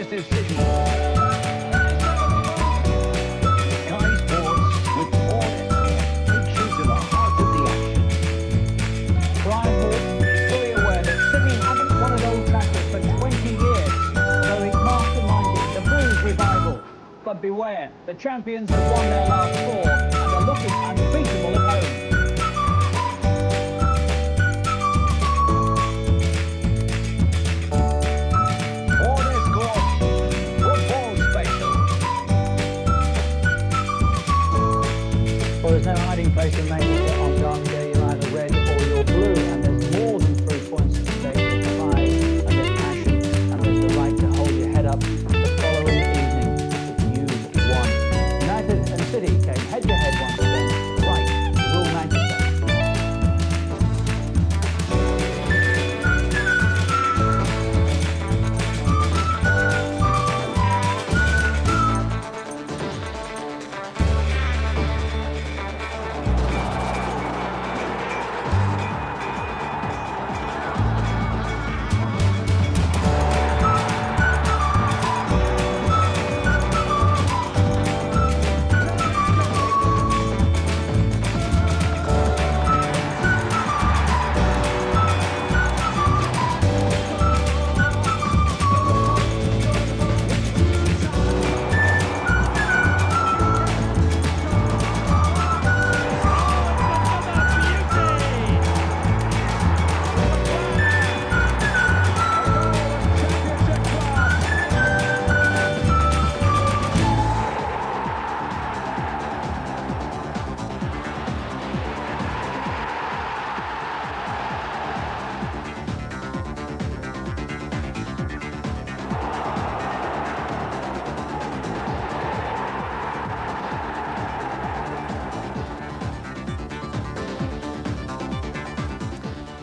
his decision. Sky Sports with all takes you to the heart of the action. Brian Morton is fully aware that City haven't won at Old Trafford for 20 years, so he's masterminding the Blues revival. But beware, the champions have won their last 4 and are looking unbeatable at home. Well, there's no hiding place in Manchester on John Day. You're either red or you're blue, and there's more than 3 points at stake. There's pride, and there's passion, and there's the right to hold your head up. The following evening, if you've won. United and City came head-to-head once again, right to rule Manchester.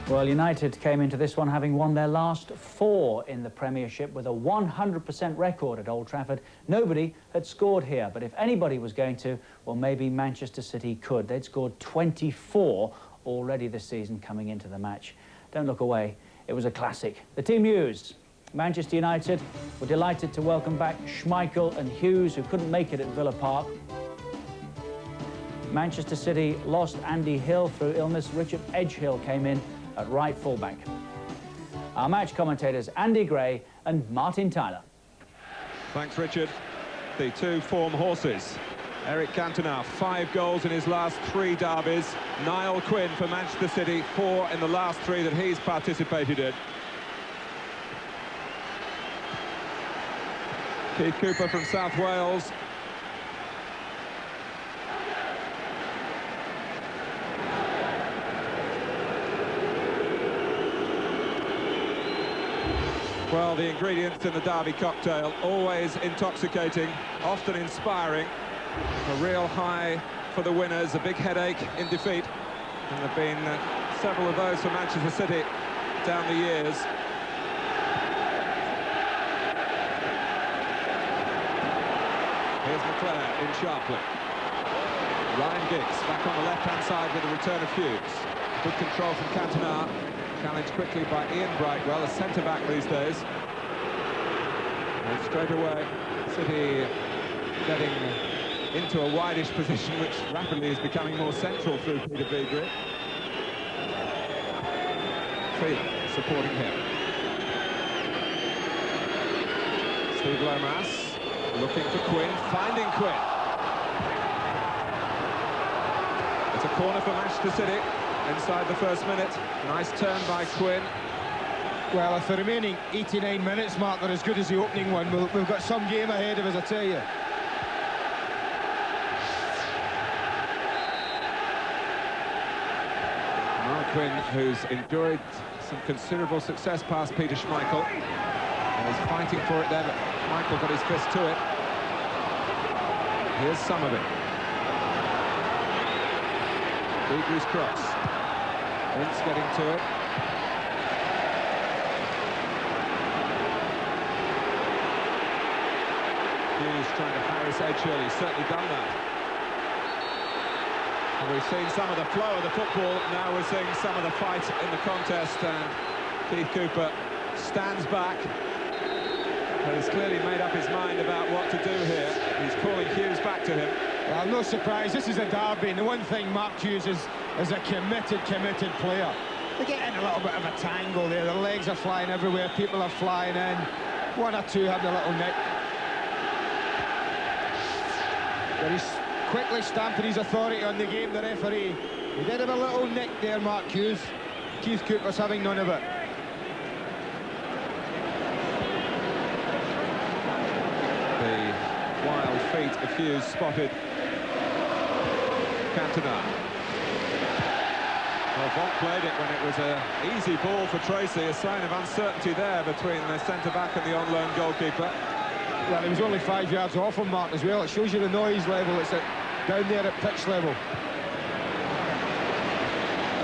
Well, United came into this one having won their last 4 in the Premiership with a 100% record at Old Trafford. Nobody had scored here, but if anybody was going to, well, maybe Manchester City could. They'd scored 24 already this season coming into the match. Don't look away. It was a classic. The team news. Manchester United were delighted to welcome back Schmeichel and Hughes, who couldn't make it at Villa Park. Manchester City lost Andy Hill through illness. Richard Edgehill came in at right fullback. Our match commentators Andy Gray and Martin Tyler. Thanks, Richard. The 2 form horses. Eric Cantona, 5 goals in his last 3 derbies. Niall Quinn for Manchester City, 4 in the last 3 that he's participated in. Keith Cooper from South Wales. Well, the ingredients in the Derby cocktail, always intoxicating, often inspiring. A real high for the winners, a big headache in defeat. And there have been several of those for Manchester City down the years. Here's McClare in sharply. Ryan Giggs back on the left-hand side with the return of Hughes. Good control from Cantona. Challenged quickly by Ian Brightwell, a centre-back these days. And straight away, City getting into a wideish position, which rapidly is becoming more central through Peter Vigri. Phelan supporting him. Steve Lomas looking for Quinn, finding Quinn. It's a corner for Manchester City. Inside the first minute, nice turn by Quinn. Well, if the remaining 89 minutes, Mark, are as good as the opening one, we've got some game ahead of us, I tell you. Mark Quinn, who's enjoyed some considerable success past Peter Schmeichel. And he's fighting for it there, but Schmeichel got his fist to it. Here's some of it. Vigri's cross. Vince getting to it. Hughes trying to harass Edgehill. He's certainly done that. And we've seen some of the flow of the football. Now we're seeing some of the fight in the contest. And Keith Cooper stands back. has clearly made up his mind about what to do here. He's calling Hughes back to him. Well, no surprise, this is a derby, and the one thing Mark Hughes is a committed player. They get in a little bit of a tangle there, their legs are flying everywhere, people are flying in, one or two having a little nick. But he's quickly stamping his authority on the game, the referee. He did have a little nick there, Mark Hughes. Keith Cooper's having none of it. The wild feet of Hughes spotted Cantona. Well, Vonk played it when it was an easy ball for Tracy, a sign of uncertainty there between the centre-back and the on-loan goalkeeper. Well, he was only 5 yards off from Mark as well. It shows you the noise level. It's down there at pitch level.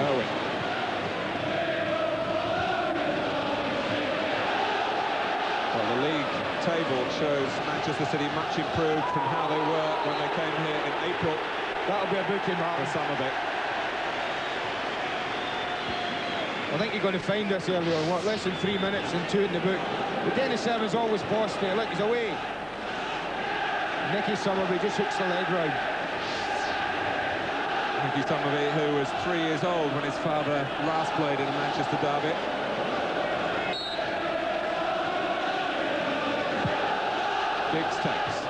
Owen. Well, the league table shows Manchester City much improved from how they were when they came here in April. That'll be a booking, Mark. For some of it. I think you're going to find this early on. What, less than 3 minutes and 2 in the book. But Dennis Irvin's always bossed there. Look, he's away. Nicky Summerby just hooks the leg round. Nicky Summerby, who was 3 years old when his father last played in a Manchester derby. Giggs takes.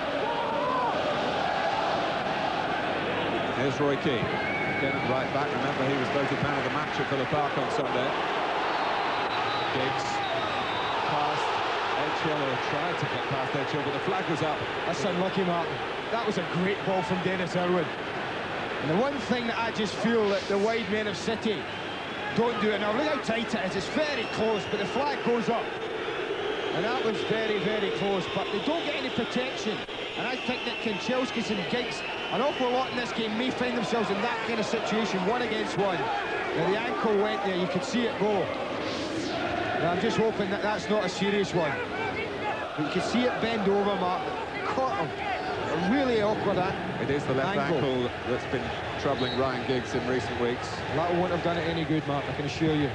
Here's Roy Keane. Again at right back. Remember, he was voted man of the match at Villa Park on Sunday. Giggs past Edgehill, or tried to get past Edgehill, but the flag was up. That's unlucky, Martin. That was a great ball from Dennis Irwin. And the one thing that I just feel that the wide men of City don't do enough. Look how tight it is. It's very close, but the flag goes up. And that was very close, but they don't get any protection. And I think that Kanchelskis and Giggs, an awful lot in this game, may find themselves in that kind of situation, 1 against 1. Now, the ankle went there, you could see it go. And I'm just hoping that that's not a serious one. But you can see it bend over, Mark. Caught him. A really awkward It is the left ankle that's been troubling Ryan Giggs in recent weeks. That won't have done it any good, Mark, I can assure you.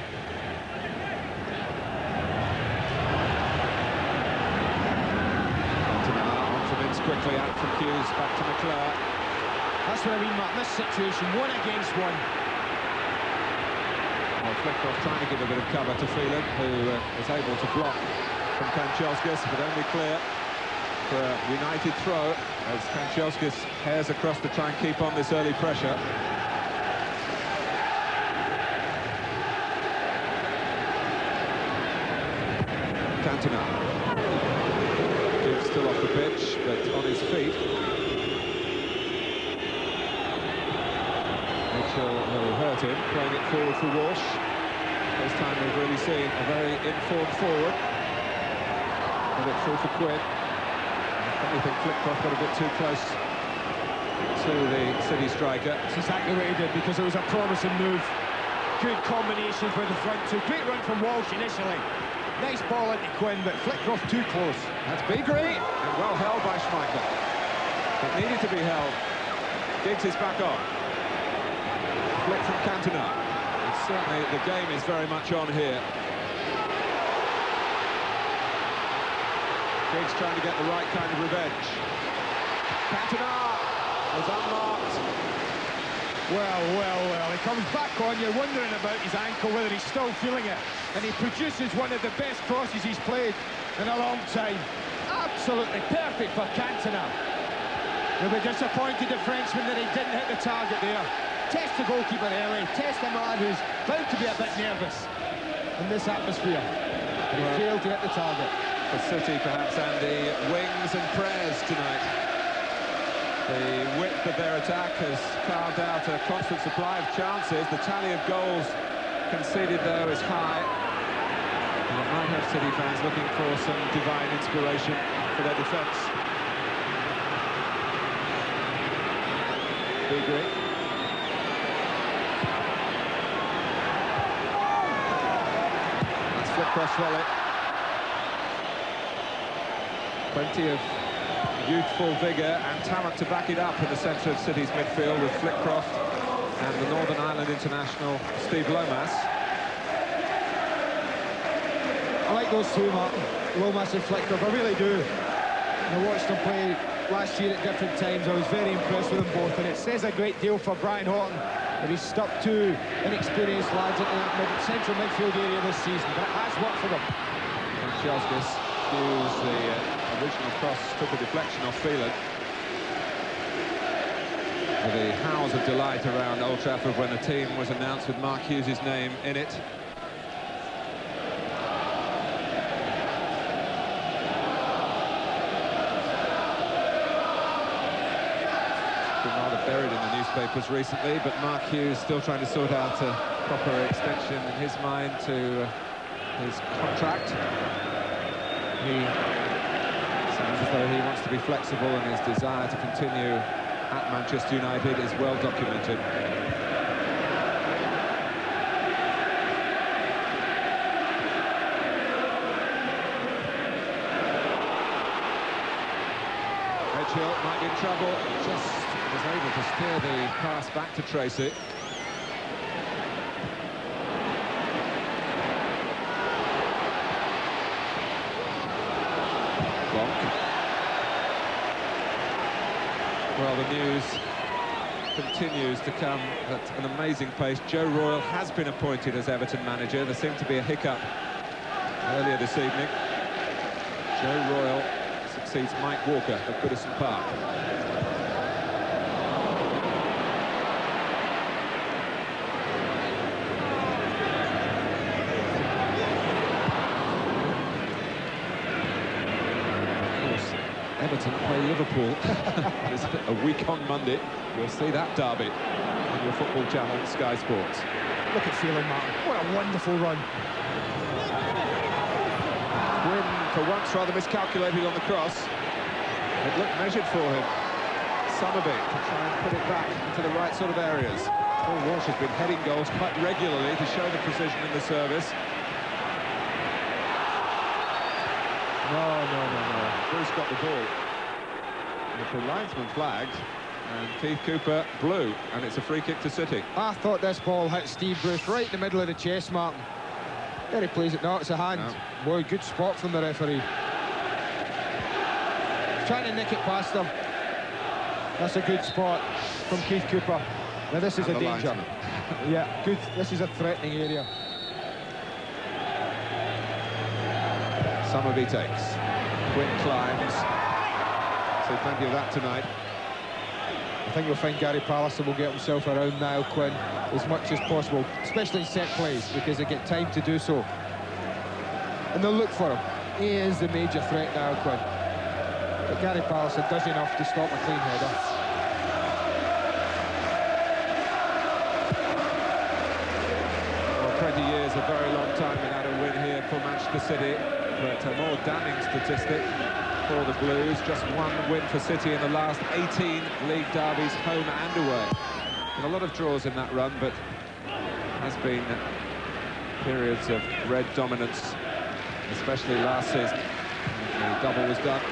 Quickly out from Hughes, back to McClure. That's what I mean, Mark, this situation, 1 against 1. Well, Flitcroft trying to give a bit of cover to Phelan, who was able to block from Kanchelskis, but only clear for a United throw as Kanchelskis hairs across to try and keep on this early pressure. Cantona. Still off the pitch, but on his feet. Mitchell will hurt him, playing it forward for Walsh. First time we've really seen a very informed forward. And it through for Quinn. I think Flitcroft got a bit too close to the City striker. That's exactly what he did, because it was a promising move. Good combination for the front two. Great run from Walsh initially. Nice ball into Quinn, but Flitcroft too close. That's Beagrie, and well held by Schmeichel. It needed to be held. Giggs is back on. Flick from Cantona. And certainly the game is very much on here. Giggs trying to get the right kind of revenge. Cantona was unmarked. Well, he comes back on, you're wondering about his ankle, whether he's still feeling it. And he produces one of the best crosses he's played in a long time. Absolutely perfect for Cantona. He'll be disappointed, the Frenchman, that he didn't hit the target there. Test the goalkeeper early, test the man who's bound to be a bit nervous in this atmosphere. But he failed to hit the target. For City, perhaps, Andy, wings and prayers tonight. The width of their attack has carved out a constant supply of chances. The tally of goals conceded, though, is high. And it might have City fans looking for some divine inspiration for their defence. Beagrie. That's Flitcroft's volley. Plenty of youthful vigour and talent to back it up in the centre of City's midfield with Flitcroft and the Northern Ireland international Steve Lomas. Well, like those two, Martin. Lomas and Flickr, I really do. I watched them play last year at different times. I was very impressed with them both, and it says a great deal for Brian Horton that he's stuck two inexperienced lads into that central midfield area this season, but it has worked for them. And Chelskas used the original cross, took a deflection off Phelan. The howls of delight around Old Trafford when the team was announced with Mark Hughes' name in it. Been rather buried in the newspapers recently, but Mark Hughes still trying to sort out a proper extension in his mind to his contract. He sounds as though he wants to be flexible, and his desire to continue at Manchester United is well documented. Edgehill might be in trouble, just was able to steer the pass back to Tracy. Well, the news continues to come at an amazing pace. Joe Royle has been appointed as Everton manager. There seemed to be a hiccup earlier this evening. Joe Royle succeeds Mike Walker at Goodison Park. Everton play Liverpool a week on Monday. You'll see that derby on your football channel, Sky Sports. Look at Phelan, Martin. What a wonderful run. Gwynn, for once, rather miscalculated on the cross. It looked measured for him. Summerby to try and put it back into the right sort of areas. Paul Walsh has been heading goals quite regularly to show the precision in the service. No. Bruce got the ball. The linesman flagged, and Keith Cooper blew, and it's a free kick to City. I thought this ball hit Steve Bruce right in the middle of the chest, Martin. Very pleased. No, it's a hand. No. Boy, good spot from the referee. Trying to nick it past him. That's a good spot from Keith Cooper. Now this is And a the danger. linesman. Yeah, good. This is a threatening area. Summerby takes. Quinn climbs. See plenty of that tonight. I think you'll find Gary Pallister will get himself around Niall Quinn as much as possible, especially in set plays, because they get time to do so. And they'll look for him. He is the major threat, Niall Quinn. But Gary Pallister does enough to stop a clean header. Well, 20 years, a very long time without a win here for Manchester City, but a more damning statistic for the Blues. Just one win for City in the last 18 league derbies, home and away. And a lot of draws in that run, but has been periods of red dominance, especially last season. The double was done.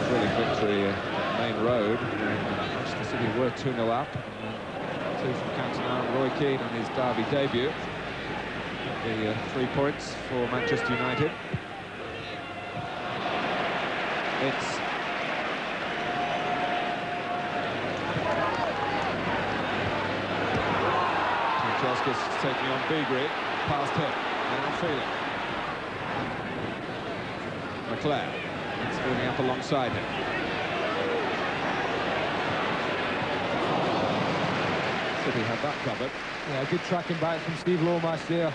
Thrilling victory at Main Road. Manchester City were 2-0 up. Two from Cantona, Roy Keane on his derby debut. The 3 points for Manchester United. It's Chelskas taking on Beagrie, past him, and Phelan. McClair, it's moving up alongside him. City had that covered. Yeah, good tracking back from Steve Lomas there.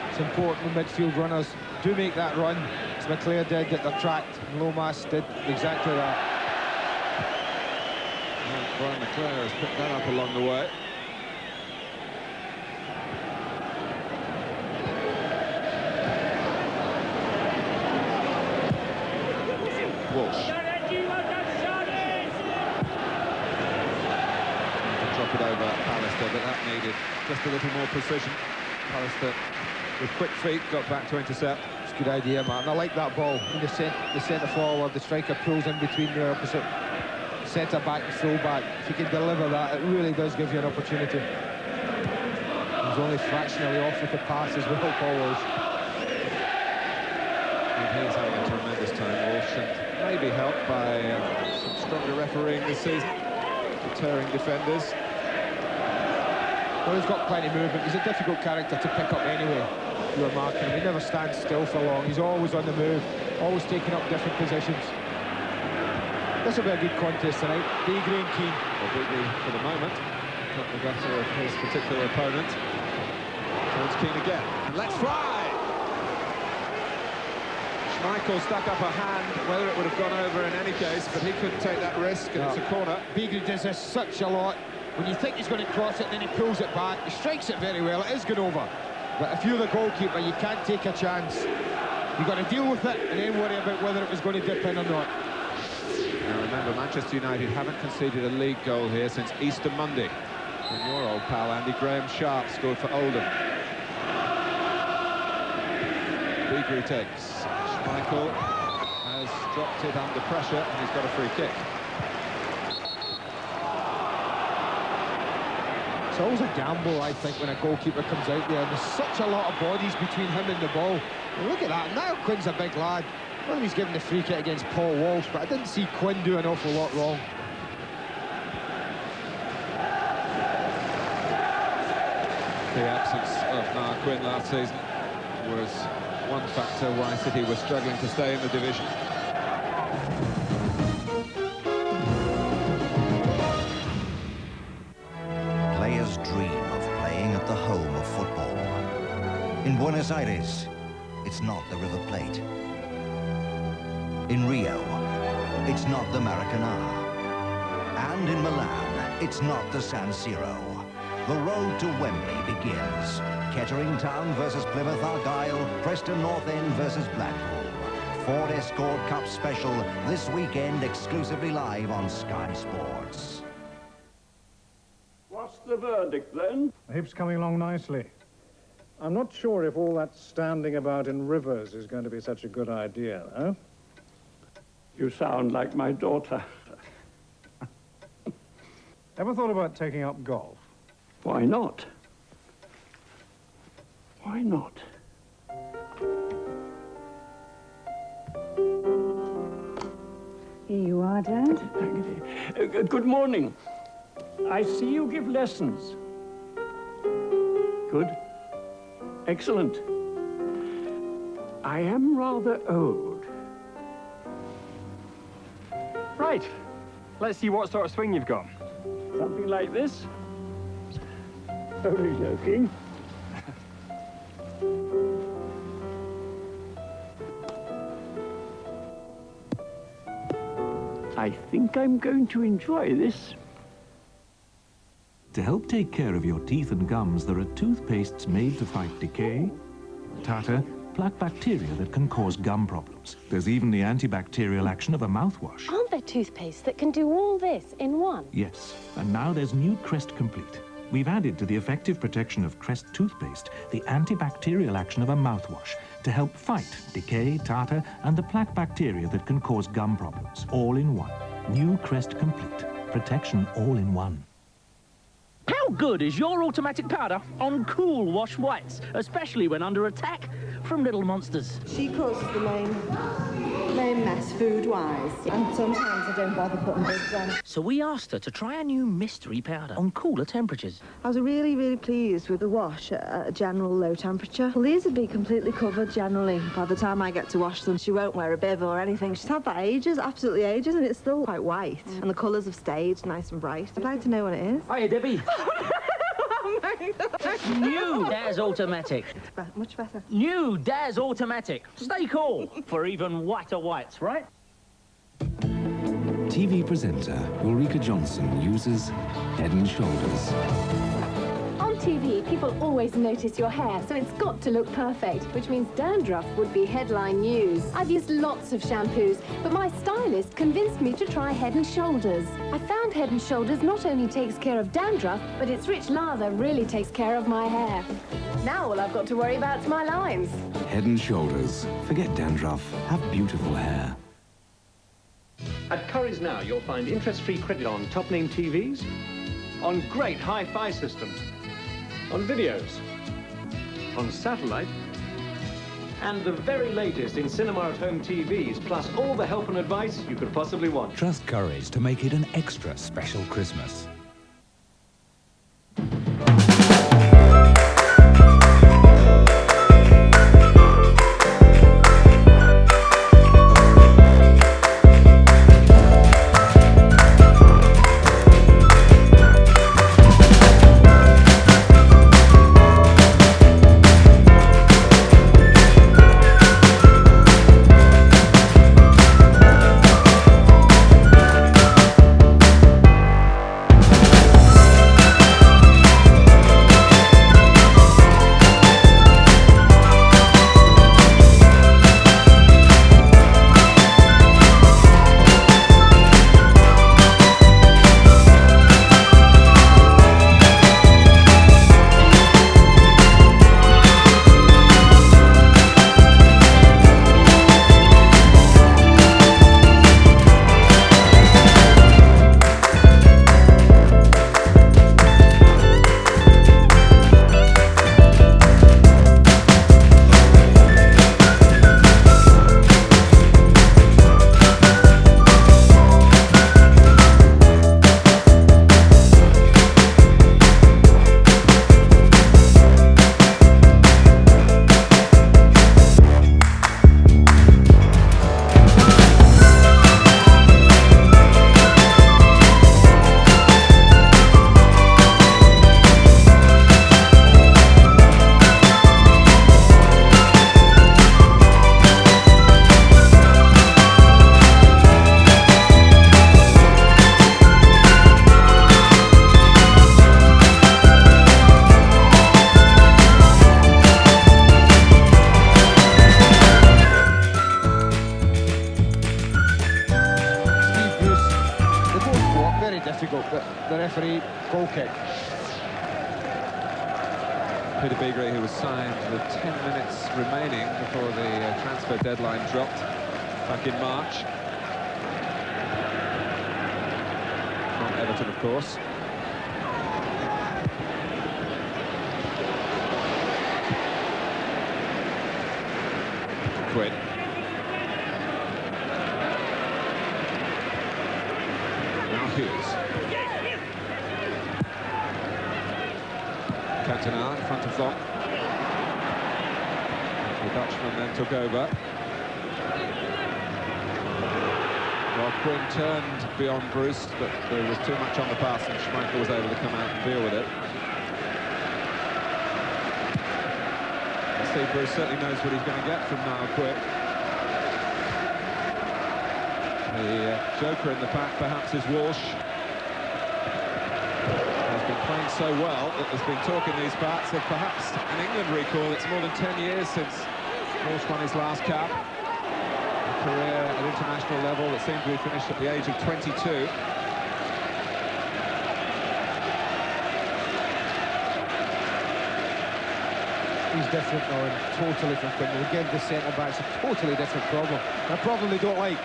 It's important when midfield runners do make that run, as McClair did, that they're tracked, and Lomas did exactly that. And Brian McClair has picked that up along the way. Walsh. Drop it over Pallister, but that needed just a little more precision. Pallister, with quick feet, got back to intercept. It's a good idea, man. I like that ball. In the centre forward, the striker pulls in between the opposite centre-back and full-back. If you can deliver that, it really does give you an opportunity. He's only fractionally off with the pass as well, Paul Walsh. And he's having a tremendous time, Walsh, and maybe helped by some stronger refereeing this season, deterring defenders. Well, he's got plenty of movement. He's a difficult character to pick up anyway. You were marking him. He never stands still for long. He's always on the move, always taking up different positions. This will be a good contest tonight. Beagrie and Keane. Well, Beagrie, for the moment, got the better of his particular opponent. Towards Keane again, and let's fly! Schmeichel stuck up a hand, whether it would have gone over in any case, but he couldn't take that risk, and it's a corner. Beagrie does this such a lot. When you think he's going to cross it, then he pulls it back. He strikes it very well. It is going over. But if you're the goalkeeper, you can't take a chance. You've got to deal with it and then worry about whether it was going to dip in or not. Now remember, Manchester United haven't conceded a league goal here since Easter Monday, when your old pal Andy Graham Sharp scored for Oldham. Beagrie takes. Schmeichel has dropped it under pressure, and he's got a free kick. It's always a gamble, I think, when a goalkeeper comes out there. There's such a lot of bodies between him and the ball. And look at that. Niall Quinn's a big lad. Well, he's given the free kick against Paul Walsh, but I didn't see Quinn do an awful lot wrong. The absence of Niall Quinn last season was one factor why City were struggling to stay in the division. Players dream of playing at the home of football. In Buenos Aires, it's not the River Plate. In Rio, it's not the Maracanã. And in Milan, it's not the San Siro. The road to Wembley begins. Kettering Town versus Plymouth Argyle, Preston North End versus Blackpool. Ford Escort Cup special this weekend, exclusively live on Sky Sports. What's the verdict, then? The hip's coming along nicely. I'm not sure if all that standing about in rivers is going to be such a good idea, huh? You sound like my daughter. Ever thought about taking up golf? Why not? Why not? Here you are, Dad. Good morning. I see you give lessons. Good. Excellent. I am rather old. Right. Let's see what sort of swing you've got. Something like this. Only joking. I think I'm going to enjoy this. To help take care of your teeth and gums, there are toothpastes made to fight decay, tartar, plaque bacteria that can cause gum problems. There's even the antibacterial action of a mouthwash. Aren't there toothpastes that can do all this in one? Yes, and now there's new Crest Complete. We've added to the effective protection of Crest toothpaste the antibacterial action of a mouthwash to help fight decay, tartar, and the plaque bacteria that can cause gum problems. All in one. New Crest Complete. Protection all in one. How good is your automatic powder on Cool Wash Whites, especially when under attack from little monsters? She causes the main mess food-wise, and sometimes I don't bother putting bids on. So we asked her to try a new mystery powder on cooler temperatures. I was really, really pleased with the wash at a general low temperature. Well, these would be completely covered generally. By the time I get to wash them, she won't wear a bib or anything. She's had that ages, absolutely ages, and it's still quite white. And the colours have stayed nice and bright. I'd like to know what it is. Hiya, Debbie. Oh my God. New Daz Automatic. Much better. New Daz Automatic. Stay cool for even whiter whites, right? TV presenter Ulrika Johnson uses Head and Shoulders. On TV, people always notice your hair, so it's got to look perfect, which means dandruff would be headline news. I've used lots of shampoos, but my stylist convinced me to try Head and Shoulders. I found Head and Shoulders not only takes care of dandruff, but its rich lather really takes care of my hair. Now all I've got to worry about is my lines. Head and Shoulders. Forget dandruff. Have beautiful hair. At Curry's Now, you'll find interest-free credit on top-name TVs, on great hi-fi systems, on videos, on satellite, and the very latest in cinema-at-home TVs, plus all the help and advice you could possibly want. Trust Curry's to make it an extra special Christmas. The referee, goal kick. Peter Beagrie, who was signed with 10 minutes remaining before the transfer deadline dropped back in March. From Everton, of course. Quinn. Now Hughes. Cantona in front of Vonk. The Dutchman then took over. Well, Quinn turned beyond Bruce, but there was too much on the pass and Schmeichel was able to come out and deal with it. Steve Bruce certainly knows what he's going to get from Niall Quinn. The joker in the pack perhaps is Walsh. Playing so well that there's been talk in these parts of perhaps an England recall. It's more than 10 years since Walsh won his last cap. A career at international level that seemed to be finished at the age of 22. He's different now, and totally from Quinn. Again, the centre-back's a totally different problem. A problem they don't like.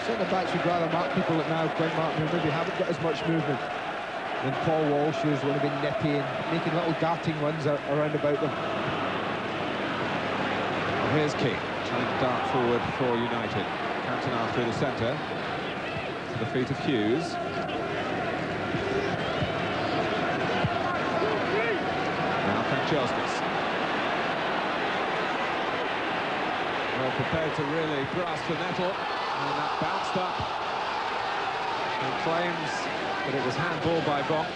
Centre-backs would rather mark people that now Quinn Martin, who maybe haven't got as much movement than Paul Walsh, who's going to be nippy and making little darting runs around about them. Well, here's King, trying to dart forward for United. Cantona through the centre, to the feet of Hughes. Now Kanchelskis. Well prepared to really grasp the nettle, and that bounced up and claims but it was handball by Vonk.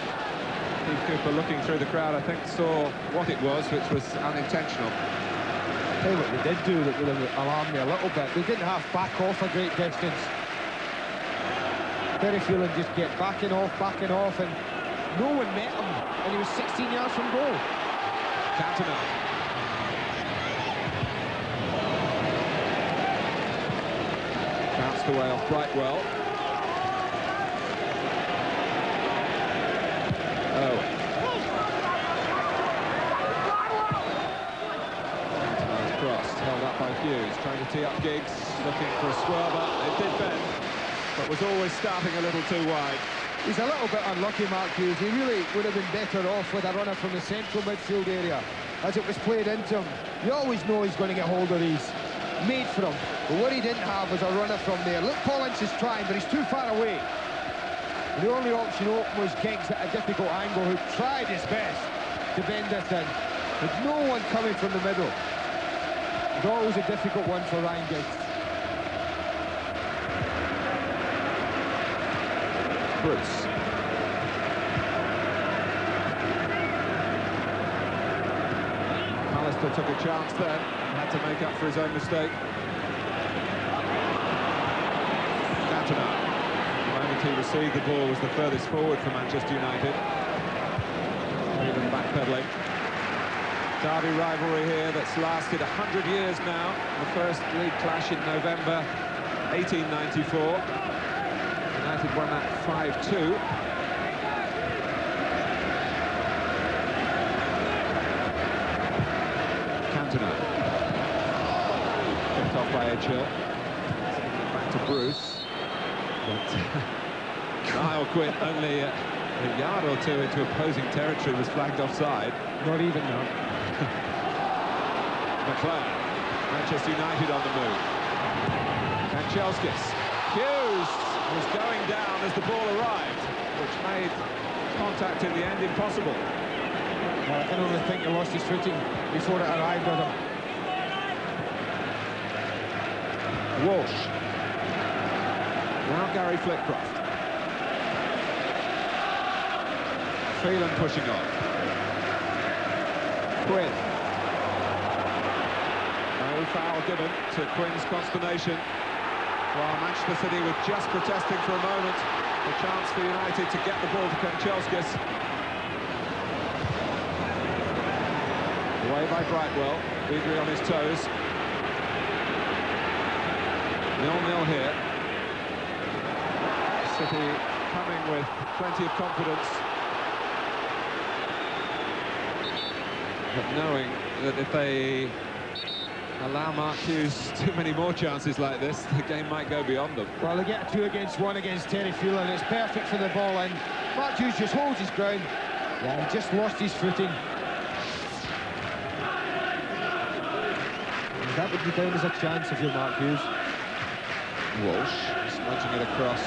Steve Cooper, looking through the crowd, I think saw what it was, which was unintentional. I'll tell you what they did do that would have alarmed me a little bit. They didn't have back off a great distance. Very feeling just get backing off, and no one met him, and he was 16 yards from goal. Cantona. Bounced away off Brightwell. Crossed, held up by Hughes, trying to tee up Giggs, looking for a swerver. It did bend. but was always starting a little too wide. He's a little bit unlucky, Mark Hughes. He really would have been better off with a runner from the central midfield area as it was played into him. You always know he's going to get hold of these. Made for him. But what he didn't have was a runner from there. Look, Paul Ince is trying, but he's too far away. The only option open was Giggs at a difficult angle, who tried his best to bend this in. There's no one coming from the middle. It's always a difficult one for Ryan Giggs. Bruce. Alistair took a chance then, had to make up for his own mistake. Cantona, the moment he received the ball, was the furthest forward for Manchester United. Even backpedaling. Derby rivalry here that's lasted 100 years now. The first league clash in November 1894. United won that 5-2. Cantona. Picked off by Edgehill. Back to Bruce. But Niall Quinn, only a yard or two into opposing territory, was flagged offside. Not even now. McLean. Manchester United on the move. Kanchelskis. Hughes was going down as the ball arrived, which made contact in the end impossible. Well, I can only think he lost his footing before it arrived at him. Walsh. Now Gary Flitcroft. Phelan pushing on. Quinn. No foul given to Quinn's consternation. While Manchester City were just protesting for a moment, a chance for United to get the ball to Kanchelskis. Away by Brightwell, Beasley on his toes. 0-0 here. City coming with plenty of confidence, but knowing that if they allow Mark Hughes too many more chances like this, the game might go beyond them. Well, they get a 2-against-1 against Terry Phelan. It's perfect for the ball in. Mark Hughes just holds his ground. Yeah, he just lost his footing. That would be down as a chance if you're Mark Hughes. Walsh smudging it across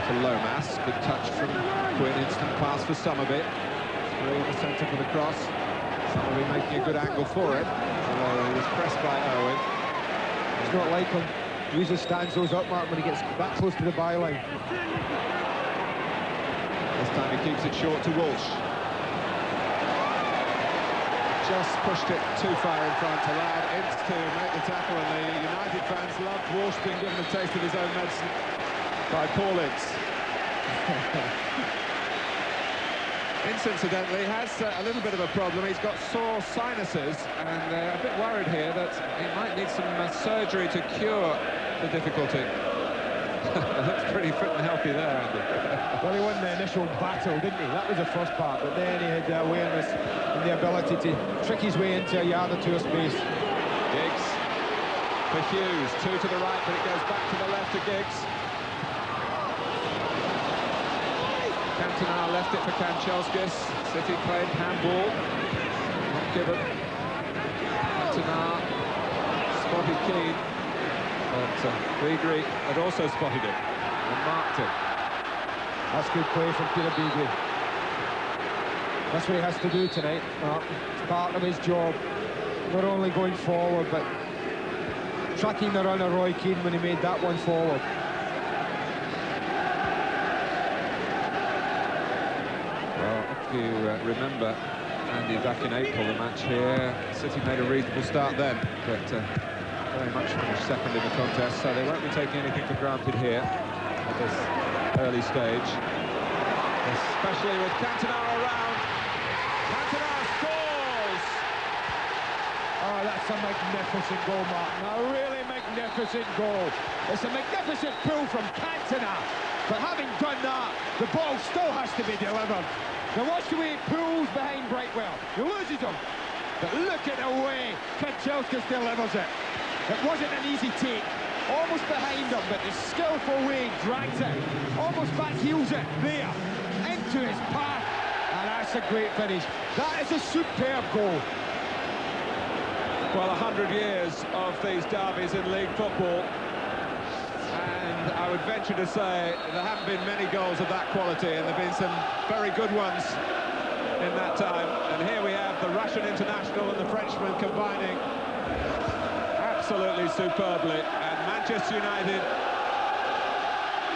to Lomas. Good touch from Quinn. Instant pass for Summerby. Through the centre for the cross. Summerby making a good angle for it. Although he was pressed by Owen. It's not like him. He usually stands those up, Mark, when he gets that close to the byline. This time he keeps it short to Walsh. Just pushed it too far in front, allowed Ince to make the tackle, and the United fans loved Walsh being given a taste of his own medicine by Paul Ince. Ince, incidentally, has a little bit of a problem. He's got sore sinuses, and they're a bit worried here that he might need some surgery to cure the difficulty. Looks pretty fit and healthy there, Andy. Well, he won the initial battle, didn't he? That was the first part, but then he had the awareness and the ability to trick his way into a yard or two of space. Giggs for Hughes, two to the right, but it goes back to the left to Giggs. Cantona left it for Kanchelskis. City played handball, not given. Cantona spotted Keane, but Beasley had also spotted him and marked him. That's good play from Peter Beasley. That's what he has to do tonight. It's part of his job, not only going forward, but tracking the run of Roy Keane when he made that one forward. Well, if you remember, Andy, back in April, the match here, City made a reasonable start then, but very much finished second in the contest, so they won't be taking anything for granted here at this early stage, especially with Cantona around. Cantona scores! Oh, that's a magnificent goal, Martin. A really magnificent goal. It's a magnificent pull from Cantona, but having done that, the ball still has to be delivered. Now watch the way he pulls behind Brightwell. He loses him, but look at the way Kanchelskis delivers it. It wasn't an easy take. almost behind him, but the skillful way he drags it, almost back heels it there, into his path, and that's a great finish. That is a superb goal. Well, 100 years of these derbies in league football, and I would venture to say there haven't been many goals of that quality, and there have been some very good ones in that time. And here we have the Russian international and the Frenchman combining absolutely superbly, and Manchester United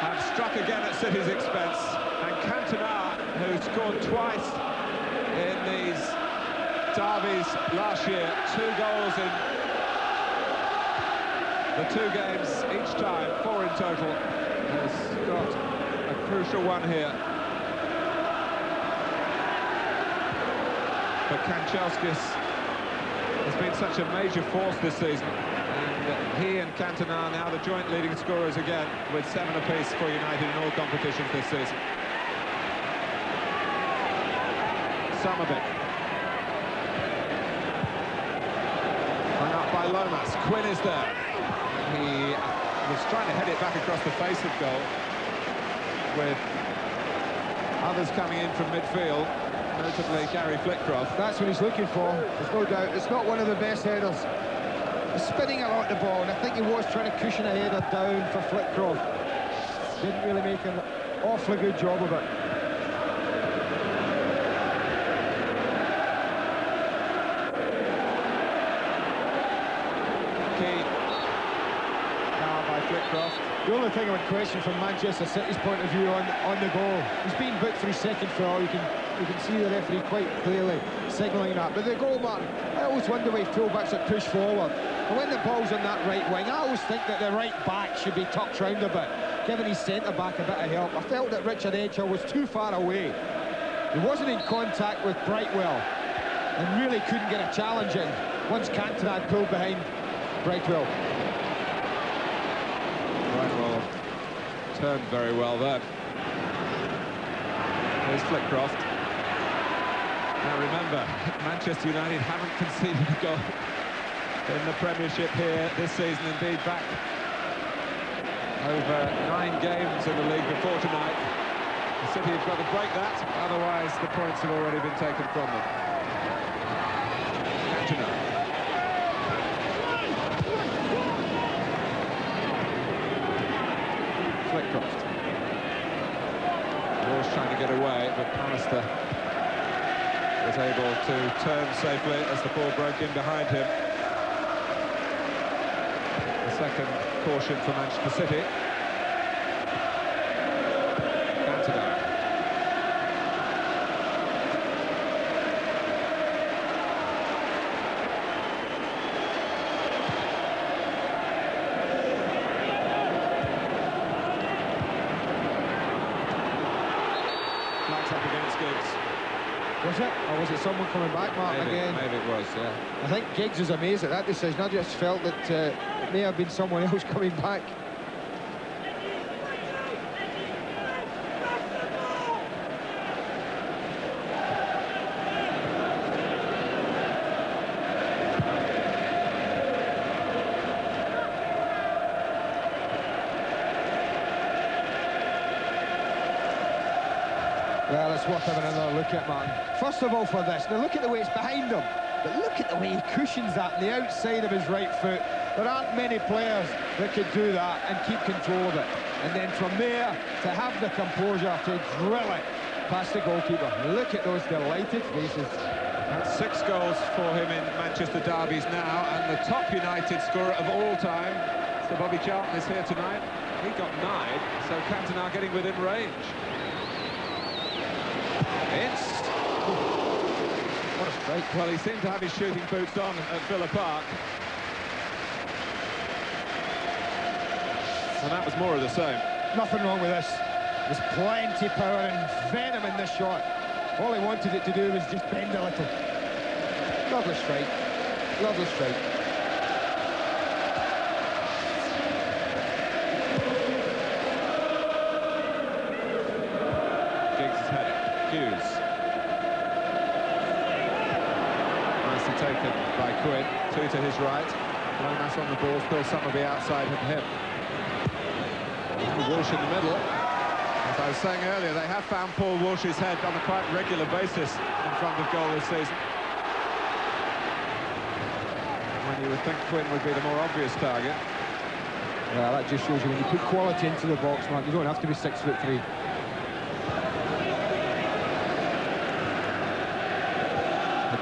have struck again at City's expense, and Cantona, who scored twice in these derbies last year, 2 goals in the 2 games each time, 4 in total, has got a crucial one here. But Kanchelskis has been such a major force this season, and he and Cantona are now the joint leading scorers again, with 7 apiece for United in all competitions this season. Summerbeck. Hung up by Lomas. Quinn is there. He was trying to head it back across the face of goal, with others coming in from midfield, notably Gary Flitcroft. That's what he's looking for, there's no doubt. It's not one of the best headers. He's spinning a lot the ball, and I think he was trying to cushion a header down for Flitcroft. Didn't really make an awfully good job of it. Key. Now by Flitcroft. The only thing I would question from Manchester City's point of view on the goal, he's been booked for his second foul. You can see the referee quite clearly signalling that. But the goal, Martin, I always wonder why full-backs are pushed forward. And when the ball's on that right wing, I always think that the right back should be tucked round a bit, giving his centre-back a bit of help. I felt that Richard Edger was too far away. He wasn't in contact with Brightwell and really couldn't get a challenge in once Cantona had pulled behind Brightwell. Brightwell turned very well there. Here's Flitcroft. Now remember, Manchester United haven't conceded a goal in the Premiership here this season, indeed back over 9 games in the league before tonight. The City have got to break that, otherwise the points have already been taken from them. Cantona. Flitcroft. Walsh trying to get away, but Pallister was able to turn safely as the ball broke in behind him. The second caution for Manchester City. Cantona. Flags up against Giggs. Was it? Or was it someone coming back, Mark, again? Maybe it was, yeah. I think Giggs is amazed at that decision. I just felt that it may have been someone else coming back. Well, it's worth having another look at, Martin. First of all for this, now look at the way it's behind him, but look at the way he cushions that on the outside of his right foot. There aren't many players that could do that and keep control of it. And then from there, to have the composure to drill it past the goalkeeper. Look at those delighted faces. That's 6 goals for him in Manchester derbies now, and the top United scorer of all time, so Bobby Charlton, is here tonight. He got 9, so Cantona getting within range. What a strike. Well, he seemed to have his shooting boots on at Villa Park. And that was more of the same. Nothing wrong with this. There's plenty power and venom in this shot. All he wanted it to do was just bend a little. Lovely strike. Lovely strike. Giggs' heading. Hughes. Nicely taken by Quinn. 2 to his right. Lomas on the ball, Phil Summerby outside of him. Walsh in the middle. As I was saying earlier, they have found Paul Walsh's head on a quite regular basis in front of goal this season. When you would think Quinn would be the more obvious target. Yeah, that just shows you when you put quality into the box, man, you don't have to be 6'3".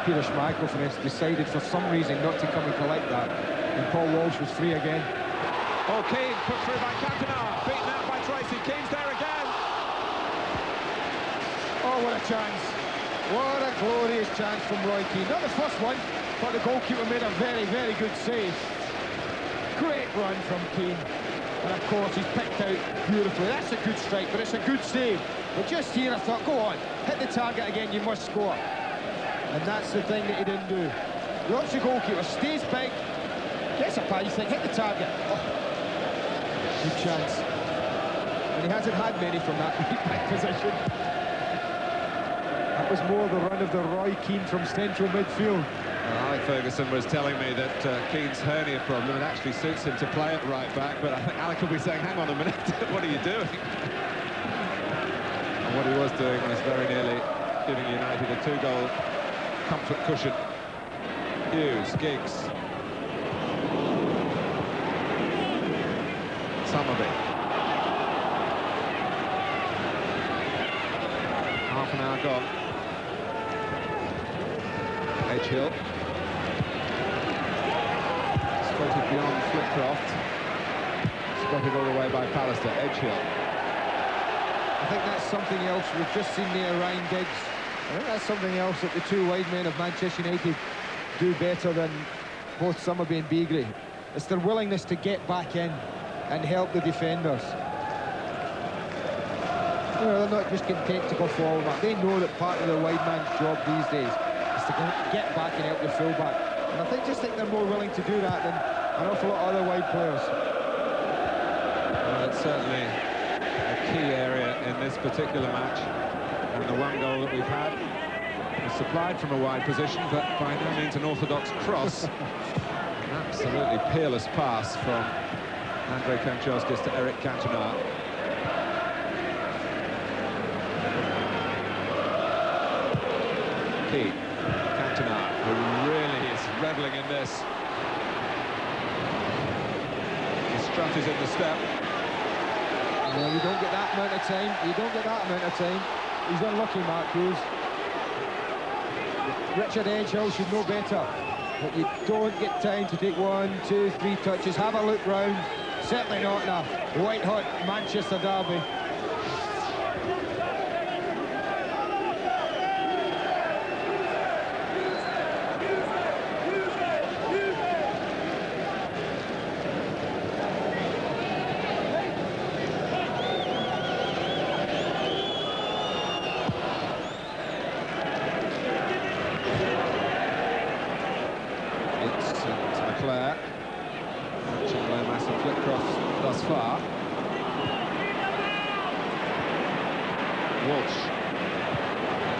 Peter Schmeichel, for instance, decided for some reason not to come and collect that, and Paul Walsh was free again. Oh, Keane put through by Cantona, beaten out by Tracy. Keane's there again. Oh, what a chance. What a glorious chance from Roy Keane. Not the first one, but the goalkeeper made a very, very good save. Great run from Keane. And of course, he's picked out beautifully. That's a good strike, but it's a good save. But just here, I thought, go on, hit the target again, you must score. And that's the thing that he didn't do. Watch the goalkeeper, stays big, gets a pass, you think, hit the target. Oh, good chance. And he hasn't had many from that back position. That was more the run of the Roy Keane from central midfield. Well, Alec Ferguson was telling me that Keane's hernia problem, it actually suits him to play at right back, but I think Alec will be saying, hang on a minute, what are you doing? And what he was doing was very nearly giving United a 2-goal comfort cushion. Hughes, Giggs. Summerby. Half an hour gone. Edgehill. Spotted beyond Flitcroft. Spotted all the way by Pallister. Edgehill. I think that's something else. We've just seen there Ryan Giggs. I think that's something else that the two wide men of Manchester United do better than both Summerby and Beagrie. It's their willingness to get back in and help the defenders. You know, they're not just content to go forward. They know that part of the wide man's job these days is to get back and help the fullback. And I think they're more willing to do that than an awful lot of other wide players. Well, it's certainly a key area in this particular match. And the one goal that we've had was supplied from a wide position, but by no means an orthodox cross. An absolutely peerless pass from Andrei Kanchelskis to Eric Cantona. Keane, Cantona, who really is reveling in this. The strut is in the step. Well, you don't get that amount of time. You don't get that amount of time. He's unlucky, Mark Hughes. Richard Edgehill should know better. But you don't get time to take 1, 2, 3 touches. Have a look round. Certainly not in a white-hot Manchester derby. Walsh.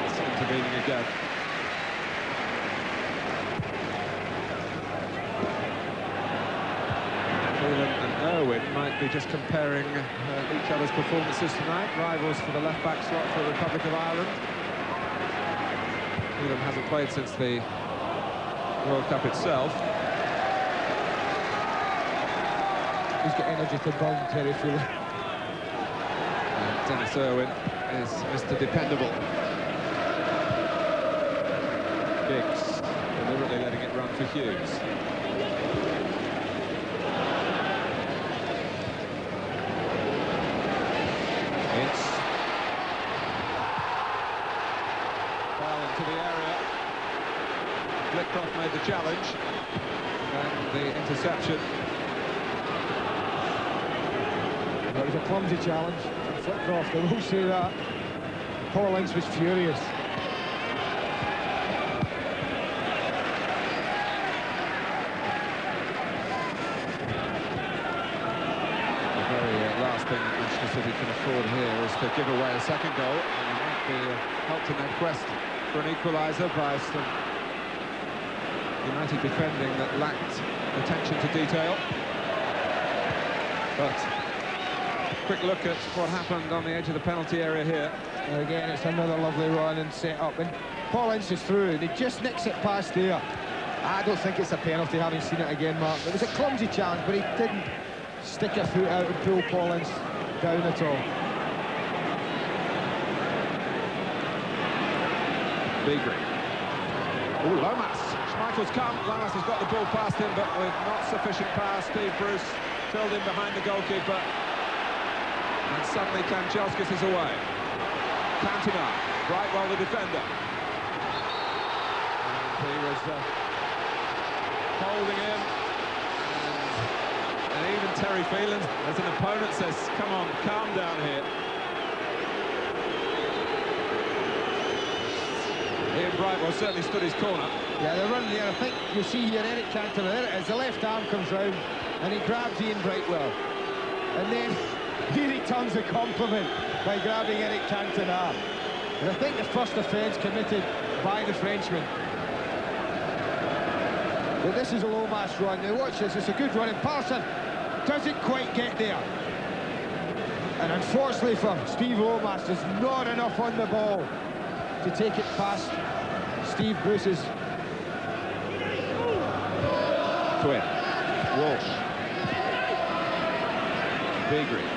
It's intervening again. Phelan and Irwin might be just comparing each other's performances tonight. Rivals for the left-back slot for the Republic of Ireland. Phelan hasn't played since the World Cup itself. He's got energy to burn, Terry Phelan. Dennis Irwin is Mr. Dependable. Giggs deliberately letting it run for Hughes. It's fell into the area. Flitcroft made the challenge and the interception. Well, it was a clumsy challenge. Flitcroft, I will say that. Paul Ince was furious. The very last thing that Manchester City can afford here is to give away a second goal, and it might be helped in their quest for an equaliser by some United defending that lacked attention to detail. But quick look at what happened on the edge of the penalty area here. And again, it's another lovely run and set up. And Paul Ince is through, and he just nicks it past there. I don't think it's a penalty, having seen it again, Mark. It was a clumsy challenge, but he didn't stick a foot out and pull Paul Ince down at all. Beagrie. Oh, Lomas. Schmeichel's come. Lomas has got the ball past him, but with not sufficient power. Steve Bruce filled in behind the goalkeeper. And suddenly Kanchelskis is away. Cantona, Brightwell the defender. And he was holding him. And even Terry Phelan, as an opponent, says, come on, calm down here. Ian Brightwell certainly stood his corner. Yeah, they're running there. I think you see here Eric Cantona. There it is. The left arm comes round and he grabs Ian Brightwell. And then he returns the compliment by grabbing Eric Cantona. And I think the first offence committed by the Frenchman. But this is a Lomas run. Now watch this. It's a good run. And Parson doesn't quite get there. And unfortunately for Steve Lomas, there's not enough on the ball to take it past Steve Bruce's. Quinn, Walsh, Beagrie,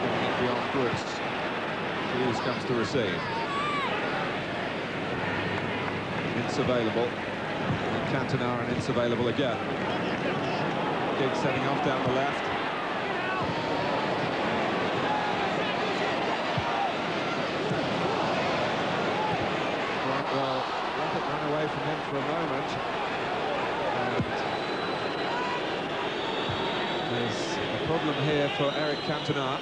giving it beyond Bruce. Hughes comes to receive. Ince available, and Cantona and Ince available again. Giggs setting off down the left. Well, let it run away from him for a moment. And there's a problem here for Eric Cantona.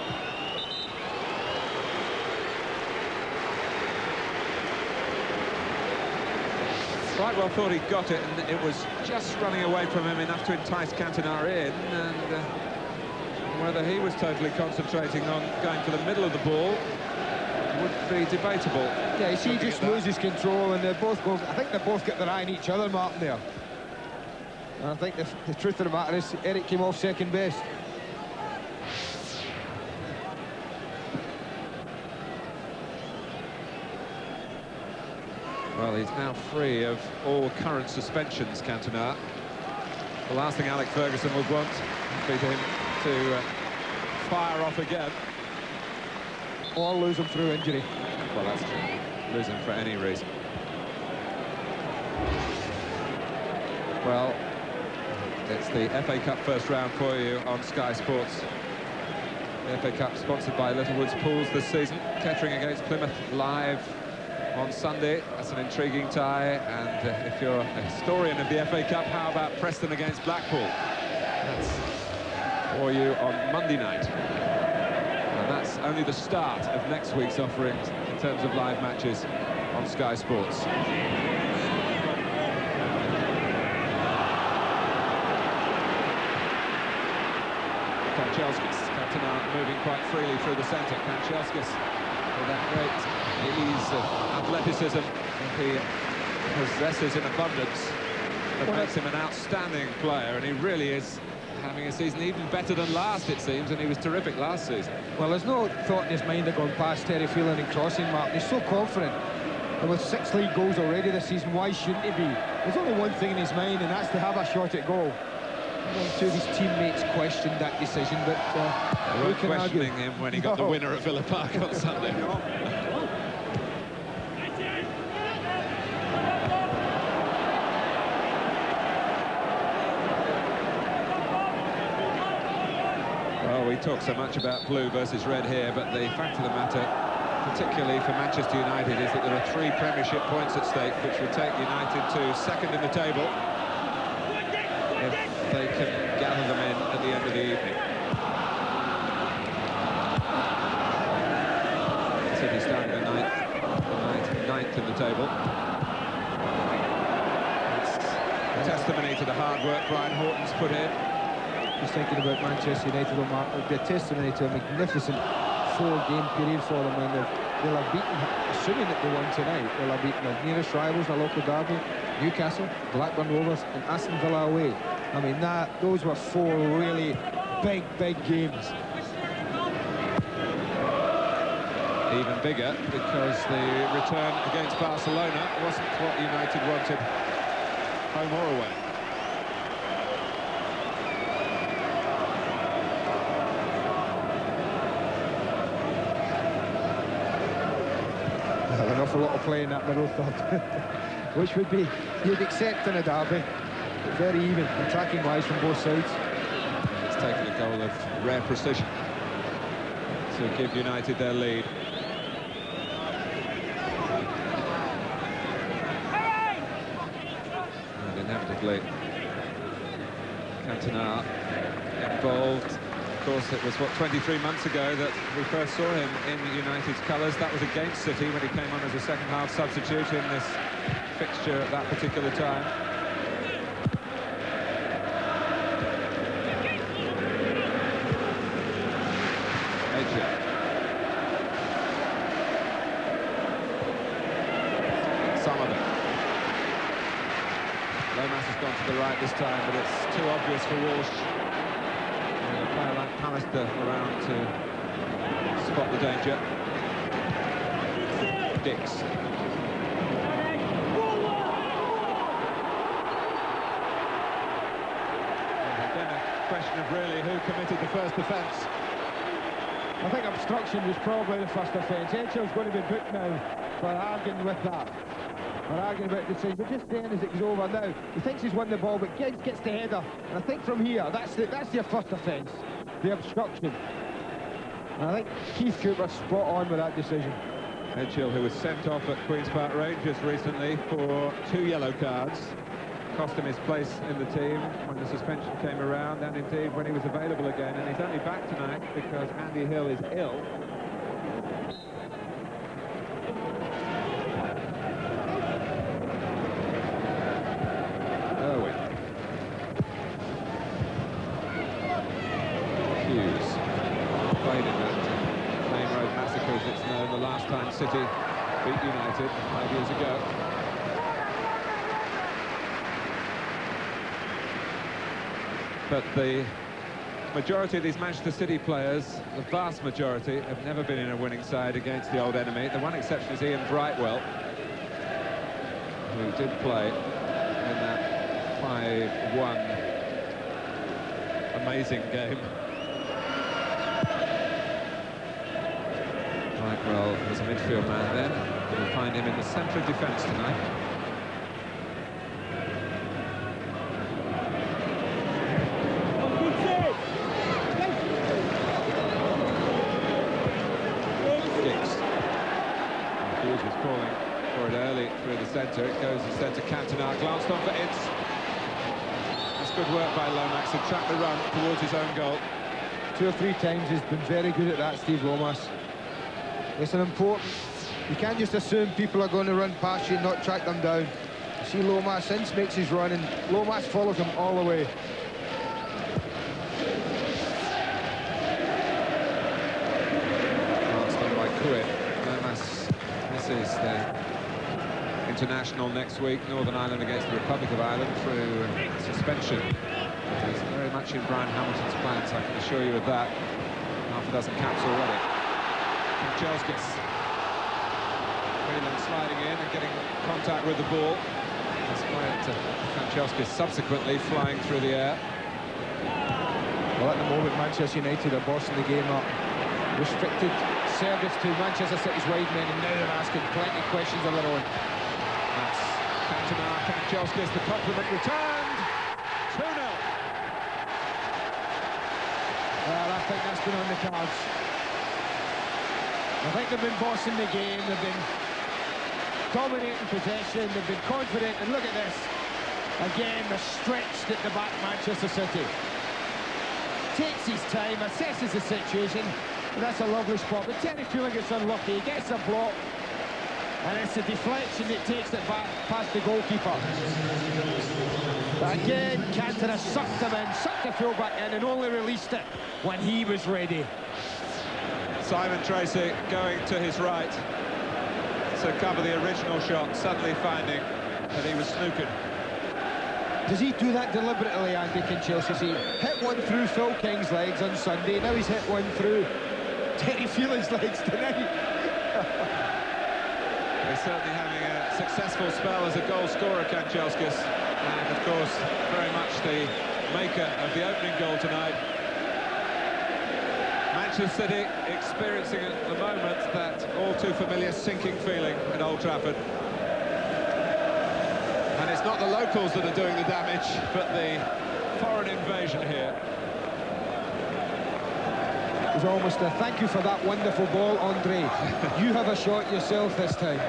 Brightwell thought he'd got it, and it was just running away from him enough to entice Cantona in, and whether he was totally concentrating on going for the middle of the ball would be debatable. Yeah, you see, he just loses control, and they both go. I think they both get their eye on each other, Martin, there. And I think the truth of the matter is Eric came off second best. Well, he's now free of all current suspensions, Cantona. The last thing Alec Ferguson would want would be him to fire off again. Or lose him through injury. Well, that's true. Lose him for any reason. Well, it's the FA Cup first round for you on Sky Sports. The FA Cup sponsored by Littlewoods Pools this season. Kettering against Plymouth live on Sunday. That's an intriguing tie. And if you're a historian of the FA Cup, how about Preston against Blackpool? That's for you on Monday night. And that's only the start of next week's offerings in terms of live matches on Sky Sports. Kanchelskis, Cantona moving quite freely through the centre. Kanchelskis with that great ease of athleticism that he possesses in abundance that makes him an outstanding player, and he really is having a season even better than last, it seems, and he was terrific last season. Well, there's no thought in his mind of going past Terry Phelan and crossing, Mark. He's so confident. And with 6 league goals already this season, why shouldn't he be? There's only one thing in his mind, and that's to have a shot at goal. Two of his teammates questioned that decision, but they weren't questioning him when he got the winner at Villa Park on Sunday. Well, we talk so much about blue versus red here, but the fact of the matter, particularly for Manchester United, is that there are 3 Premiership points at stake, which would take United to second in the table if they can gather them in at the end of the evening. City starting the ninth in the table. It's a testimony to the hard work Brian Horton's put in. Just thinking about Manchester United, Mark, it would be a testimony to a magnificent 4-game period for them, and they've they'll have beaten, assuming that they won tonight, they'll have beaten their nearest rivals in a local derby, Newcastle, Blackburn Rovers and Aston Villa away. I mean, those were 4 really big games. Even bigger because the return against Barcelona wasn't what United wanted, home or away. An awful lot of play in that middle third, which would be, you'd accept in a derby, but very even, attacking-wise from both sides. It's taken a goal of rare precision to give United their lead. And inevitably, Cantona involved. Of course, it was, 23 months ago that we first saw him in United's colours. That was against City when he came on as a second-half substitute in this fixture at that particular time. Edger. Sullivan. Lomas has gone to the right this time, but it's too obvious for Walsh. A player like Pallister around to spot the danger. Dix. And then a question of really who committed the first offence. I think obstruction was probably the first offence. Edgill's going to be booked now for arguing with that. For arguing about the decision. But just then as it goes over now, he thinks he's won the ball, but gets the header. And I think from here, that's their first offence, the obstruction. And I think Keith Cooper spot on with that decision. Edgill, who was sent off at Queen's Park Rangers recently for 2 yellow cards, cost him his place in the team when the suspension came around, and indeed when he was available again. And he's only back tonight because Andy Hill is ill. Irwin. Hughes played in that Main Road Massacre, as it's known, the last time City beat United 5 years ago. But the majority of these Manchester City players, the vast majority, have never been in a winning side against the old enemy. The one exception is Ian Brightwell, who did play in that 5-1 amazing game. Brightwell was a midfield man then. We'll find him in the centre of defence tonight. Centre, it goes instead to Cantona, glanced on for Ince. That's good work by Lomax to track the run towards his own goal. 2 or 3 times he's been very good at that, Steve Lomas. It's an important, you can't just assume people are going to run past you and not track them down. You see Lomas, Ince makes his run and Lomas follows him all the way. Glanced on by Kuit. Lomas misses the international next week, Northern Ireland against the Republic of Ireland, through suspension. It is very much in Brian Hamilton's plans, I can assure you of that. Half a dozen caps already. Kanchelskis. Whelan sliding in and getting contact with the ball. Despite Kanchelskis subsequently flying through the air. Well, at the moment, Manchester United are bossing the game up. Restricted service to Manchester City's wide men, and now they're asking plenty of questions of their own. That's Cantona, Kanchelskis, the compliment returned. 2-0. Well, I think that's been on the cards. I think they've been bossing the game, they've been dominating possession, they've been confident, and look at this. Again, they're stretched at the back, Manchester City. Takes his time, assesses the situation, and that's a lovely spot. But Terry Phelan gets unlucky, he gets a block, and it's a deflection that takes it back past the goalkeeper. But again, Cantona sucked him in, sucked the fullback in, and only released it when he was ready. Simon Tracy going to his right to cover the original shot, suddenly finding that he was snookered. Does he do that deliberately, Andy Kanchelskis? He hit one through Phil King's legs on Sunday, now he's hit one through Terry Phelan's legs tonight. He's certainly having a successful spell as a goal scorer, Kanchelskis, and of course very much the maker of the opening goal tonight. Manchester City experiencing at the moment that all too familiar sinking feeling at Old Trafford. And it's not the locals that are doing the damage, but the foreign invasion here. It was almost a thank you for that wonderful ball, Andre. You have a shot yourself this time.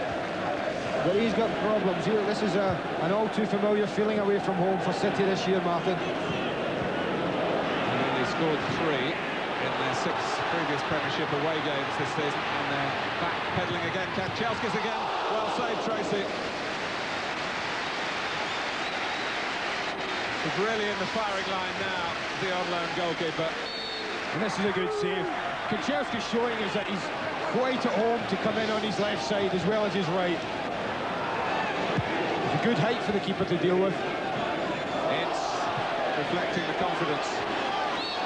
But he's got problems here. This is an all too familiar feeling away from home for City this year, Martin. And they scored 3 in their 6 previous Premiership away games this season, and they're back pedalling again. Kanchelskis again, well saved, Tracy. He's really in the firing line now, the on-loan goalkeeper. And this is a good save. Kanchelskis showing us that he's quite at home to come in on his left side as well as his right. It's a good height for the keeper to deal with. It's reflecting the confidence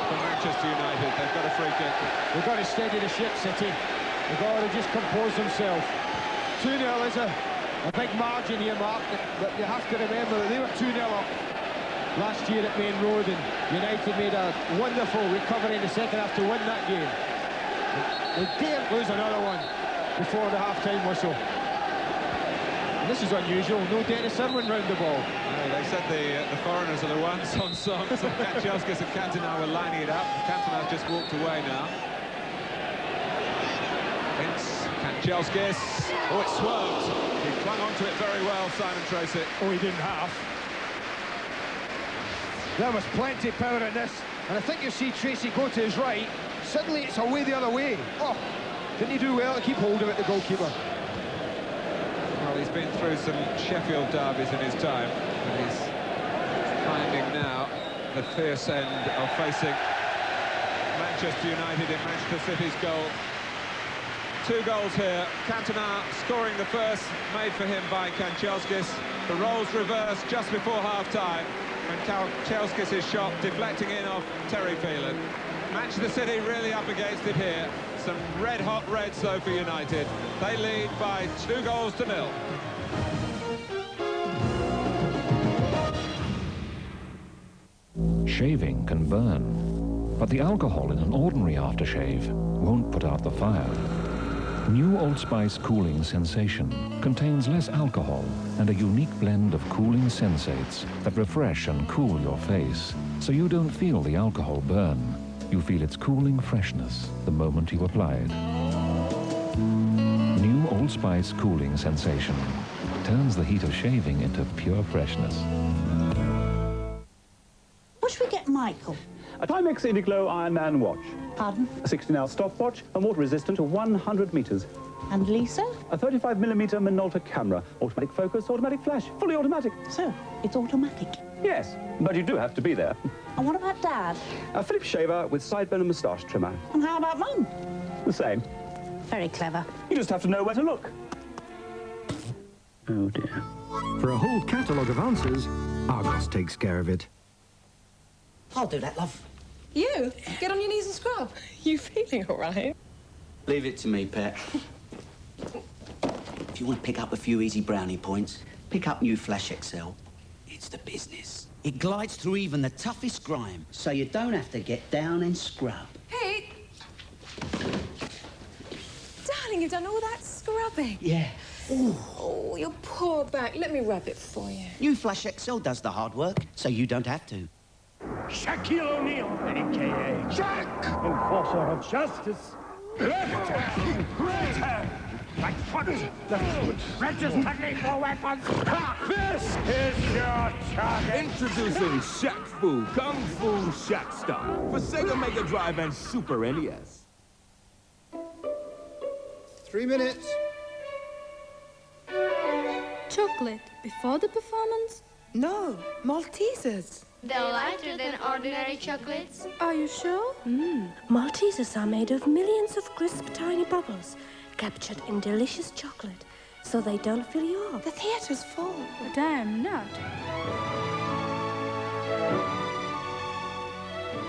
for Manchester United. They've got a free kick. They've got to steady the ship, City. They've got to just compose themselves. 2-0 is a big margin here, Mark, but you have to remember that they were 2-0 up last year at Main Road, and United made a wonderful recovery in the second half to win that game. They daren't lose another one before the half-time whistle. And this is unusual, no Dennis Irwin round the ball. No, they said the foreigners are the ones on song, so Kanchelskis and Cantona were lining it up. Cantona just walked away now. It's Kanchelskis. Oh, it swerved. He clung onto it very well, Simon Tracy. Oh, he didn't have. There was plenty of power in this, and I think you see Tracy go to his right. Suddenly it's away the other way. Oh, didn't he do well to keep hold of it, the goalkeeper? Well, he's been through some Sheffield derbies in his time, and he's finding now the fierce end of facing Manchester United in Manchester City's goal. 2 goals here. Cantona scoring the first, made for him by Kanchelskis. The roles reversed just before half-time, when Kanchelskis' shot deflecting in off Terry Phelan. Manchester City really up against it here. Some red-hot reds, though, for United. They lead by 2-0. Shaving can burn, but the alcohol in an ordinary aftershave won't put out the fire. New Old Spice Cooling Sensation contains less alcohol and a unique blend of cooling sensates that refresh and cool your face, so you don't feel the alcohol burn. You feel its cooling freshness the moment you apply it. New Old Spice Cooling Sensation turns the heat of shaving into pure freshness. What should we get Michael? A Timex Indiglo Ironman watch. Pardon? A 16-hour stopwatch and water resistant to 100 meters. And Lisa? A 35mm Minolta camera. Automatic focus, automatic flash, fully automatic. So, it's automatic? Yes, but you do have to be there. And what about Dad? A Philips shaver with sideburn and moustache trimmer. And how about Mum? The same. Very clever. You just have to know where to look. Oh dear. For a whole catalogue of answers, Argos takes care of it. I'll do that, love. You? Get on your knees and scrub. You feeling all right? Leave it to me, Pet. If you want to pick up a few easy brownie points, pick up new Flash XL. It's the business. It glides through even the toughest grime, so you don't have to get down and scrub. Pete! Darling, you've done all that scrubbing. Yeah. Ooh. Oh, your poor back. Let me rub it for you. New Flash XL does the hard work, so you don't have to. Shaquille O'Neal, a.k.a. Jack, enforcer of justice. Right foot, left foot, register for weapons. This is your target. Introducing Shaq Fu Kung Fu Shaq Style for Sega Mega Drive and Super NES. 3 minutes. Chocolate before the performance? No, Maltesers. They're lighter than ordinary chocolates. Are you sure? Maltesers are made of millions of crisp, tiny bubbles, captured in delicious chocolate, so they don't fill you up. The theatre's full. But I am not.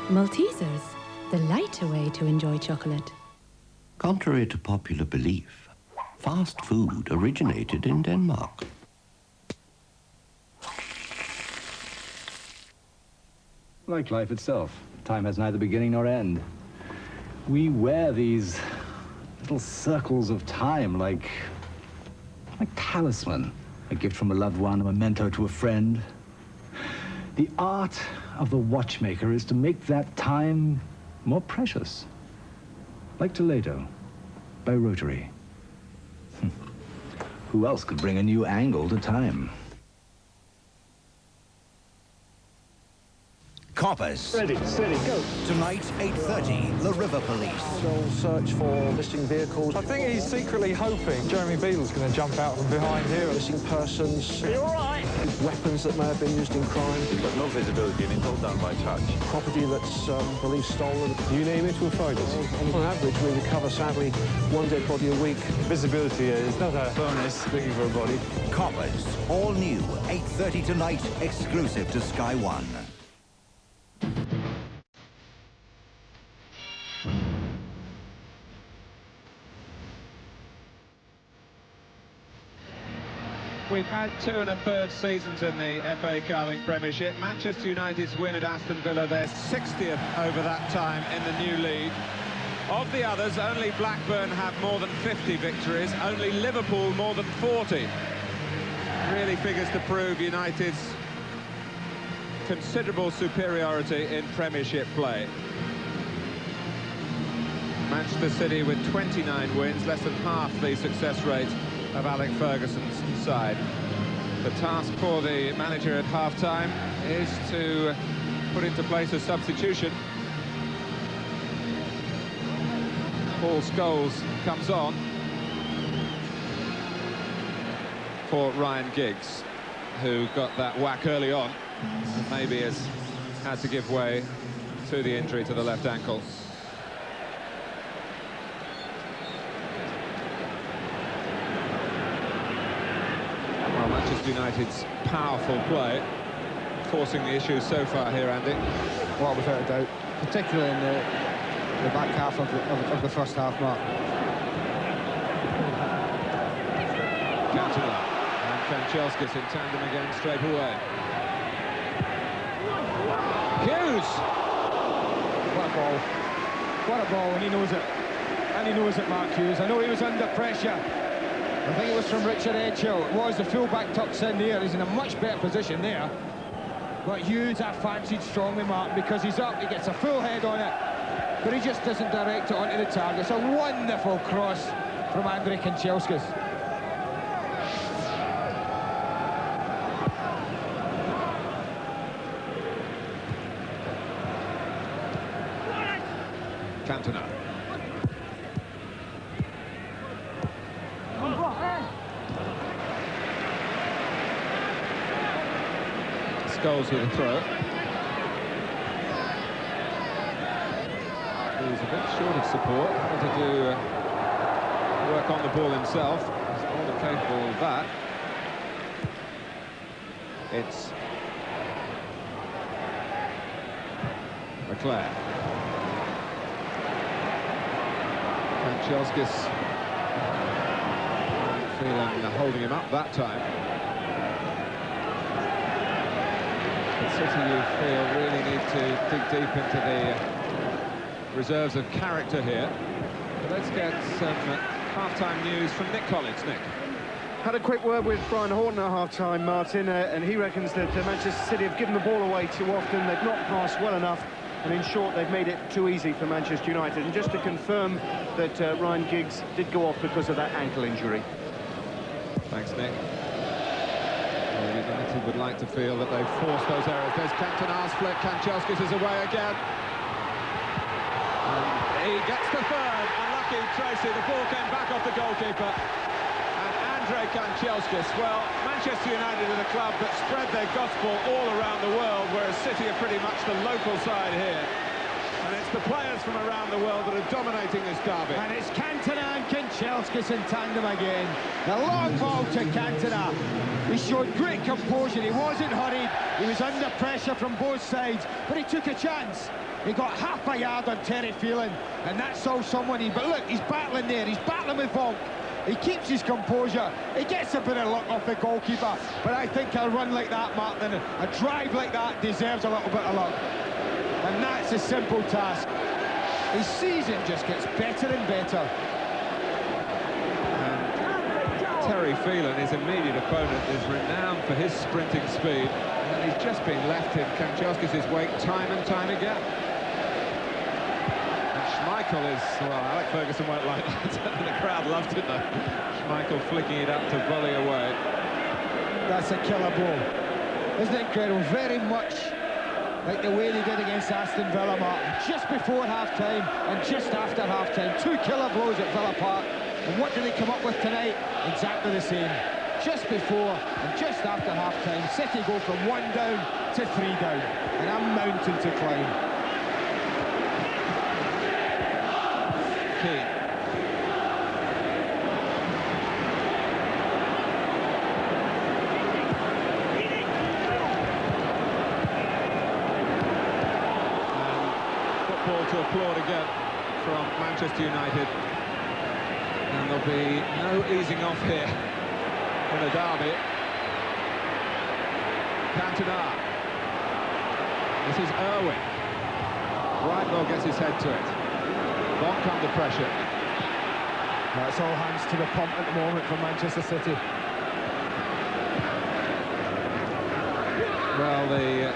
Maltesers, the lighter way to enjoy chocolate. Contrary to popular belief, fast food originated in Denmark. Like life itself, time has neither beginning nor end. We wear these little circles of time like talisman. A gift from a loved one, a memento to a friend. The art of the watchmaker is to make that time more precious. Like Toledo, by Rotary. Who else could bring a new angle to time? Coppers. Ready, steady, go. Tonight, 8:30, the River Police. They'll search for missing vehicles. I think he's secretly hoping Jeremy Beadle's going to jump out from behind here. Missing persons. Are you all right? Weapons that may have been used in crime. But no visibility, and it's all done by touch. Property that's believed stolen. You name it, we'll find it. On average, we recover, sadly, one dead body a week. Visibility is not a bonus looking for a body. Coppers, all new, 8:30 tonight, exclusive to Sky One. We've had 2 1/3 seasons in the FA Carling Premiership. Manchester United's win at Aston Villa, their 60th over that time in the new league. Of the others, only Blackburn have more than 50 victories, only Liverpool more than 40. Really figures to prove United's considerable superiority in Premiership play. Manchester City with 29 wins, less than half the success rate of Alex Ferguson's side. The task for the manager at half-time is to put into place a substitution. Paul Scholes comes on for Ryan Giggs, who got that whack early on and maybe has had to give way to the injury to the left ankle. Manchester United's powerful play, forcing the issue so far here, Andy. Well, without a doubt, particularly in the back half of the first half, Mark. Cantona and Kanchelskis in tandem again straight away. Hughes! What a ball. What a ball, and he knows it. And he knows it, Mark Hughes. I know he was under pressure. I think it was from Richard Edgehill. It was the full-back tucks in there. He's in a much better position there. But Hughes, I fancied strongly, Mark, because he's up, he gets a full head on it. But he just doesn't direct it onto the target. It's a wonderful cross from Andrei Kanchelskis. Cantona. Scholes with a throw. He's a bit short of support, having to do work on the ball himself. He's more than capable of that. It's Leclerc. Kanchelskis feeling holding him up that time. But City, you feel, really need to dig deep into the reserves of character here. But let's get some half-time news from Nick Collins. Nick. Had a quick word with Brian Horton at half-time, Martin, and he reckons that Manchester City have given the ball away too often. They've not passed well enough, and in short, they've made it too easy for Manchester United. And just to confirm that Ryan Giggs did go off because of that ankle injury. Thanks, Nick. Well, United would like to feel that they've forced those errors. There's Cantona's flick. Kanchelskis is away again. And he gets the third. Unlucky Tracy. The ball came back off the goalkeeper. And Andre Kanchelskis. Well, Manchester United are the club that spread their gospel all around the world, whereas City are pretty much the local side here. And it's the players from around the world that are dominating this derby. And it's Cantona and Kanchelskis in tandem again. The long ball to Cantona. He showed great composure. He wasn't hurried. He was under pressure from both sides, but he took a chance. He got half a yard on Terry Phelan, and that's all someone needs. But look, he's battling there. He's battling with Vonk. He keeps his composure. He gets a bit of luck off the goalkeeper. But I think a run like that, Martin, a drive like that deserves a little bit of luck. And that's a simple task. His season just gets better and better. Terry Phelan, his immediate opponent, is renowned for his sprinting speed, and he's just been left in Kanchelskis' wake time and time again. And Schmeichel is, well, Alec Ferguson won't like that. The crowd loved it though. Schmeichel flicking it up to volley away. That's a killer blow. Isn't it incredible? Very much like the way they did against Aston Villa, Martin. Just before half-time and just after half-time. 2 killer blows at Villa Park. And what do they come up with tonight? Exactly the same. Just before and just after half-time, City go from 1 down to 3 down. And a mountain to climb. Keane. To applaud again from Manchester United, and there'll be no easing off here in the derby. Cantona. This is Irwin. Bridewell gets his head to it. Vonk under pressure. That's all hands to the pump at the moment for Manchester City. Well, the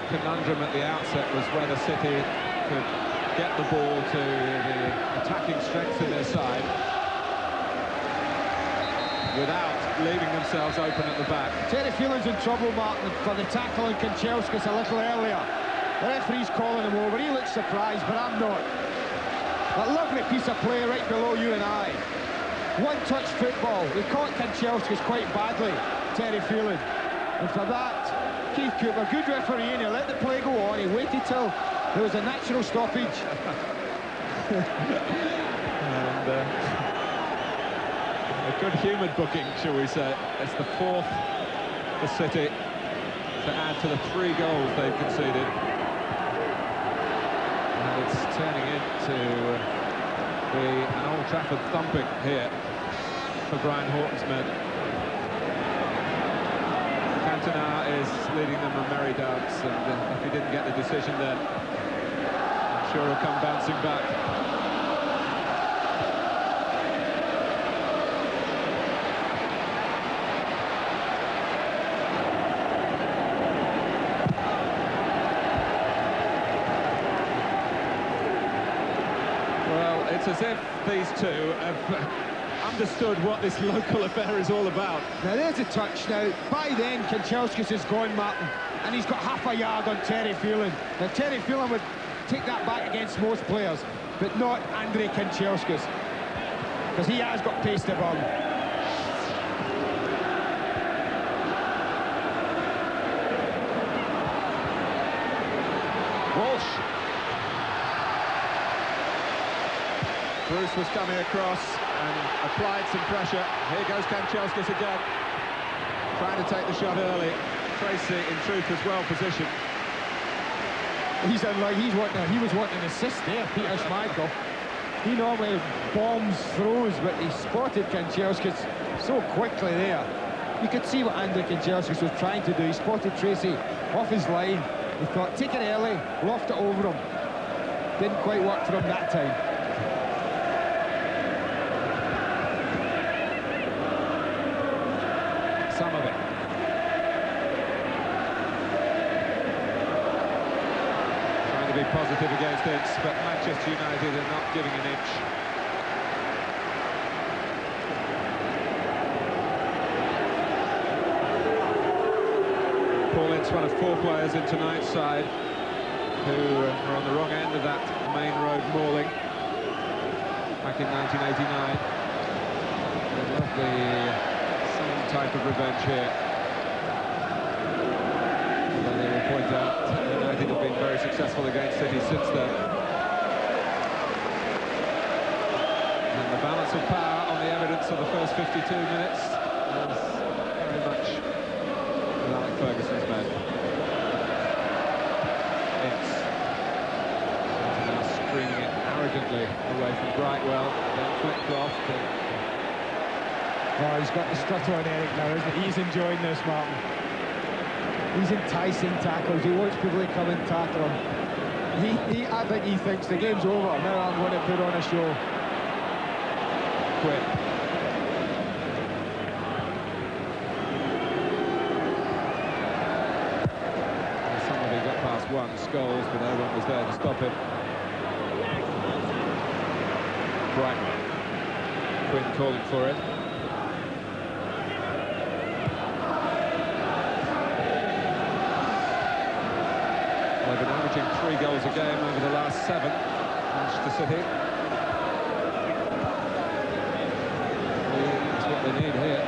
conundrum at the outset was whether City could get the ball to the attacking strengths in their side without leaving themselves open at the back. Terry Phelan's in trouble, Martin, for the tackle on Kanchelskis a little earlier. The referee's calling him over. He looks surprised, but I'm not. A lovely piece of play right below you and I. One-touch football. He caught Kanchelskis quite badly, Terry Phelan. And for that, Keith Cooper, good referee, and he let the play go on. He waited till there was a natural stoppage. And a good-humoured booking, shall we say. It's the 4th for City to add to the 3 goals they've conceded. And it's turning into an Old Trafford thumping here for Brian Horton's men. Cantona is leading them a merry dance, and if he didn't get the decision then, I'm sure he'll come bouncing back. Well, it's as if these two have understood what this local affair is all about. Now there's a touch now. By then, Kanchelskis is gone, Martin, and he's got half a yard on Terry Phelan. Now Terry Phelan would take that back against most players, but not Andre Kanchelskis, because he has got pace to burn. Walsh. Bruce was coming across and applied some pressure. Here goes Kanchelskis again, trying to take the shot early. Tracy, in truth, was well positioned. He's unlike, he was wanting an assist there, Peter Schmeichel. He normally bombs throws, but he spotted Kanchelskis so quickly there. You could see what Andre Kanchelskis was trying to do. He spotted Tracy off his line. He thought, take it early, loft it over him. Didn't quite work for him that time. Some of it. Trying to be positive against Ince, but Manchester United are not giving an inch. Paul Ince, one of 4 players in tonight's side who were on the wrong end of that main road mauling back in 1989. the same type of revenge here. Although they will point out United have been very successful against City since then. And the balance of power on the evidence of the first 52 minutes is very much with Alec Ferguson's men. It's now screaming it arrogantly away from Brightwell, then flicked off. Oh, he's got the stutter on Eric now, isn't he? He's enjoying this, Martin. He's enticing tackles. He wants people to come and tackle him. I think he thinks the game's over. Now I'm going to put on a show. Quinn. Somebody got past one, Scholes, but no one was there to stop him. Brightwell. Quinn calling for it. They've been averaging 3 goals a game over the last 7, Manchester City. That's what they need here.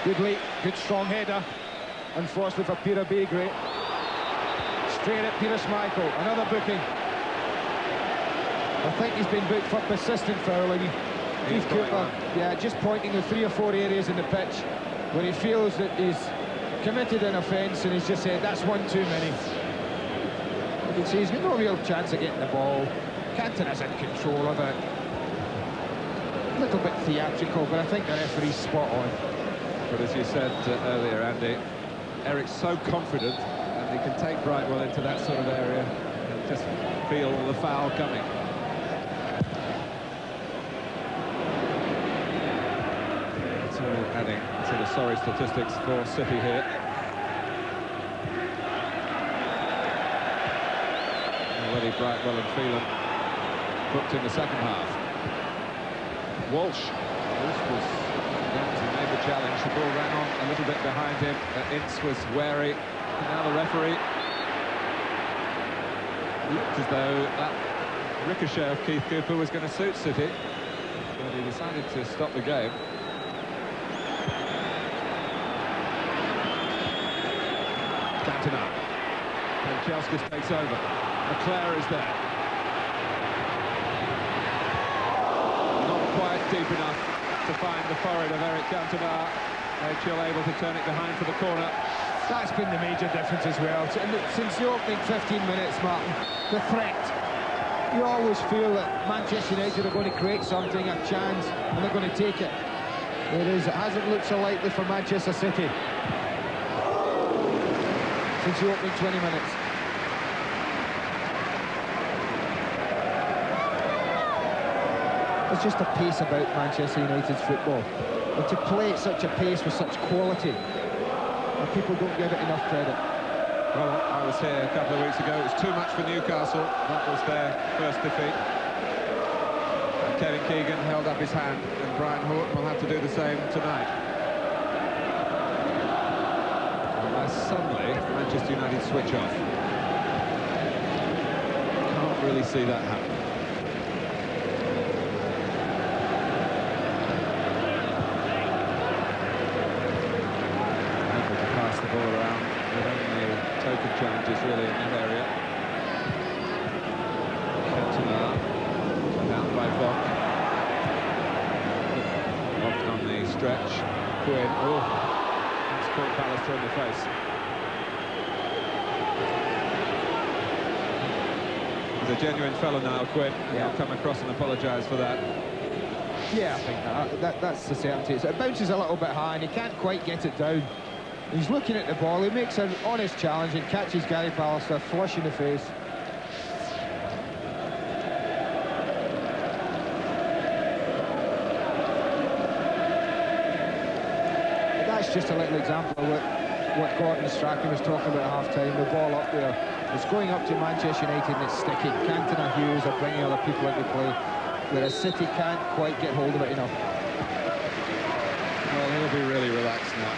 Beagrie. Good strong header. Unfortunately for Peter Beagrie. Straight at Peter Schmeichel. Another booking. I think he's been booked for persistent fouling. Keith Cooper, yeah, just pointing the 3 or 4 areas in the pitch where he feels that he's committed an offence, and he's just said that's one too many. You can see he's got no real chance of getting the ball. Cantona's in control of it. A little bit theatrical, but I think the referee's spot on. But as you said earlier, Andy, Eric's so confident, and he can take Brightwell into that sort of area and just feel the foul coming. So adding to the sorry statistics for City here. Already Brightwell and Phelan booked in the second half. Walsh was made the challenge. The ball ran on a little bit behind him. Ince was wary. And now the referee looked as though that ricochet of Keith Cooper was going to suit City, but he decided to stop the game. Cantona. And Kjauskas takes over. Leclerc is there. Not quite deep enough to find the forehead of Eric Cantona. Rachel able to turn it behind for the corner. That's been the major difference as well. Since the opening 15 minutes, Martin, the threat. You always feel that Manchester United are going to create something, a chance, and they're going to take it. It hasn't looked so likely for Manchester City since the opening 20 minutes. There's just a pace about Manchester United's football. And to play at such a pace with such quality, and people don't give it enough credit. Well, I was here a couple of weeks ago. It was too much for Newcastle. That was their first defeat. And Kevin Keegan held up his hand, and Brian Horton will have to do the same tonight. Unless suddenly Manchester United switch off. Can't really see that happen. The ball around with only token challenges really in that area. Cantona down by Vogt. Vogt on the stretch. Quinn, oh, that's caught Pallister in the face. He's a genuine fellow now, Quinn. He'll come across and apologise for that. Yeah, I think that's the certainty. It bounces a little bit high and he can't quite get it down. He's looking at the ball, he makes an honest challenge and catches Gary Pallister flush in the face. But that's just a little example of what Gordon Strachan was talking about at half-time. The ball up there, it's going up to Manchester United and it's sticking. Cantona, Hughes are bringing other people into play, whereas City can't quite get hold of it enough. Well, he'll be really relaxed now.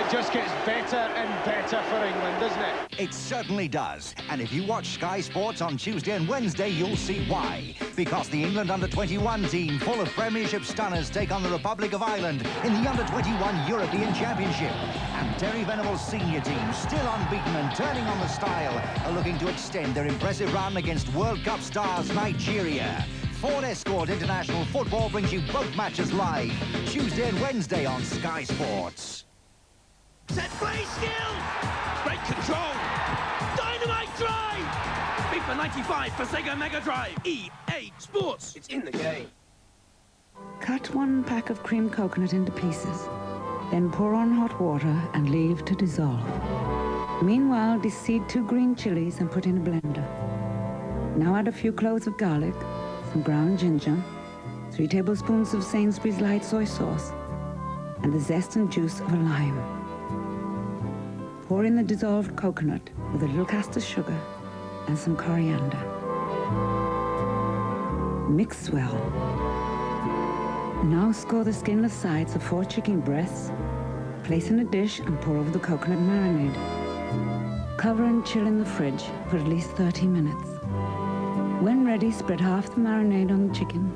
it just gets better and better for England, doesn't it? It certainly does. And if you watch Sky Sports on Tuesday and Wednesday, you'll see why. Because the England under-21 team, full of Premiership stunners, take on the Republic of Ireland in the under-21 European Championship. And Terry Venable's senior team, still unbeaten and turning on the style, are looking to extend their impressive run against World Cup stars Nigeria. Ford Escort International Football brings you both matches live, Tuesday and Wednesday on Sky Sports. Set play skill! Great control! Dynamite drive! FIFA 95 for Sega Mega Drive. EA Sports. It's in the game. Cut 1 pack of cream coconut into pieces. Then pour on hot water and leave to dissolve. Meanwhile, deseed 2 green chilies and put in a blender. Now add a few cloves of garlic, some ground ginger, 3 tablespoons of Sainsbury's light soy sauce, and the zest and juice of a lime. Pour in the dissolved coconut with a little caster sugar and some coriander. Mix well. Now score the skinless sides of 4 chicken breasts, place in a dish and pour over the coconut marinade. Cover and chill in the fridge for at least 30 minutes. When ready, spread half the marinade on the chicken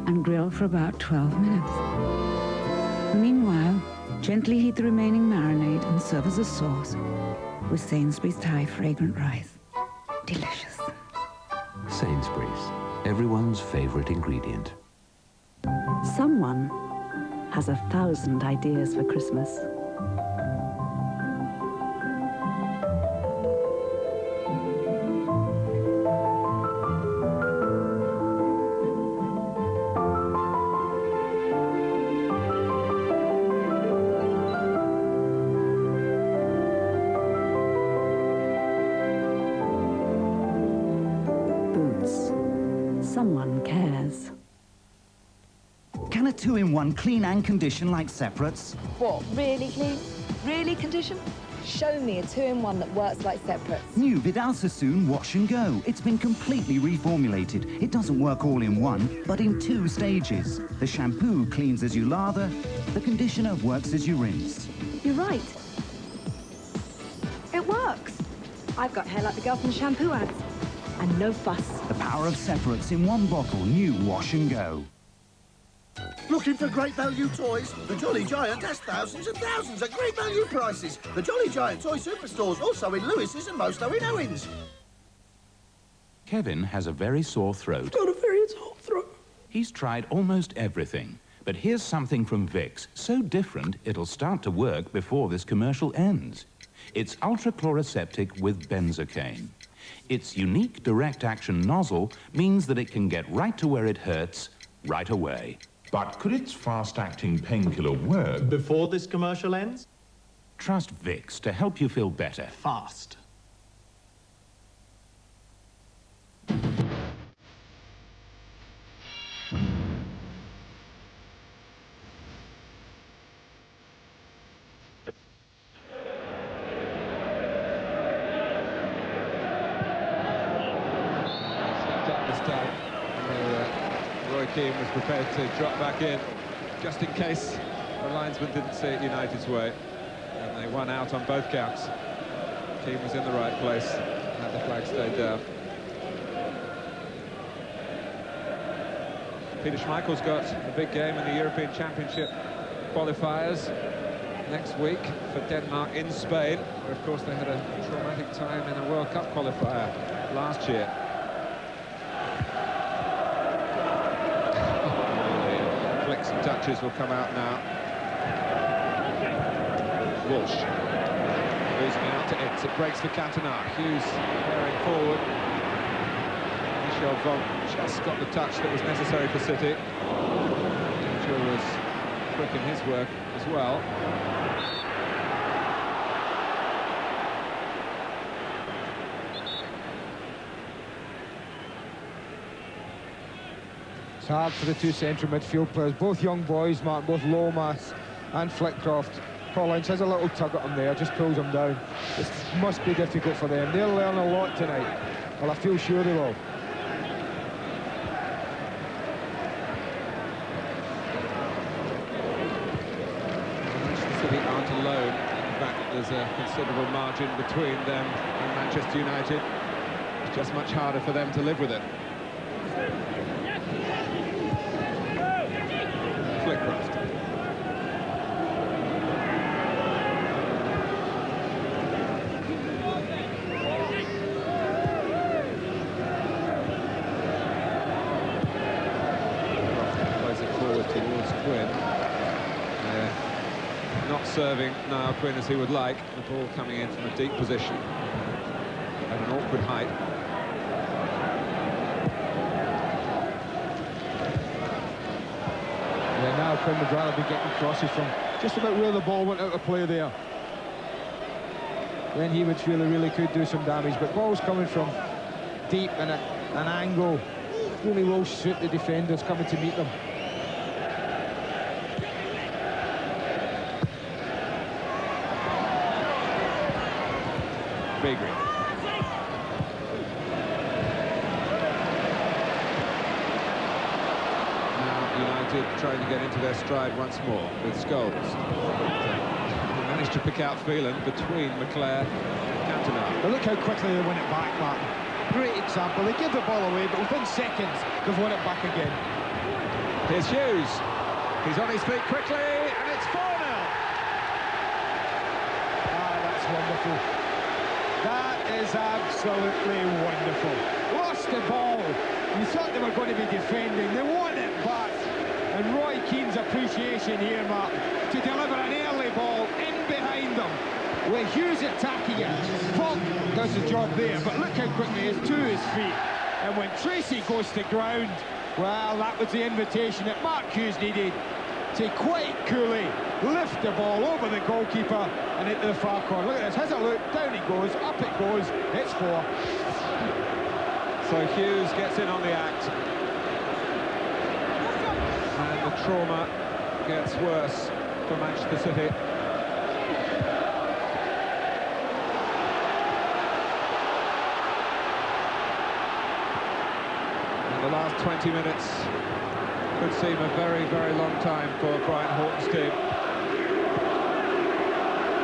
and grill for about 12 minutes. Meanwhile, gently heat the remaining marinade and serve as a sauce with Sainsbury's Thai fragrant rice. Delicious. Sainsbury's, everyone's favorite ingredient. Someone has 1,000 ideas for Christmas. Someone cares. Can a 2-in-1 clean and condition like separates? What, really clean? Really condition? Show me a 2-in-1 that works like separates. New Vidal Sassoon Wash and Go. It's been completely reformulated. It doesn't work all in one, but in 2 stages. The shampoo cleans as you lather, the conditioner works as you rinse. You're right. It works. I've got hair like the girl from the shampoo ads. And no fuss. The power of separates in 1 bottle. New Wash and Go. Looking for great value toys? The Jolly Giant has thousands and thousands at great value prices. The Jolly Giant Toy Superstores, also in Lewis's and most are in Owens. Kevin has a very sore throat. Got a very sore throat. He's tried almost everything. But here's something from Vicks, so different it'll start to work before this commercial ends. It's ultra-chloroseptic with benzocaine. Its unique direct-action nozzle means that it can get right to where it hurts right away. But could its fast-acting painkiller work before this commercial ends? Trust Vicks to help you feel better. Fast. Roy Keane was prepared to drop back in just in case the linesman didn't see it United's way, and they won out on both counts. Keane was in the right place and the flag stayed down. Peter Schmeichel's got a big game in the European Championship qualifiers next week for Denmark in Spain, where of course they had a traumatic time in a World Cup qualifier last year. Flicks and touches will come out now. Walsh losing out to Ince. It breaks for Cantona. Hughes bearing forward. Michel Vonk just got the touch that was necessary for City. Mitchell was quick in his work as well. It's hard for the 2 central midfield players, both young boys, Mark, both Lomas and Flitcroft. Paul Ince has a little tug at him there, just pulls him down. This must be difficult for them. They'll learn a lot tonight. Well, I feel sure they will. Manchester City aren't alone in fact that there's a considerable margin between them and Manchester United. It's just much harder for them to live with it. Flitcroft. Plays it forward towards Quinn. Not serving Niall Quinn as he would like. The ball coming in from a deep position at an awkward height. Yeah, Niall Quinn would rather be getting crosses from just about where the ball went out of play there. Then he would feel he really could do some damage, but balls coming from deep and at an angle really will suit the defenders coming to meet them. Beagrie. Now United trying to get into their stride once more with Scholes. They managed to pick out Phelan between McClair and Cantona. But look how quickly they win it back, Martin. Great example. They give the ball away, but within seconds they've won it back again. Here's Hughes. He's on his feet quickly, and it's 4-0. Ah, that's wonderful. That is absolutely wonderful. Lost the ball. You thought they were going to be defending. They won it back. And Roy Keane's appreciation here, Martin, to deliver an early ball in behind them. With Hughes attacking it. Fogg does the job there, but look how quickly he is to his feet. And when Tracy goes to ground, well, that was the invitation that Mark Hughes needed to quite coolly lift the ball over the goalkeeper and into the far corner. Look at this, has a look, down he goes, up it goes, it's 4. So Hughes gets in on the act. And the trauma gets worse for Manchester City. And the last 20 minutes could seem a very, very long time for Brian Horton's team.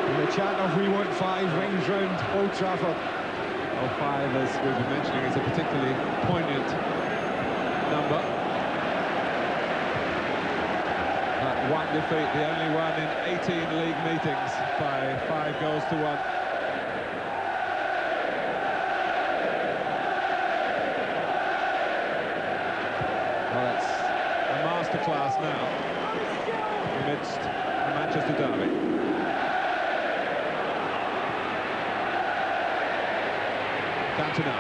And the chant of "We Want 5" rings round Old Trafford. Well, 5, as we've been mentioning, is a particularly poignant number. That one defeat, the only one in 18 league meetings, by 5 goals to 1. Well, it's a masterclass now amidst the Manchester derby. Cantona.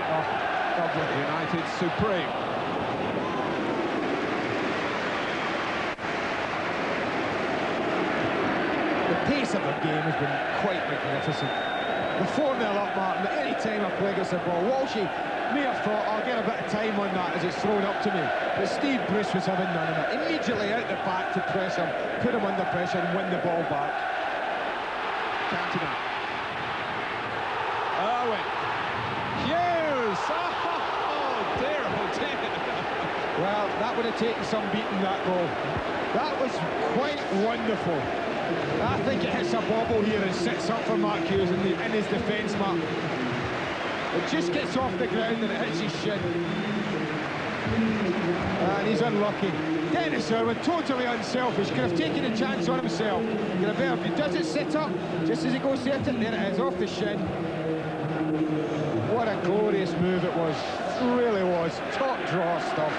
United supreme. The pace of the game has been quite magnificent. The 4-0 up, Martin, but any time a player gets the ball, Walshy may have thought, I'll get a bit of time on that as it's thrown up to me. But Steve Bruce was having none of it. Immediately out the back to press him, put him under pressure and win the ball back. Cantona. Owen. Hughes! Oh dear, oh dear. Well, that would have taken some beating, that goal. That was quite wonderful. I think it hits a bobble here and sits up for Mark Hughes in his defence, Mark. It just gets off the ground and it hits his shin. And he's unlucky. Dennis Irwin, totally unselfish, could have taken a chance on himself. He does it sit up, just as he goes to hit it, there it is, off the shin. What a glorious move it was. It really was. Top draw stuff.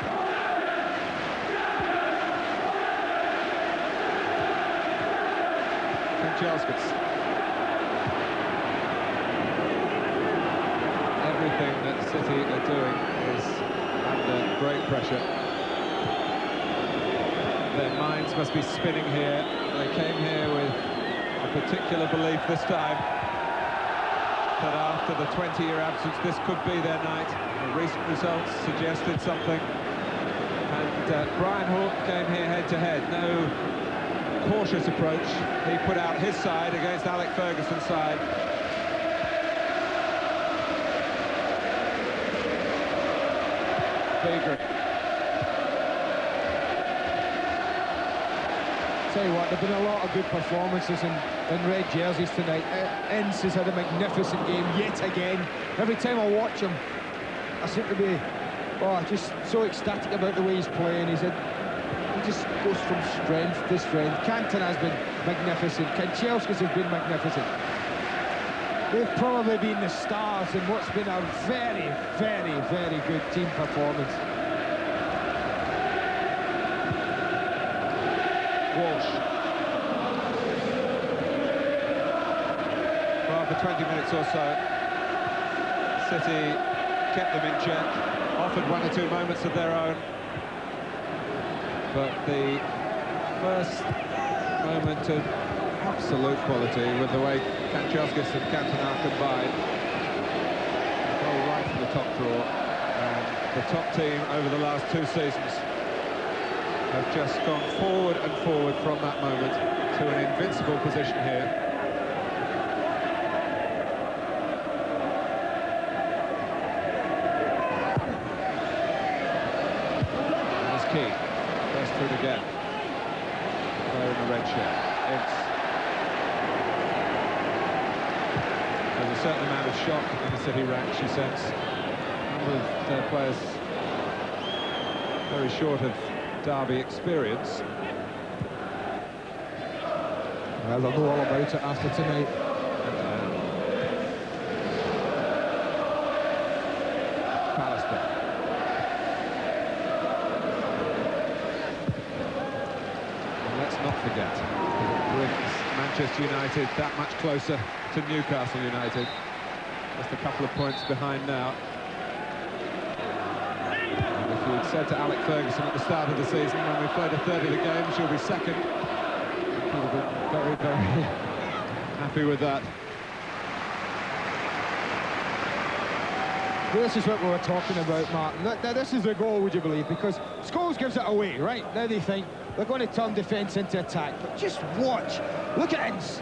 Kanchelskis. Everything that City are doing is under great pressure. Their minds must be spinning here. They came here with a particular belief this time that after the 20-year absence, this could be their night. The recent results suggested something. And Brian Horton came here head-to-head. No cautious approach. He put out his side against Alec Ferguson's side. Beagrie. tell you what, there have been a lot of good performances in red jerseys tonight. Ince has had a magnificent game yet again. Every time I watch him, I seem to be just so ecstatic about the way he's playing. He just goes from strength to strength. Cantona has been magnificent. Kanchelskis has been magnificent. They've probably been the stars in what's been a very, very, very good team performance. Walsh. Well, for 20 minutes or so, City kept them in check, offered one or two moments of their own. But the first moment of absolute quality with the way Kanchelskis and Cantona combined. Goal right from the top draw. And the top team over the last 2 seasons have just gone forward and forward from that moment to an invincible position here. And it's Keane. First through to get. Player in the red shirt. There's a certain amount of shock in the City ranks, you sense. A number of their players very short of derby experience. Well, they'll know all about it after tonight. Pallister. And let's not forget, it brings Manchester United that much closer to Newcastle United. Just a couple of points behind now. And if you'd said to Alec Ferguson at the start of the season, when we played a third of the game, she'll be second, he would have been very, very happy with that. This is what we were talking about, Martin. This is the goal, would you believe? Because Scholes gives it away, right? Now they think they're going to turn defence into attack. But just watch. Look at Ince.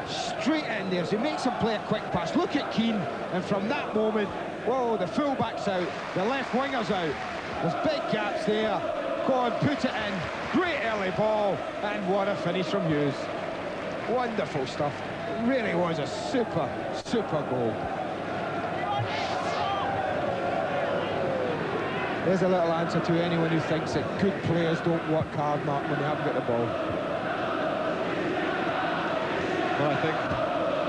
Straight in there. So he makes him play a quick pass. Look at Keane. And from that moment, whoa, the full-back's out. The left winger's out. There's big gaps there. Go on, put it in. Great early ball. And what a finish from Hughes. Wonderful stuff. It really was a super, super goal. There's a little answer to anyone who thinks that good players don't work hard, Mark, when they haven't got the ball. Well, I think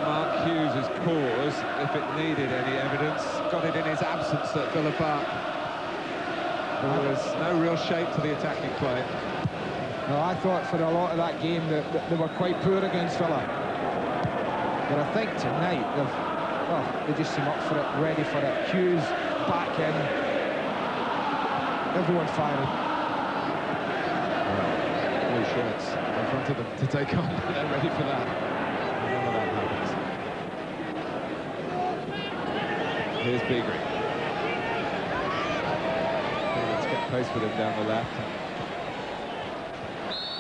Mark Hughes' cause, if it needed any evidence, got it in his absence at Villa Park. There was no real shape to the attacking play. No, I thought for a lot of that game that they were quite poor against Villa. But I think tonight, they just seem up for it, ready for it. Hughes back in. Everyone firing. Blue shirts in front of them to take on. They're ready for that. Whenever that happens. Here's Beagrie. Let's get pace with him down the left.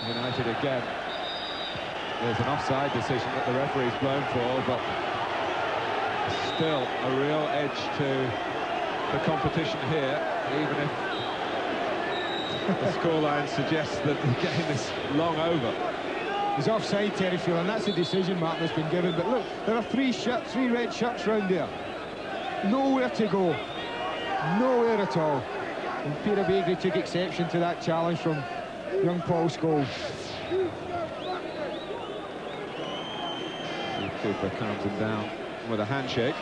United again. There's an offside decision that the referee's blown for, but still a real edge to the competition here, even if the scoreline suggests that the game is long over. He's offside, Terryfield, and that's the decision, Martin, that's been given. But look, there are three red shirts round there. Nowhere to go. Nowhere at all. And Peter Beagrie took exception to that challenge from young Paul Scholes. Cooper calms him down with a handshake.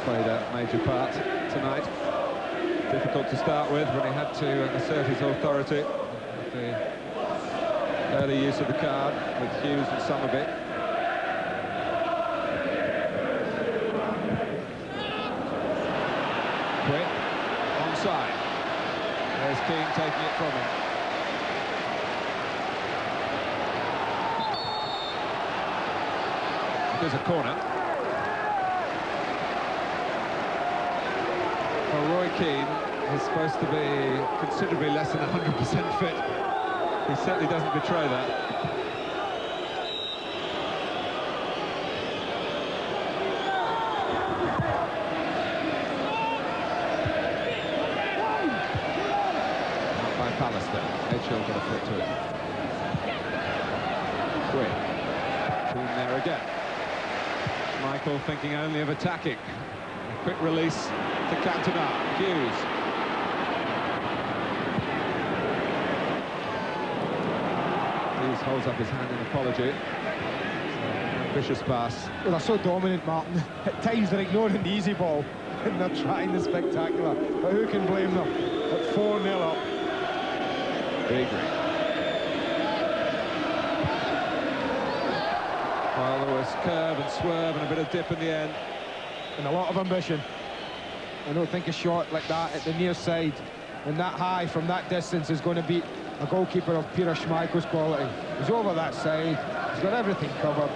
Played a major part tonight. Difficult to start with when he had to assert his authority with the early use of the card with Hughes and Somerby. Quick, onside. There's Keane taking it from him. There's a corner. Well, Roy Keane is supposed to be considerably less than 100% fit. He certainly doesn't betray that. Pallister. Edgehill got a foot to it. Quinn. Team there again. Michael thinking only of attacking. A quick release to Cantona. Hughes. Hughes holds up his hand in apology. Ambitious pass. Well, they're so dominant, Martin. At times they're ignoring the easy ball and they're trying the spectacular. But who can blame them? At 4-0 up. Beagrie. Well, there was curve and swerve and a bit of dip in the end. And a lot of ambition. I don't think a shot like that at the near side and that high from that distance is going to beat a goalkeeper of Peter Schmeichel's quality. He's over that side. He's got everything covered.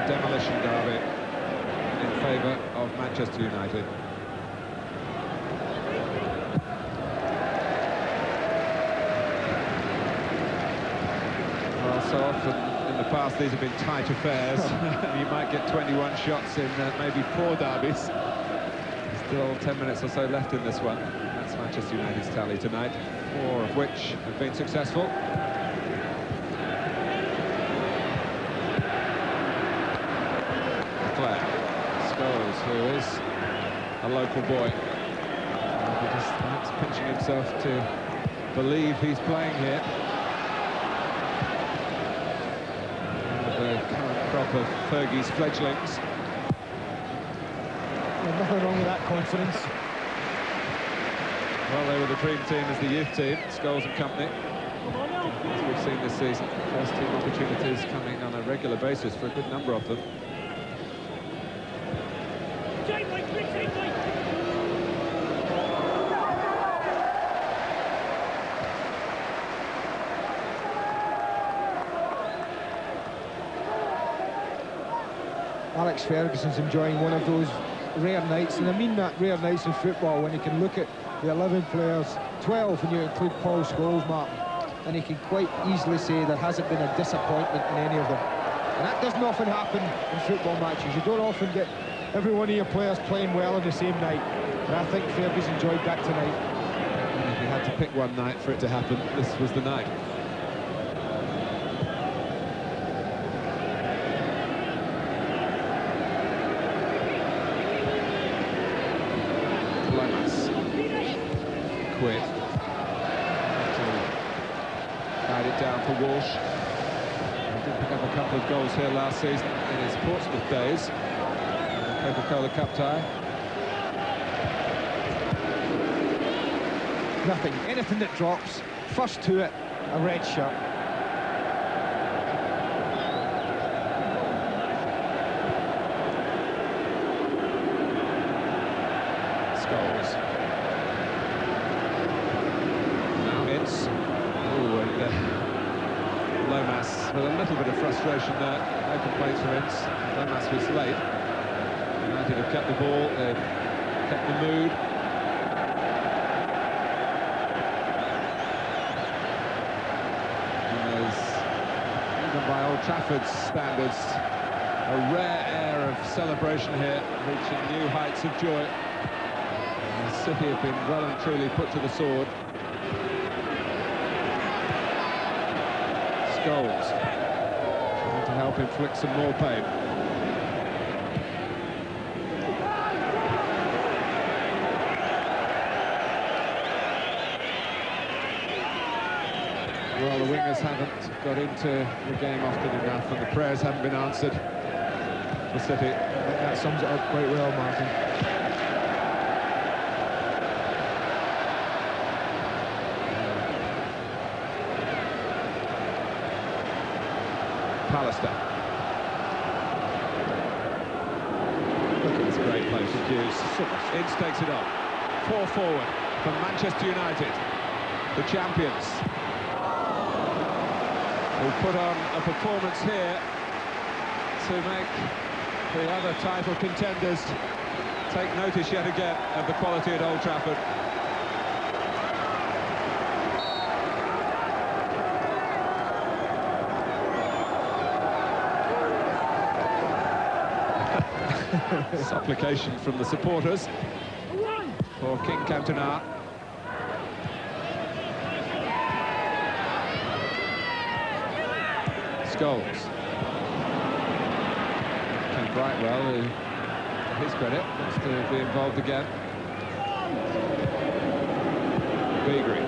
Demolition derby in favour of Manchester United. Well, so often in the past these have been tight affairs. You might get 21 shots in maybe 4 derbies. Still 10 minutes or so left in this one. That's Manchester United's tally tonight, 4 of which have been successful. Scholes, who is a local boy, he just perhaps pinching himself to believe he's playing here. The current crop of Fergie's fledglings. Well, nothing wrong with that confidence. Well, they were the dream team as the youth team, Scholes and company. As we've seen this season, first team opportunities coming on a regular basis for a good number of them. Alex Ferguson's enjoying one of those rare nights, and I mean that rare nights in football when he can look at the 11 players, 12 when you include Paul Scholes, Martin, and he can quite easily say there hasn't been a disappointment in any of them. And that doesn't often happen in football matches. You don't often get every one of your players playing well on the same night. And I think Fergus enjoyed that tonight. And if you had to pick one night for it to happen, this was the night. Quinn. Guide it down for Walsh. He did pick up a couple of goals here last season in his Portsmouth days. Coca-Cola Cup tie. Nothing. Anything that drops, first to it, a red shirt. Scholes. Lomas with a little bit of frustration there. No complaints from Ince. Lomas was late. United have kept the ball, they've kept the mood. And there's, even by Old Trafford's standards, a rare air of celebration here, reaching new heights of joy. And City have been well and truly put to the sword. Scholes trying to help inflict some more pain. Well, the wingers haven't got into the game often enough, and the prayers haven't been answered for City. I think that sums it up quite well, Martin. Pallister. Look at this great play from Hughes. Ince takes it on. 4 forward from Manchester United, the champions, who put on a performance here to make the other title contenders take notice yet again of the quality at Old Trafford. Supplication from the supporters for King Cantona. Scholes. Ken Brightwell, who, to his credit, wants to be involved again. Beagrie.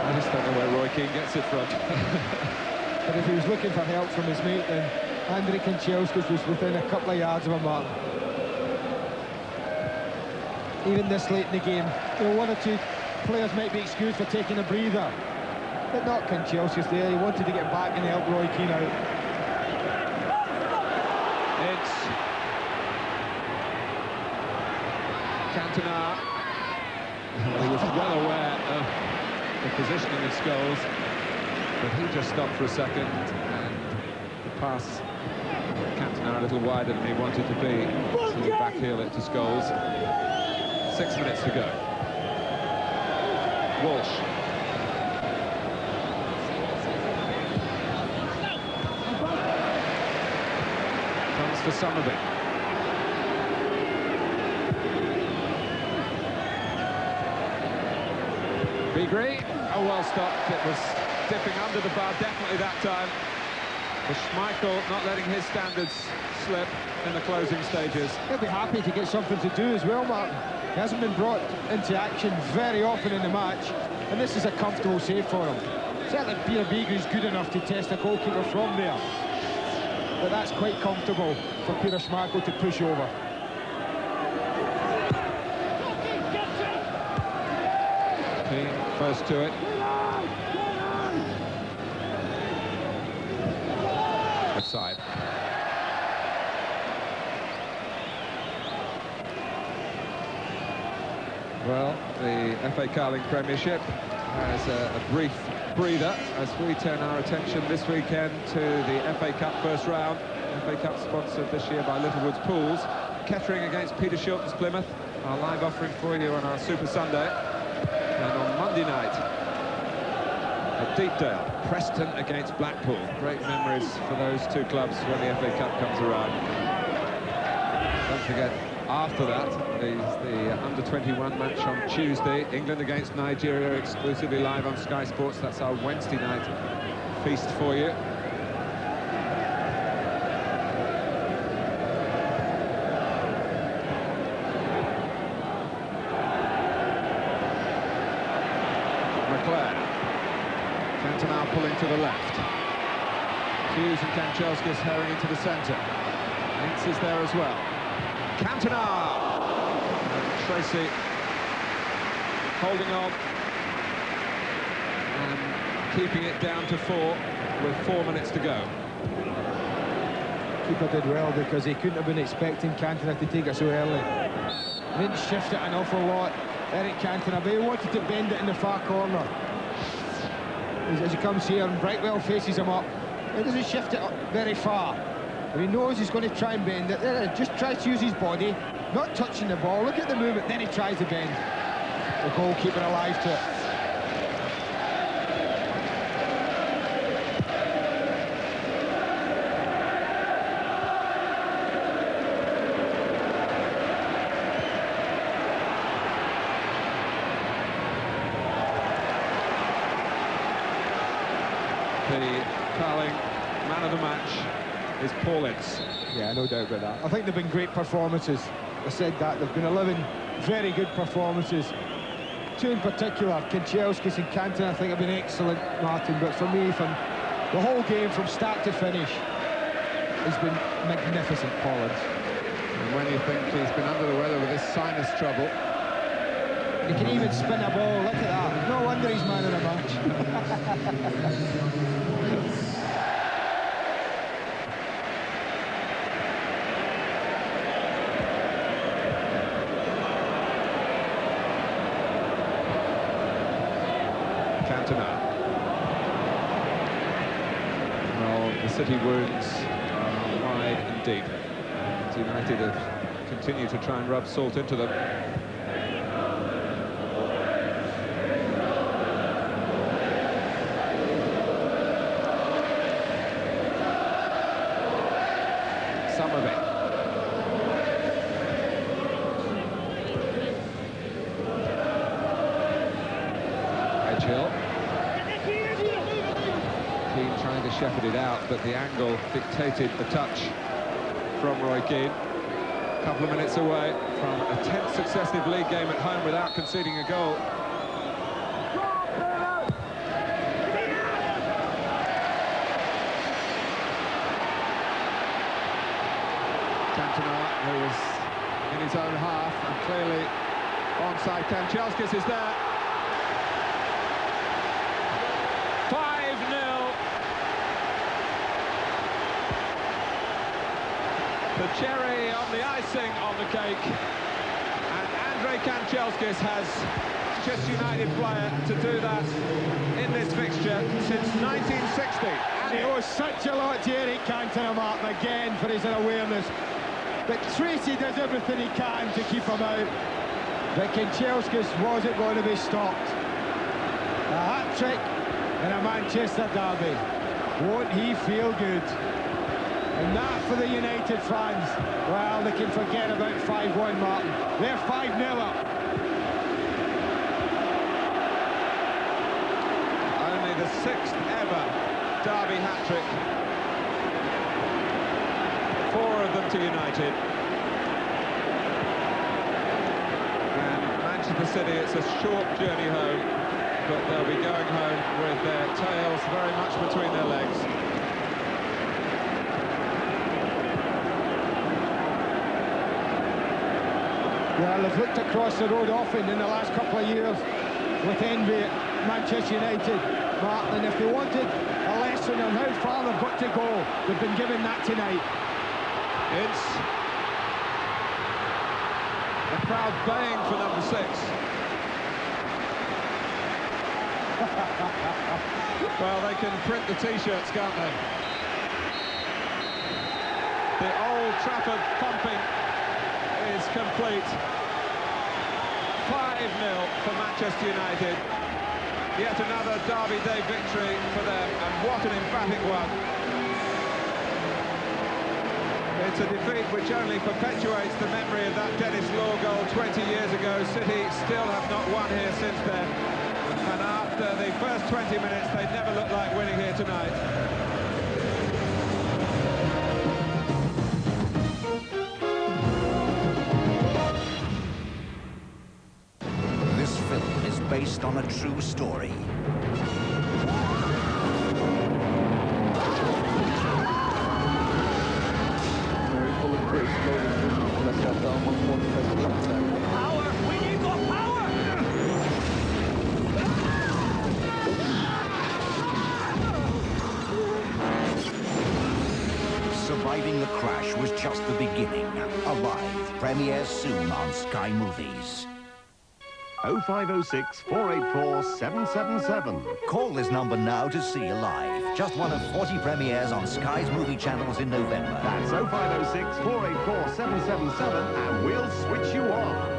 I just don't know where Roy Keane gets it from. But if he was looking for help from his mate, then Andriy Kanchelskis was within a couple of yards of him, Martin. Even this late in the game, you know, one or two players might be excused for taking a breather, but not Kanchelskis there. He wanted to get back and help Roy Keane out. It's Cantona. He was well aware of the positioning of Scholes, but he just stopped for a second, and the pass Cantona a little wider than he wanted to be, so he backheel it to Scholes. 6 minutes to go. Walsh. Comes for Somerby. Beagrie. Oh, well stopped. It was dipping under the bar, definitely that time. But Schmeichel not letting his standards slip in the closing stages. He'll be happy to get something to do as well, Martin. He hasn't been brought into action very often in the match, and this is a comfortable save for him. Certainly Peter Beagrie's good enough to test a goalkeeper from there, but that's quite comfortable for Peter Schmeichel to push over. Keane close to it. Offside. Well, the FA Carling Premiership has a brief breather as we turn our attention this weekend to the FA Cup first round. FA Cup sponsored this year by Littlewoods Pools. Kettering against Peter Shilton's Plymouth. Our live offering for you on our Super Sunday. And on Monday night at Deepdale, Preston against Blackpool. Great memories for those two clubs when the FA Cup comes around. Don't forget, after that, the under-21 match on Tuesday. England against Nigeria, exclusively live on Sky Sports. That's our Wednesday night feast for you. McClare. Cantona pulling to the left. Hughes and Kanchelskis herring into the centre. Ince is there as well. Cantona! And Tracy holding on and keeping it down to 4 with 4 minutes to go. Keeper did well because he couldn't have been expecting Cantona to take it so early. He didn't shift it an awful lot, Eric Cantona, but he wanted to bend it in the far corner. As he comes here and Brightwell faces him up, he doesn't shift it up very far. But he knows he's going to try and bend it. Just tries to use his body, not touching the ball. Look at the movement, then he tries to bend. The goalkeeper alive to it. The Carling man of the match is Paul Ince. Yeah, no doubt about that. I think they've been great performances. I said that. They've been 11 very good performances. Two in particular, Kanchelskis and Cantona, I think have been excellent, Martin. But for me, from the whole game from start to finish, has been magnificent, Paul Ince. And when you think he's been under the weather with this sinus trouble. He can even spin a ball, look at that. No wonder he's man of the match. Cantona. Well, the City wounds are wide and deep. And United have continued to try and rub salt into them. Edgehill. Keane trying to shepherd it out, but the angle dictated the touch from Roy Keane. A couple of minutes away from a 10th successive league game at home without conceding a goal. Cantona, who was in his own half, and clearly onside. Kanchelskis is there. 5-0. The cherry on the icing on the cake. And Andrei Kanchelskis has Manchester United player to do that in this fixture since 1960. And he owes such a lot to Eric Cantona, Martin, again for his awareness. But Tracy does everything he can to keep him out. But Kanchelskis wasn't going to be stopped. A hat-trick in a Manchester derby. Won't he feel good? And that for the United fans, well, they can forget about 5-1, Martin. They're 5-0 up. Only the 6th ever derby hat-trick. 4 of them to United. And Manchester City, it's a short journey home, but they'll be going home with their tails very much between their legs. Well, they've looked across the road often in the last couple of years with envy at Manchester United, Martin, and if they wanted a lesson on how far they've got to go, they've been given that tonight. It's a crowd baying for number 6. Well, they can print the T-shirts, can't they? The Old Trafford pumping is complete. 5-0 for Manchester United. Yet another Derby Day victory for them, and what an emphatic one. It's a defeat which only perpetuates the memory of that Dennis Law goal 20 years ago. City still have not won here since then. And after the first 20 minutes, they never looked like winning here tonight. This film is based on a true story. Power! We need more power! Surviving the crash was just the beginning. Arrive premieres soon on Sky Movies. 0506 484 777. Call this number now to see Alive. Just one of 40 premieres on Sky's movie channels in November. That's 0506 484 777 and we'll switch you on.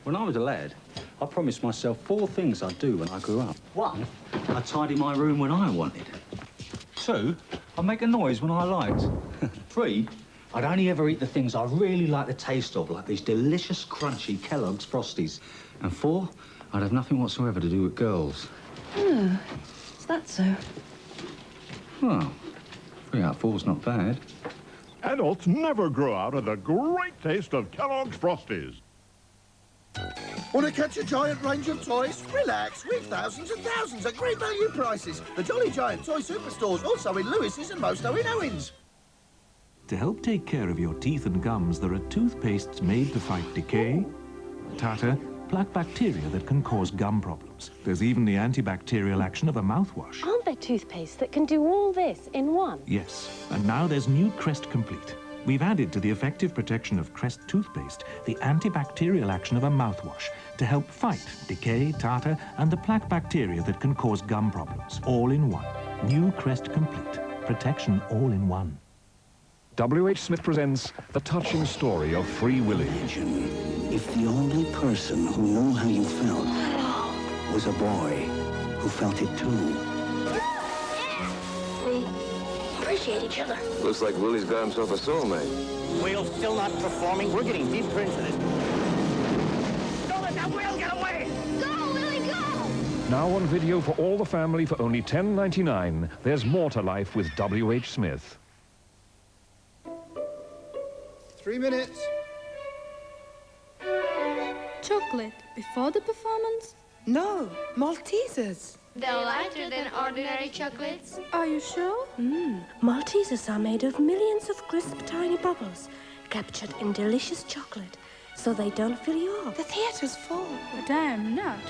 When I was a lad, I promised myself 4 things I'd do when I grew up. 1, I'd tidy my room when I wanted. 2, I'd make a noise when I liked. 3, I'd only ever eat the things I really like the taste of, like these delicious, crunchy Kellogg's Frosties. And 4, I'd have nothing whatsoever to do with girls. Oh, is that so? Well, 3 out of 4's not bad. Adults never grow out of the great taste of Kellogg's Frosties. Want to catch a giant range of toys? Relax, we've thousands and thousands at great value prices. The Jolly Giant Toy Superstores, also in Lewis's and most in Owens. To help take care of your teeth and gums, there are toothpastes made to fight decay, tartar, plaque bacteria that can cause gum problems. There's even the antibacterial action of a mouthwash. Aren't there toothpaste that can do all this in one? Yes, and now there's new Crest Complete, we've added to the effective protection of Crest toothpaste the antibacterial action of a mouthwash to help fight decay, tartar, and the plaque bacteria that can cause gum problems, all in one. New Crest Complete. Protection all in one. W.H. Smith presents the touching story of Free Willy. If the only person who knew how you felt was a boy who felt it too. We appreciate each other. Looks like Willie's got himself a soulmate. Whale's still not performing. We're getting deeper into this. Don't let that whale get away! Go, Willie, go! Now on video for all the family for only $10.99. There's more to life with W.H. Smith. 3 minutes. Chocolate before the performance? No, Maltesers. They're lighter than ordinary chocolates. Are you sure? Maltesers are made of millions of crisp, tiny bubbles, captured in delicious chocolate, so they don't fill you up. The theatre's full. But I am not.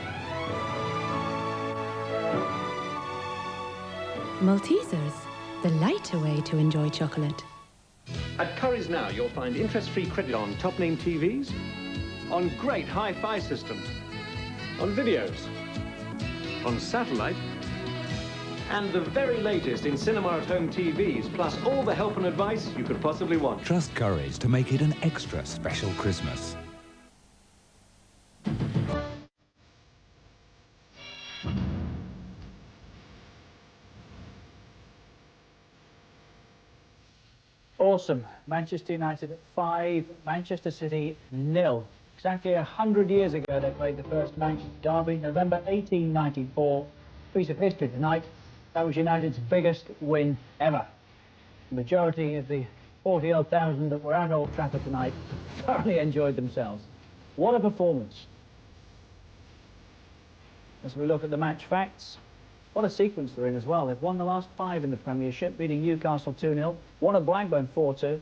Maltesers, the lighter way to enjoy chocolate. At Curry's Now, you'll find interest-free credit on top-name TVs, on great hi-fi systems, on videos, on satellite, and the very latest in cinema-at-home TVs, plus all the help and advice you could possibly want. Trust Curry's to make it an extra special Christmas. Awesome. Manchester United 5, Manchester City 0. Exactly 100 years ago they played the first Manchester derby, November 1894. Piece of history tonight. That was United's biggest win ever. The majority of the 40-odd thousand that were at Old Trafford tonight thoroughly enjoyed themselves. What a performance. As we look at the match facts, what a sequence they're in as well. They've won the last 5 in the Premiership, beating Newcastle 2-0, won at Blackburn 4-2,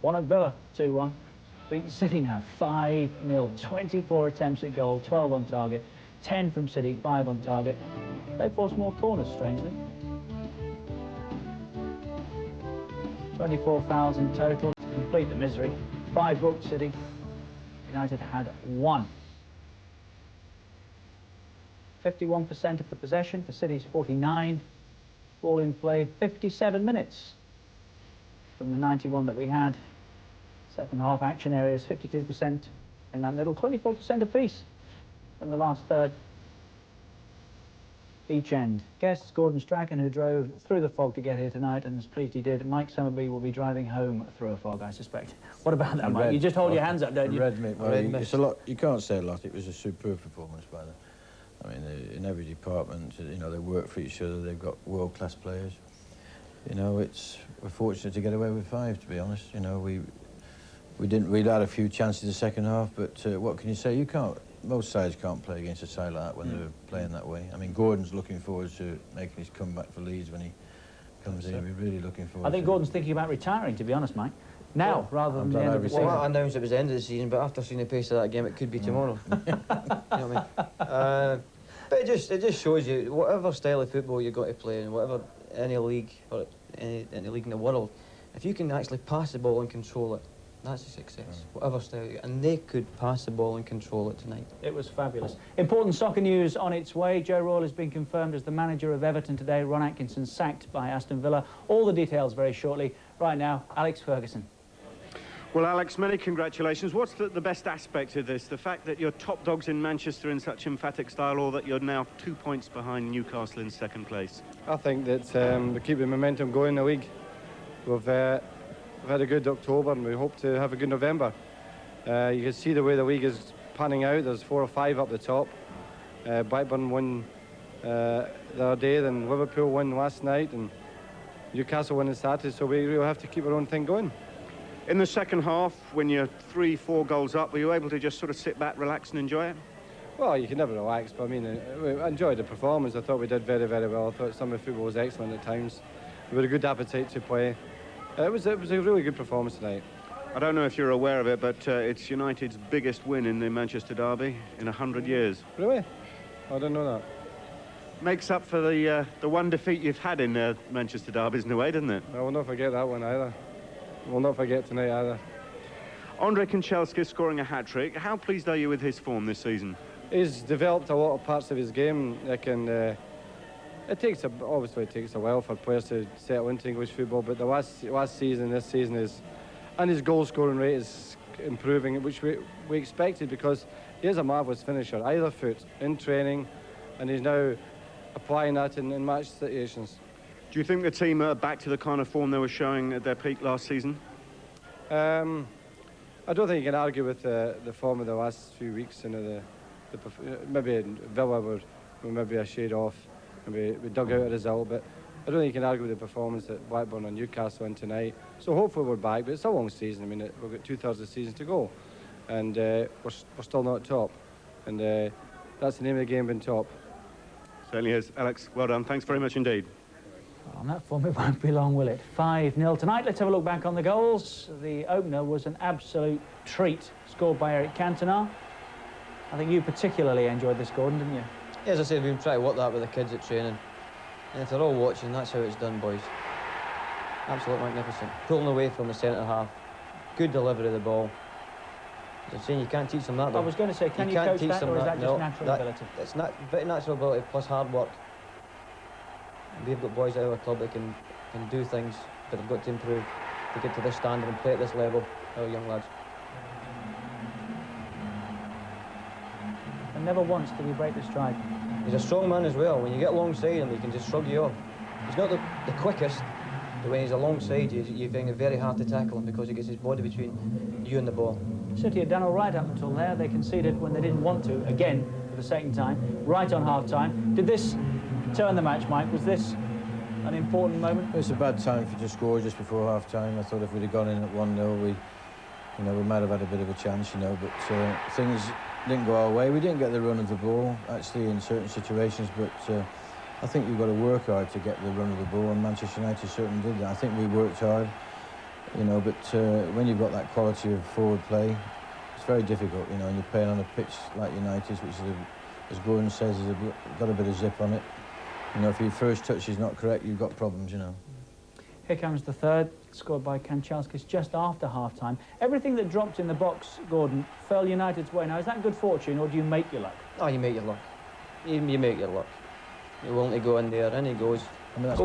won at Villa 2-1, beating City now 5-0, 24 attempts at goal, 12 on target, 10 from City, 5 on target. They forced more corners, strangely. 24 fouls in total to complete the misery. 5 booked City. United had 1. 51% of the possession for City's 49. Ball in play 57 minutes from the 91 that we had. Second half action areas 52% in that little, 24% apiece from the last third. Each end. Guests Gordon Strachan, who drove through the fog to get here tonight, and as pleased he did. Mike Summerby will be driving home through a fog, I suspect. What about that, Mike? You just hold your hands up, don't you? Red meat. Well, it's a lot. You can't say a lot. It was a superb performance by them. I mean, in every department, you know, they work for each other. They've got world-class players. You know, we're fortunate to get away with 5, to be honest. You know, we had a few chances in the second half, but what can you say? You can't. Most sides can't play against a side like that when they're playing that way. I mean, Gordon's looking forward to making his comeback for Leeds when he comes in. We're really looking forward. I think Gordon's thinking about retiring, to be honest, Mike. Now, rather than the end of the season. Well, I announced it was the end of the season, but after seeing the pace of that game, it could be tomorrow. You know what I mean? But it just shows you, whatever style of football you've got to play in, whatever, any league, or any league in the world, if you can actually pass the ball and control it, that's a success, whatever style. And they could pass the ball and control it tonight. It was fabulous. Important soccer news on its way. Joe Royle has been confirmed as the manager of Everton today. Ron Atkinson sacked by Aston Villa. All the details very shortly. Right now, Alex Ferguson. Well, Alex, many congratulations. What's the best aspect of this? The fact that you're top dogs in Manchester in such emphatic style, or that you're now 2 points behind Newcastle in second place? I think that we keep the momentum going in the league. We've had a good October and we hope to have a good November. You can see the way the league is panning out. There's 4 or 5 up the top. Blackburn won the other day, then Liverpool won last night, and Newcastle won on Saturday, so we really have to keep our own thing going. In the second half, when you're 3-4 goals up, were you able to just sort of sit back, relax and enjoy it? Well, you can never relax, but I mean, I enjoyed the performance. I thought we did very, very well. I thought some of the football was excellent at times. We had a good appetite to play. It was a really good performance tonight. I don't know if you're aware of it, but it's United's biggest win in the Manchester derby in 100 years. Really? I don't know that. Makes up for the one defeat you've had in Manchester derbies in a way, doesn't it? I will not forget that one either. we'll not forget tonight either. Andrei Kanchelskis scoring a hat-trick. How pleased are you with his form this season? He's developed a lot of parts of his game. Obviously it takes a while for players to settle into English football, but the last season, this season and his goal scoring rate is improving, which we expected, because he is a marvellous finisher, either foot, in training, and he's now applying that in match situations. Do you think the team are back to the kind of form they were showing at their peak last season? I don't think you can argue with the form of the last few weeks. Maybe Villa were maybe a shade off, maybe we dug out a result, but I don't think you can argue with the performance that Blackburn and Newcastle in tonight. So hopefully we're back, but it's a long season. I mean, we've got 2/3 of the season to go, and we're still not top, and that's the name of the game, being top. Certainly is. Alex, well done. Thanks very much indeed. On that form, it won't be long, will it? 5-0 tonight. Let's have a look back on the goals. The opener was an absolute treat, scored by Eric Cantona. I think you particularly enjoyed this, Gordon, didn't you? Yeah, as I said, we've been trying to work that with the kids at training. And if they're all watching, that's how it's done, boys. Absolutely magnificent. Pulling away from the centre half. Good delivery of the ball. As I'm saying, you can't teach them that, though. I was going to say, can you coach that, or is that just natural ability? It's not very natural ability plus hard work. We've got boys out of our club that can do things, but they've got to improve to get to this standard and play at this level, our young lads. And never once did he break the stride. He's a strong man as well. When you get alongside him, he can just shrug you off. He's not the quickest, but when he's alongside you, you find it very hard to tackle him because he gets his body between you and the ball. City had done all right up until there. They conceded when they didn't want to, again, for the second time, right on half-time. Did this turn the match, Mike? Was this an important moment? It was a bad time to score just before half-time. I thought if we'd have gone in at 1-0, we might have had a bit of a chance, but things didn't go our way. We didn't get the run of the ball, actually, in certain situations, but I think you've got to work hard to get the run of the ball, and Manchester United certainly did that. I think we worked hard, but when you've got that quality of forward play, it's very difficult, and you're playing on a pitch like United's, which is, as Gordon says, has got a bit of zip on it. If your first touch is not correct, you've got problems, Here comes the third, scored by Kanchelskis just after half-time. Everything that dropped in the box, Gordon, fell United's way. Now, is that good fortune, or do you make your luck? Oh, you make your luck. You make your luck. You're willing to go in there, and he goes. I mean, that's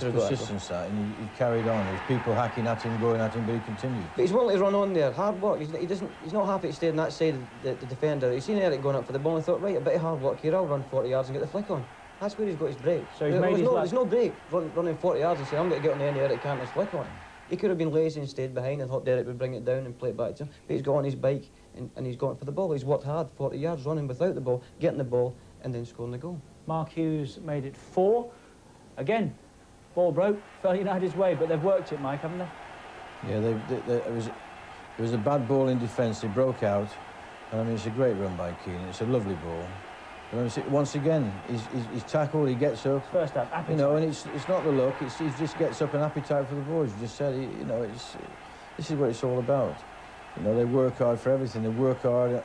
persistence, and he carried on. There's people hacking at him, going at him, but he continued. But he's willing to run on there. Hard work. He's not happy to stay on that side of the defender. He's seen Eric going up for the ball and thought, right, a bit of hard work here, I'll run 40 yards and get the flick on. That's where he's got his break. So there's no break running 40 yards and saying, I'm going to get on the end of Eric Cantona's flick on. He could have been lazy and stayed behind and thought Derek would bring it down and play it back to him. But he's got on his bike and he's gone for the ball. He's worked hard, 40 yards, running without the ball, getting the ball and then scoring the goal. Mark Hughes made it 4. Again, ball broke, fell United's way, but they've worked it, Mike, haven't they? Yeah, it was a bad ball in defence. They broke out. And I mean, it's a great run by Keane. It's a lovely ball. But once again, he's tackled, he gets up. First up, appetite. And it's not the luck, he just gets up and appetite for the ball. As you just said, this is what it's all about. They work hard for everything. They work hard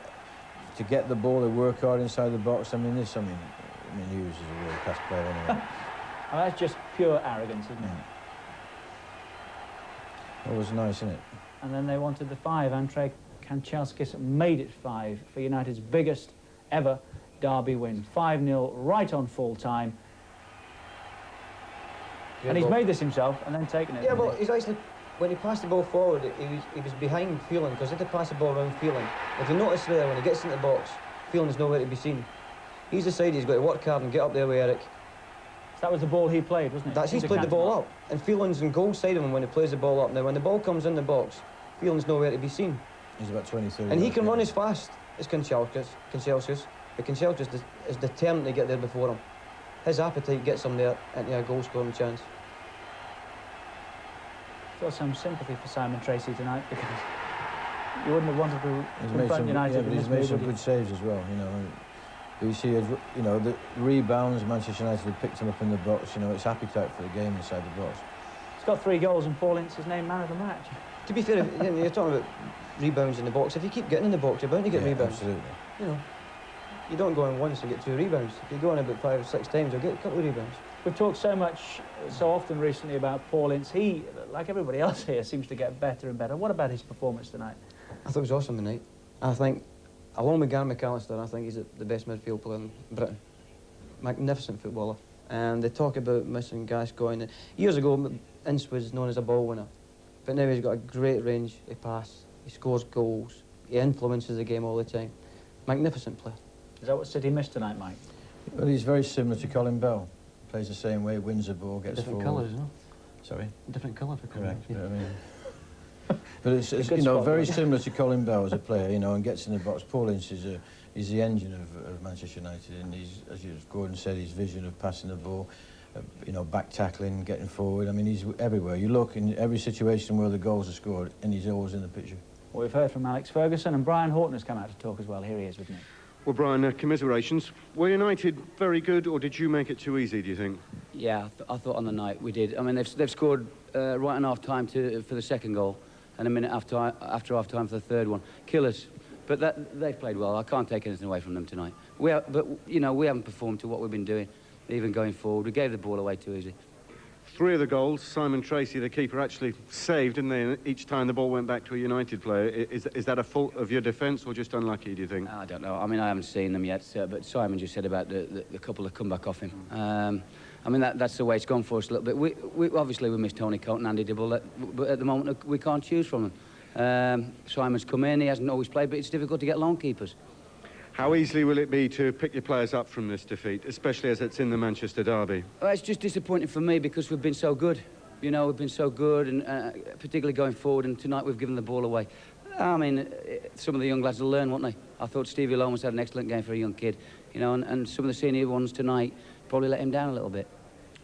to get the ball, they work hard inside the box. I mean, Hughes is a world-class player anyway. Oh, that's just pure arrogance, isn't it? It was nice, isn't it? And then they wanted the 5. Andrei Kanchelskis made it 5 for United's biggest ever derby win. 5-0 right on full time. And he's made this himself and then taken it. Yeah, well, he's actually, when he passed the ball forward, he was behind Phelan, because he had to pass the ball around Phelan. If you notice there, when he gets into the box, Phelan's nowhere to be seen. He's decided he's got to work hard and get up there with Eric. So that was the ball he played, wasn't it? He's played the ball up. And Phelan's in goal side of him when he plays the ball up. Now, when the ball comes in the box, Phelan's nowhere to be seen. He's about 20-30. And he can run as fast as Kanchelskis. But Kanchelskis is determined to get there before him. His appetite gets him there into a goal-scoring chance. I feel some sympathy for Simon Tracy tonight, because you wouldn't have wanted to confront United. Yeah, but he's made some good saves as well, But you see, the rebounds, Manchester United have picked him up in the box, it's appetite for the game inside the box. He's got 3 goals and Paul Ince is named man of the match. To be fair, you're talking about rebounds in the box. If you keep getting in the box, you're bound to get rebounds. Absolutely. You don't go in once and get 2 rebounds. If you go in about 5 or 6 times, you'll get a couple of rebounds. We've talked so often recently about Paul Ince. He, like everybody else here, seems to get better and better. What about his performance tonight? I thought it was awesome tonight. I think, along with Gary McAllister, I think he's the best midfield player in Britain. Magnificent footballer. And they talk about missing Gascoigne. Years ago, Ince was known as a ball winner. But now he's got a great range of pass. He scores goals. He influences the game all the time. Magnificent player. Is that what City missed tonight, Mike? Well, he's very similar to Colin Bell. Plays the same way, wins the ball, gets different forward. colours, no? Sorry? Different colour for Colin. Correct, but I mean... But it's you know, very similar to Colin Bell as a player, you know, and gets in the box. Paul Ince is the engine of Manchester United, and he's, as Gordon said, his vision of passing the ball, you know, back tackling, getting forward. I mean, he's everywhere. You look in every situation where the goals are scored, and he's always in the picture. Well, we've heard from Alex Ferguson, and Brian Horton has come out to talk as well. Here he is with me. Well, Brian, commiserations. Were United very good, or did you make it too easy, do you think? Yeah, I thought on the night we did. I mean, they've scored right on half-time for the second goal, and a minute after half-time for the third one. Killers. But they've played well. I can't take anything away from them tonight. But, you know, we haven't performed to what we've been doing, even going forward. We gave the ball away too easy. 3 of the goals, Simon Tracy, the keeper, actually saved, didn't they? Each time the ball went back to a United player. Is that a fault of your defence or just unlucky, do you think? I don't know. I mean, I haven't seen them yet, but Simon just said about the couple that come back off him. I mean, that's the way it's gone for us a little bit. We obviously we miss Tony Cote and Andy Dibble, but at the moment we can't choose from them. Simon's come in, he hasn't always played, but it's difficult to get lone keepers. How easily will it be to pick your players up from this defeat, especially as it's in the Manchester derby? Well, it's just disappointing for me because we've been so good. You know, we've been so good, and particularly going forward, and tonight we've given the ball away. I mean, some of the young lads will learn, won't they? I thought Stevie Lomas had an excellent game for a young kid, you know, and some of the senior ones tonight probably let him down a little bit.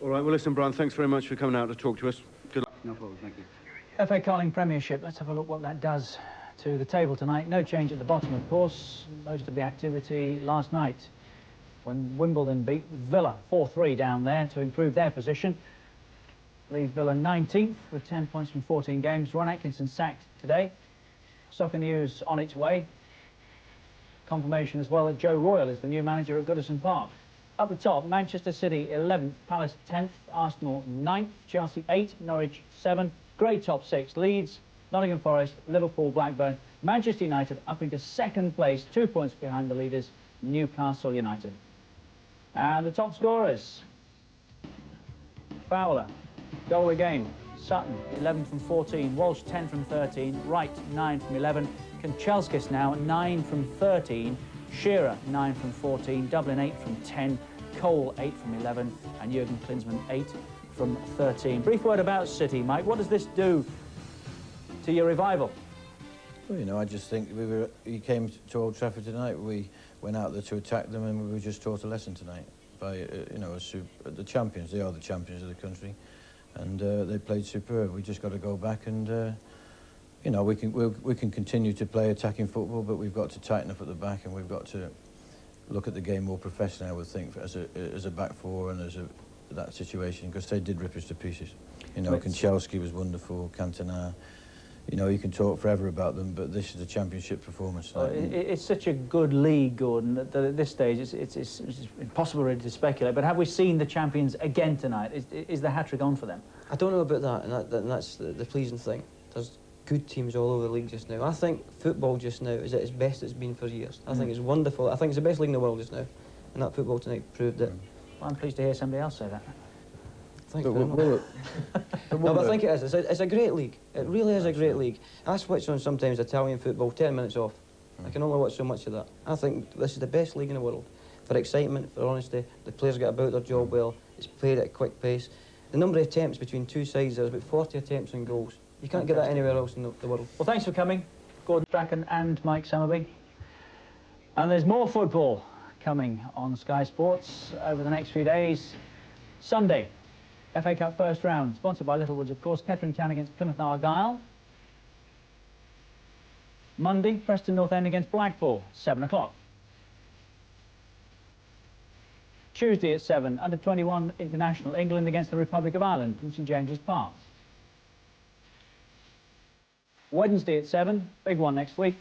All right, well, listen, Brian, thanks very much for coming out to talk to us. Good luck. No problem, thank you. FA Carling Premiership, let's have a look what that does to the table tonight. No change at the bottom, of course. Most of the activity last night when Wimbledon beat Villa 4-3 down there to improve their position. Leave Villa 19th with 10 points from 14 games. Ron Atkinson sacked today. Soccer news on its way. Confirmation as well that Joe Royle is the new manager at Goodison Park. Up the top, Manchester City 11th, Palace 10th, Arsenal 9th, Chelsea 8th, Norwich 7th. Great top 6, Leeds, Nottingham Forest, Liverpool, Blackburn, Manchester United up into second place, 2 points behind the leaders, Newcastle United. And the top scorers: Fowler, goal again, Sutton 11 from 14, Walsh 10 from 13, Wright 9 from 11, Kanchelskis now 9 from 13, Shearer 9 from 14, Dublin 8 from 10, Cole 8 from 11, and Jurgen Klinsmann 8 from 13. Brief word about City, Mike. What does this do to your revival? Well, you know, I just think he came to Old Trafford tonight. We went out there to attack them, and we were just taught a lesson tonight by, you know, the champions. They are the champions of the country, and they played superb. We just got to go back and, you know, we can continue to play attacking football, but we've got to tighten up at the back, and we've got to look at the game more professionally, I would think, as a back four and as that situation, because they did rip us to pieces. You know, Kanchelski was wonderful, Cantona. You know, you can talk forever about them, but this is a championship performance. Well, it's such a good league, Gordon, that at this stage it's impossible really to speculate. But have we seen the champions again tonight? Is the hat-trick on for them? I don't know about that, and that's the pleasing thing. There's good teams all over the league just now. I think football just now is at its best it's been for years. I think it's wonderful. I think it's the best league in the world just now, and that football tonight proved it. Well, I'm pleased to hear somebody else say that. Thanks very much. No, but I think it is. It's a great league. It really is a great league. I switch on sometimes Italian football, 10 minutes off. I can only watch so much of that. I think this is the best league in the world. For excitement, for honesty, the players get about their job well, it's played at a quick pace. The number of attempts between two sides, there's about 40 attempts and goals. You can't get that anywhere else in the world. Well, thanks for coming, Gordon Strachan and Mike Summerby. And there's more football coming on Sky Sports over the next few days. Sunday, FA Cup first round, sponsored by Littlewoods, of course. Kettering Town against Plymouth Argyle. Monday, Preston North End against Blackpool, 7 o'clock. Tuesday at 7, under-21 international, England against the Republic of Ireland in St James's Park. Wednesday at 7, big one next week,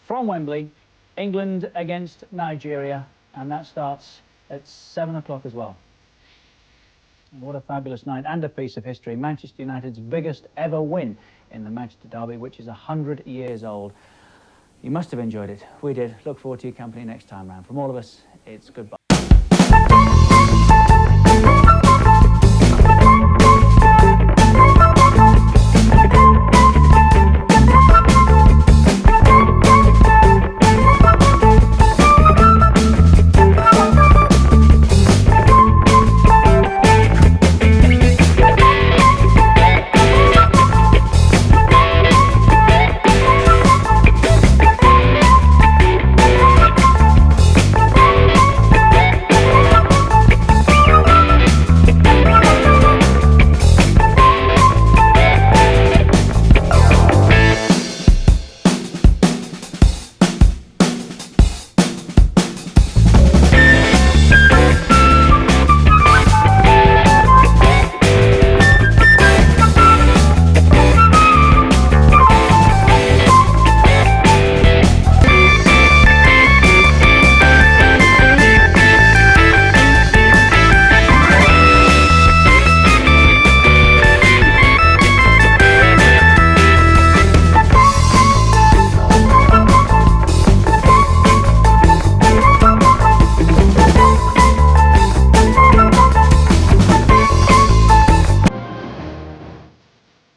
from Wembley, England against Nigeria, and that starts at 7 o'clock as well. What a fabulous night and a piece of history. Manchester United's biggest ever win in the Manchester Derby, which is 100 years old. You must have enjoyed it. We did. Look forward to your company next time round. From all of us, it's goodbye.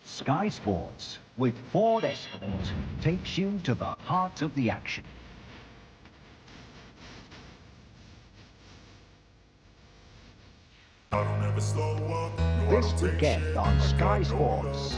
Sky Sports with Ford Escort takes you to the heart of the action. This weekend on Sky Sports.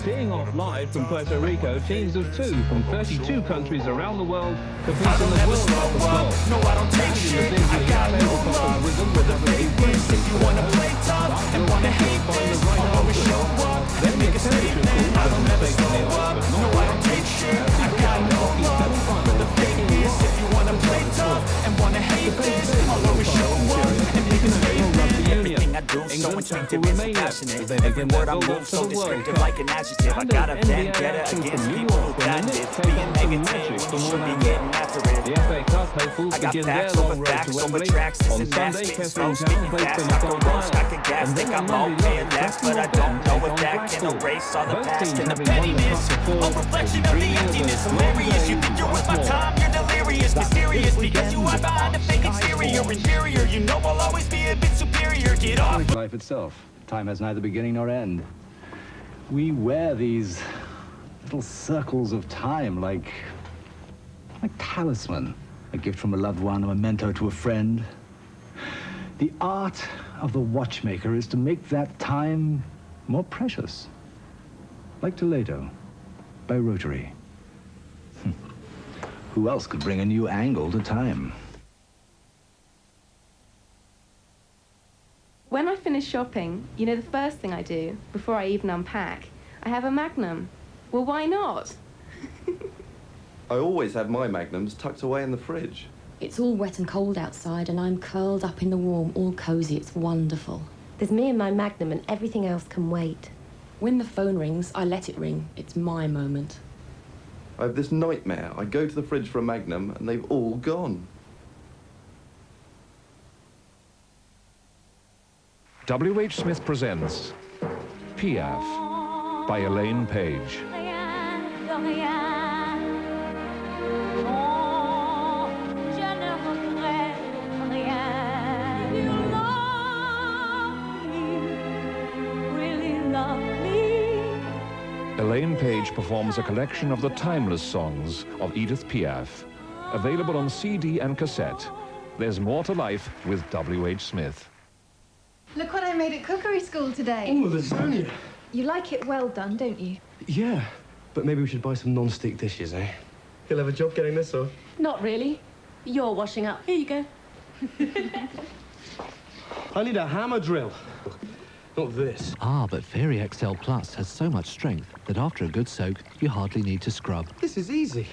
Teeing off live from Puerto Rico, teams of two from 32 countries around the world compete in the World Cup of Golf. No, I don't take shit. I got no love for the fakeness. If you wanna play tough and wanna hate this, I'll always show up and make a statement. I don't ever slow up. No, I don't take shit. I got no love for the fakeness. If you wanna play tough and wanna hate this, I'll always show up and make a statement. Everything I do so instinctive and so passionate. Every word I move so descriptive like an adjective. I got a vendetta against people who patented being negative when you should be getting after it. I got facts over tracks. This and that, spitting slow, spitting fast. I throw roast, I can gas. Think I'm okay and that's, but I don't know if that can erase all the past and the pettiness. A reflection of the emptiness, hilarious. You think you're with my time, you're delirious, mysterious, because you hide behind a fake exterior. Inferior, you know I'll always be a bit superior. Get off. Life itself. Time has neither beginning nor end. We wear these little circles of time like talisman. A gift from a loved one, a memento to a friend. The art of the watchmaker is to make that time more precious. Like Toledo, by Rotary. Who else could bring a new angle to time? When I finish shopping, you know the first thing I do, before I even unpack, I have a Magnum. Well, why not? I always have my Magnums tucked away in the fridge. It's all wet and cold outside, and I'm curled up in the warm, all cozy. It's wonderful. There's me and my Magnum, and everything else can wait. When the phone rings, I let it ring. It's my moment. I have this nightmare. I go to the fridge for a Magnum, and they've all gone. W.H. Smith presents Piaf by Elaine Page. Elaine Page performs a collection of the timeless songs of Edith Piaf, available on CD and cassette. There's more to life with W.H. Smith. Look what I made at cookery school today. Oh, lasagna. You like it well done, don't you? Yeah, but maybe we should buy some non-stick dishes, eh? He'll have a job getting this off. Not really. You're washing up. Here you go. I need a hammer drill. Not this. Ah, but Fairy XL Plus has so much strength that after a good soak, you hardly need to scrub. This is easy.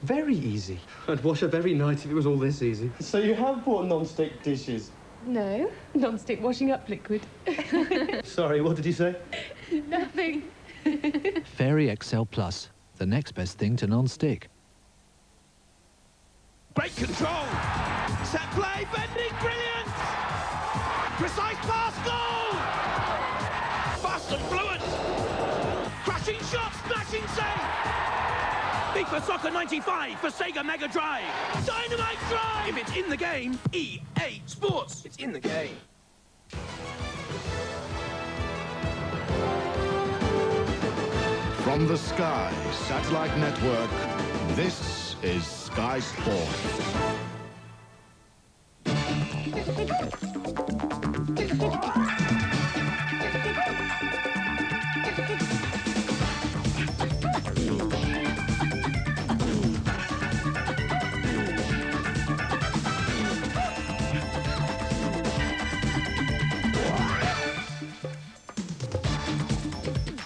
Very easy. I'd wash up every night if it was all this easy. So you have bought non-stick dishes? No, non-stick washing up liquid. Sorry, what did you say? Nothing. Fairy XL Plus, the next best thing to non-stick. Great control. Set play, bending, brilliant. Precise pass. save! FIFA Soccer 95 for Sega Mega Drive. Dynamite Drive! If it's in the game, EA Sports. It's in the game. From the Sky Satellite Network, this is Sky Sports.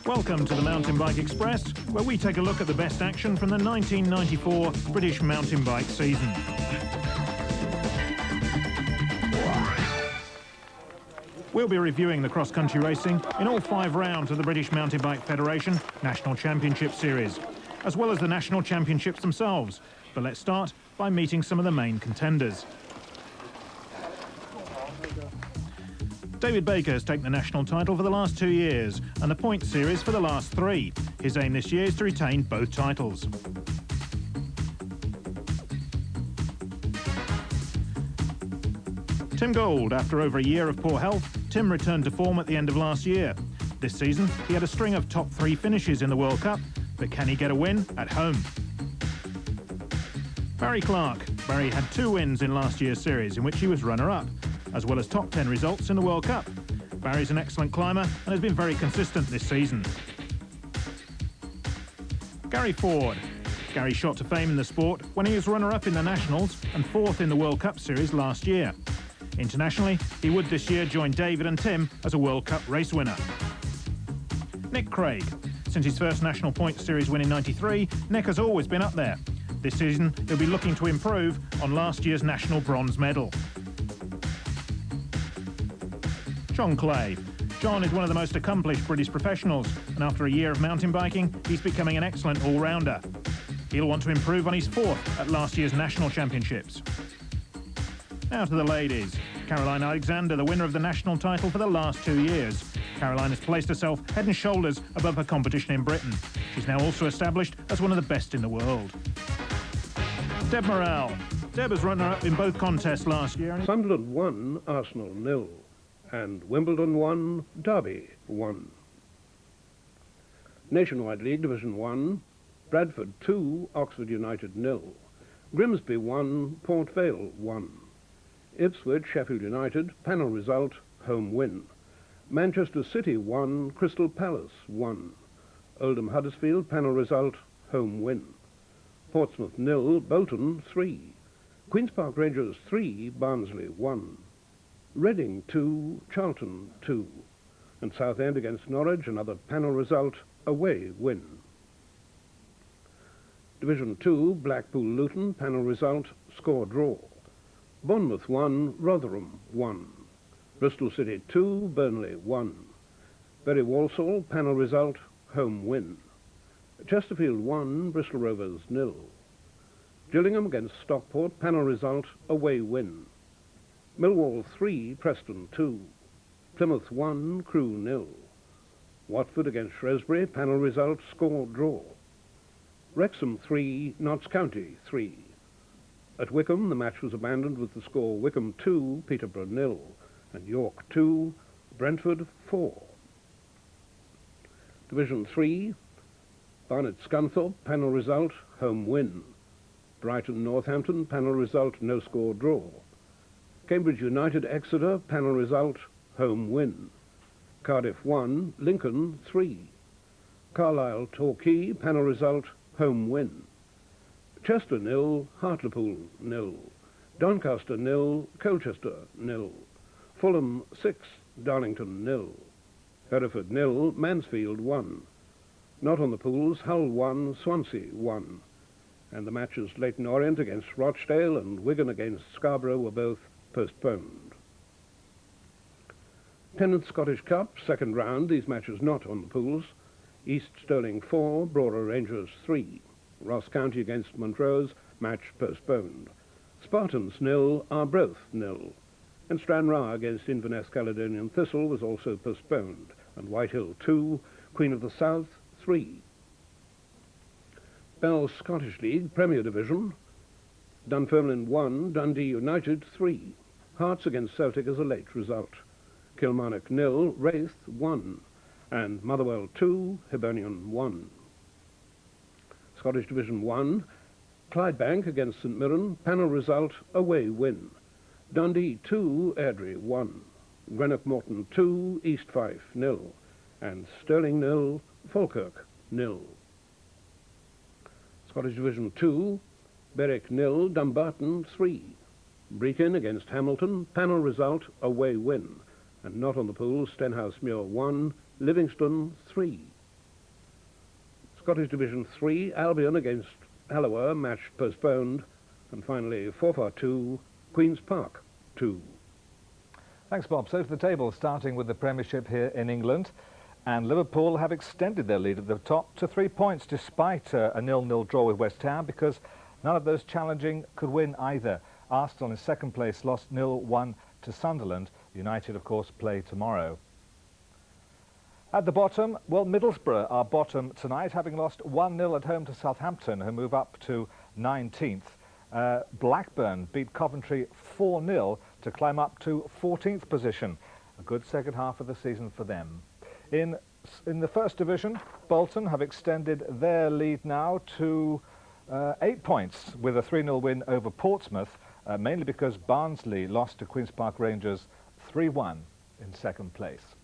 Welcome to the Mountain Bike Express, where we take a look at the best action from the 1994 British mountain bike season. We'll be reviewing the cross-country racing in all 5 rounds of the British Mountain Bike Federation National Championship Series, as well as the National Championships themselves. But let's start by meeting some of the main contenders. David Baker has taken the national title for the last 2 years and the points series for the last 3. His aim this year is to retain both titles. Tim Gold, after over a year of poor health, Tim returned to form at the end of last year. This season, he had a string of top 3 finishes in the World Cup, but can he get a win at home? Barry Clark. Barry had 2 wins in last year's series, in which he was runner-up, as well as top 10 results in the World Cup. Barry's an excellent climber and has been very consistent this season. Gary Ford. Gary shot to fame in the sport when he was runner-up in the Nationals and 4th in the World Cup Series last year. Internationally, he would this year join David and Tim as a World Cup race winner. Nick Craig. Since his first National Points Series win in '93, Nick has always been up there. This season, he'll be looking to improve on last year's national bronze medal. John Clay. John is one of the most accomplished British professionals, and after a year of mountain biking, he's becoming an excellent all-rounder. He'll want to improve on his 4th at last year's National Championships. Now to the ladies. Caroline Alexander, the winner of the national title for the last 2 years. Caroline has placed herself head and shoulders above her competition in Britain. She's now also established as one of the best in the world. Deb Morrell. Deb was runner-up in both contests last year. Sunderland 1, Arsenal 0. And Wimbledon 1, Derby 1. Nationwide League Division 1, Bradford 2, Oxford United 0. Grimsby 1, Port Vale 1. Ipswich, Sheffield United, panel result, home win. Manchester City 1, Crystal Palace 1. Oldham Huddersfield, panel result, home win. Portsmouth 0, Bolton 3. Queen's Park Rangers 3, Barnsley 1. Reading 2, Charlton 2, and Southend against Norwich, another panel result, away win. Division 2, Blackpool Luton, panel result, score draw. Bournemouth 1, Rotherham 1. Bristol City 2, Burnley 1. Bury Walsall, panel result, home win. Chesterfield 1, Bristol Rovers 0. Gillingham against Stockport, panel result, away win. Millwall 3, Preston 2. Plymouth 1, Crewe 0. Watford against Shrewsbury, panel result, score draw. Wrexham 3, Notts County 3. At Wycombe, the match was abandoned with the score Wycombe 2, Peterborough 0, and York 2, Brentford 4. Division 3, Barnet Scunthorpe, panel result, home win. Brighton Northampton, panel result, no score draw. Cambridge United Exeter, panel result, home win. Cardiff 1, Lincoln 3. Carlisle Torquay, panel result, home win. Chester 0, Hartlepool 0. Doncaster 0, Colchester 0. Fulham 6, Darlington 0. Hereford 0, Mansfield 1. Not on the pools, Hull 1, Swansea 1. And the matches Leyton Orient against Rochdale and Wigan against Scarborough were both postponed. Tennant Scottish Cup, second round, these matches not on the pools. East Stirling 4, Brora Rangers 3. Ross County against Montrose, match postponed. Spartans 0, Arbroath 0. And Stranraer against Inverness Caledonian Thistle was also postponed. And Whitehill 2, Queen of the South 3. Bell's Scottish League Premier Division, Dunfermline 1, Dundee United 3. Hearts against Celtic as a late result. Kilmarnock 0, Wraith 1, and Motherwell 2, Hibernian 1. Scottish Division 1, Clydebank against St Mirren, panel result, away win. Dundee 2, Airdrie 1, Greenock Morton 2, East Fife 0, and Stirling 0, Falkirk 0. Scottish Division 2, Berwick 0, Dumbarton 3. Brechin against Hamilton, panel result, away win. And not on the pool, Stenhousemuir 1, Livingston 3. Scottish Division 3, Albion against Alloa, match postponed. And finally, Forfar 2, Queen's Park 2. Thanks, Bob. So to the table, starting with the Premiership here in England. And Liverpool have extended their lead at the top to 3 points, despite a 0-0 draw with West Ham, because none of those challenging could win either. Arsenal in second place lost 0-1 to Sunderland. United, of course, play tomorrow. At the bottom, well, Middlesbrough are bottom tonight, having lost 1-0 at home to Southampton, who move up to 19th. Blackburn beat Coventry 4-0 to climb up to 14th position. A good second half of the season for them. In the First Division, Bolton have extended their lead now to 8 points with a 3-0 win over Portsmouth, mainly because Barnsley lost to Queen's Park Rangers 3-1 in second place.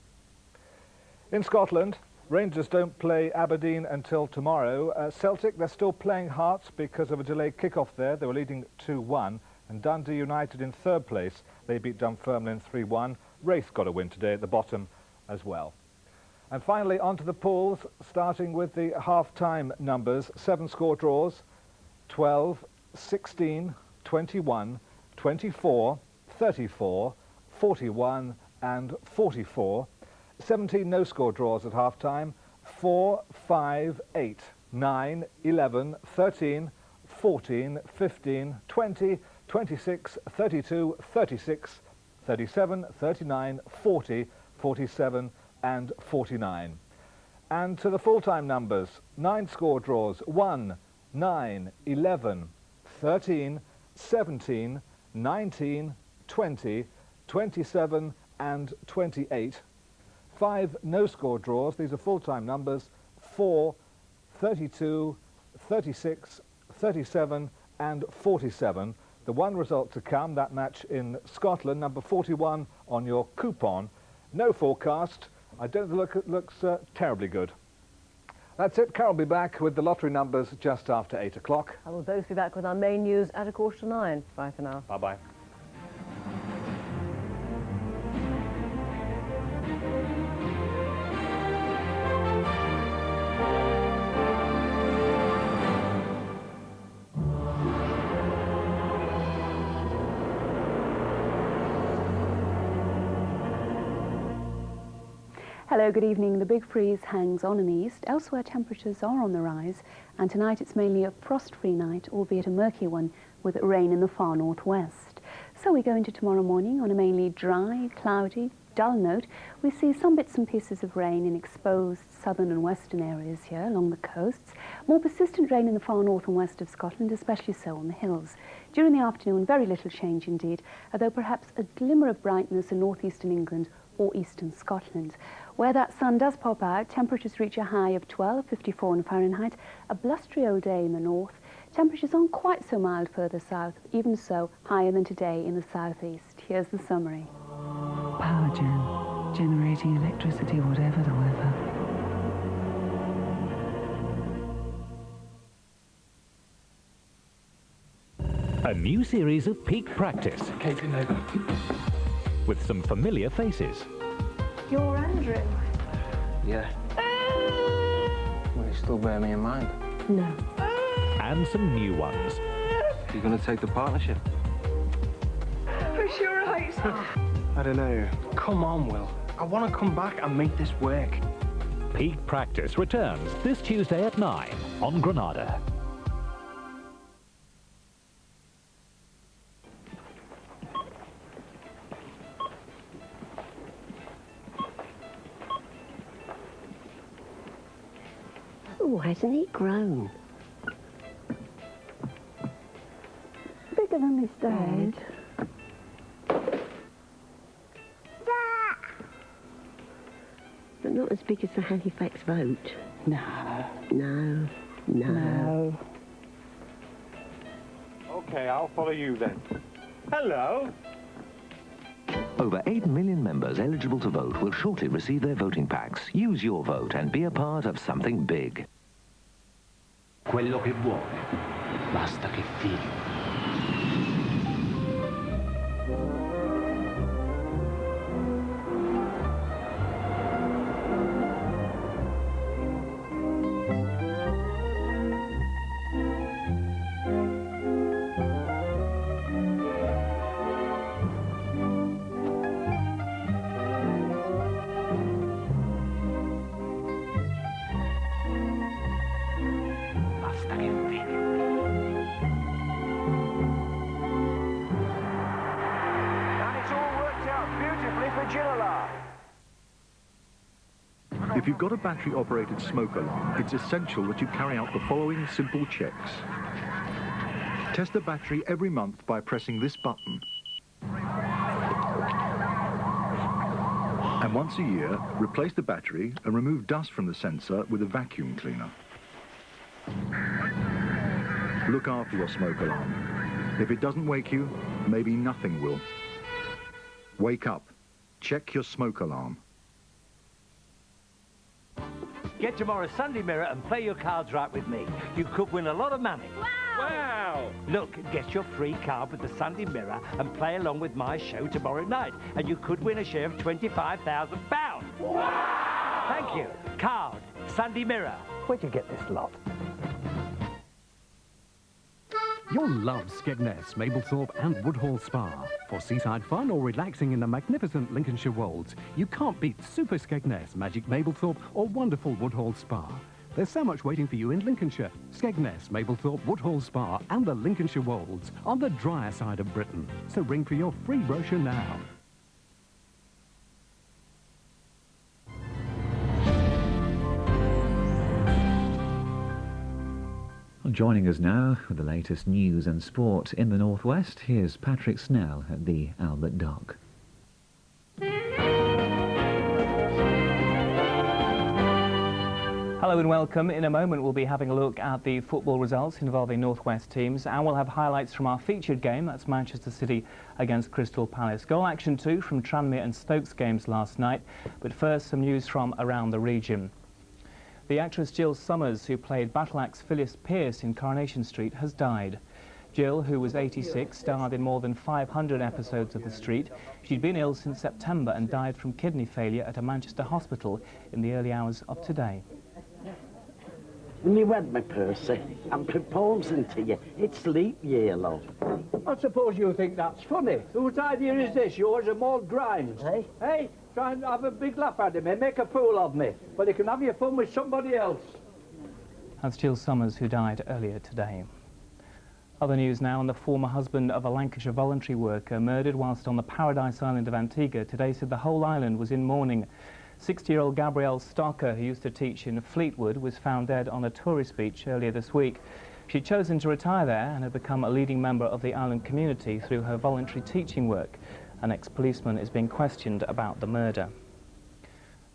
In Scotland, Rangers don't play Aberdeen until tomorrow. Celtic, they're still playing Hearts because of a delayed kick-off there. They were leading 2-1. And Dundee United in third place. They beat Dunfermline 3-1. Wraith got a win today at the bottom as well. And finally, onto the pools, starting with the half-time numbers. 7 score draws, 12, 16, 21, 24, 34, 41 and 44. 17 no-score draws at half-time, 4, 5, 8, 9, 11, 13, 14, 15, 20, 26, 32, 36, 37, 39, 40, 47 and 49. And to the full-time numbers, 9 score draws, 1, 9, 11, 13, 17, 19, 20, 27 and 28. 5 no-score draws, these are full-time numbers, 4, 32, 36, 37 and 47. The one result to come, that match in Scotland, number 41 on your coupon. No forecast. I don't think it looks terribly good. That's it. Carol will be back with the lottery numbers just after 8 o'clock. And we'll both be back with our main news at 9:15. Bye for now. Bye-bye. Hello, good evening. The big freeze hangs on in the east. Elsewhere, temperatures are on the rise, and tonight it's mainly a frost-free night, albeit a murky one, with rain in the far northwest. So we go into tomorrow morning on a mainly dry, cloudy, dull note. We see some bits and pieces of rain in exposed southern and western areas here along the coasts. More persistent rain in the far north and west of Scotland, especially so on the hills. During the afternoon, very little change indeed, although perhaps a glimmer of brightness in northeastern England or eastern Scotland. Where that sun does pop out, temperatures reach a high of 12.54 in Fahrenheit, a blustery old day in the north. Temperatures aren't quite so mild further south, even so higher than today in the southeast. Here's the summary. Power gen, generating electricity whatever the weather. A new series of Peak Practice. With some familiar faces. You're Andrew. Yeah. Will you still bear me in mind? No. And some new ones. You gonna take the partnership? Push your eyes. I don't know. Come on, Will. I want to come back and make this work. Peak Practice returns this Tuesday at 9 on Granada. Oh, hasn't he grown? still on this stage. But not as big as the Halifax vote. No. No. No. No. OK, I'll follow you then. Hello. Over 8 million members eligible to vote will shortly receive their voting packs. Use your vote and be a part of something big. Quello che vuole, basta che tiri. If you've got a battery-operated smoke alarm, it's essential that you carry out the following simple checks. Test the battery every month by pressing this button. And once a year, replace the battery and remove dust from the sensor with a vacuum cleaner. Look after your smoke alarm. If it doesn't wake you, maybe nothing will. Wake up. Check your smoke alarm. Get tomorrow's Sunday Mirror and play your cards right with me. You could win a lot of money. Wow! Look, get your free card with the Sunday Mirror and play along with my show tomorrow night. And you could win a share of £25,000. Wow! Thank you. Card, Sunday Mirror. Where'd you get this lot? You'll love Skegness, Mablethorpe and Woodhall Spa. For seaside fun or relaxing in the magnificent Lincolnshire Wolds, you can't beat Super Skegness, Magic Mablethorpe or wonderful Woodhall Spa. There's so much waiting for you in Lincolnshire. Skegness, Mablethorpe, Woodhall Spa and the Lincolnshire Wolds on the drier side of Britain. So ring for your free brochure now. Joining us now with the latest news and sport in the Northwest, here's Patrick Snell at the Albert Dock. Hello and welcome. In a moment we'll be having a look at the football results involving Northwest teams, and we'll have highlights from our featured game, that's Manchester City against Crystal Palace. Goal action too from Tranmere and Stokes games last night, but first some news from around the region. The actress Jill Summers, who played battle axe Phyllis Pierce in Coronation Street, has died. Jill, who was 86, starred in more than 500 episodes of The Street. She'd been ill since September and died from kidney failure at a Manchester hospital in the early hours of today. When you wed me, Percy, I'm proposing to you. It's leap year, love. I suppose you think that's funny. Whose idea is this, yours or Maud Grimes? Hey? Hey, try and have a big laugh at him and make a fool of me. But you can have your fun with somebody else. That's Jill Summers, who died earlier today. Other news now, and the former husband of a Lancashire voluntary worker murdered whilst on the Paradise Island of Antigua today said the whole island was in mourning. 60-year-old Gabrielle Stocker, who used to teach in Fleetwood, was found dead on a tourist beach earlier this week. She'd chosen to retire there and had become a leading member of the island community through her voluntary teaching work. An ex-policeman is being questioned about the murder.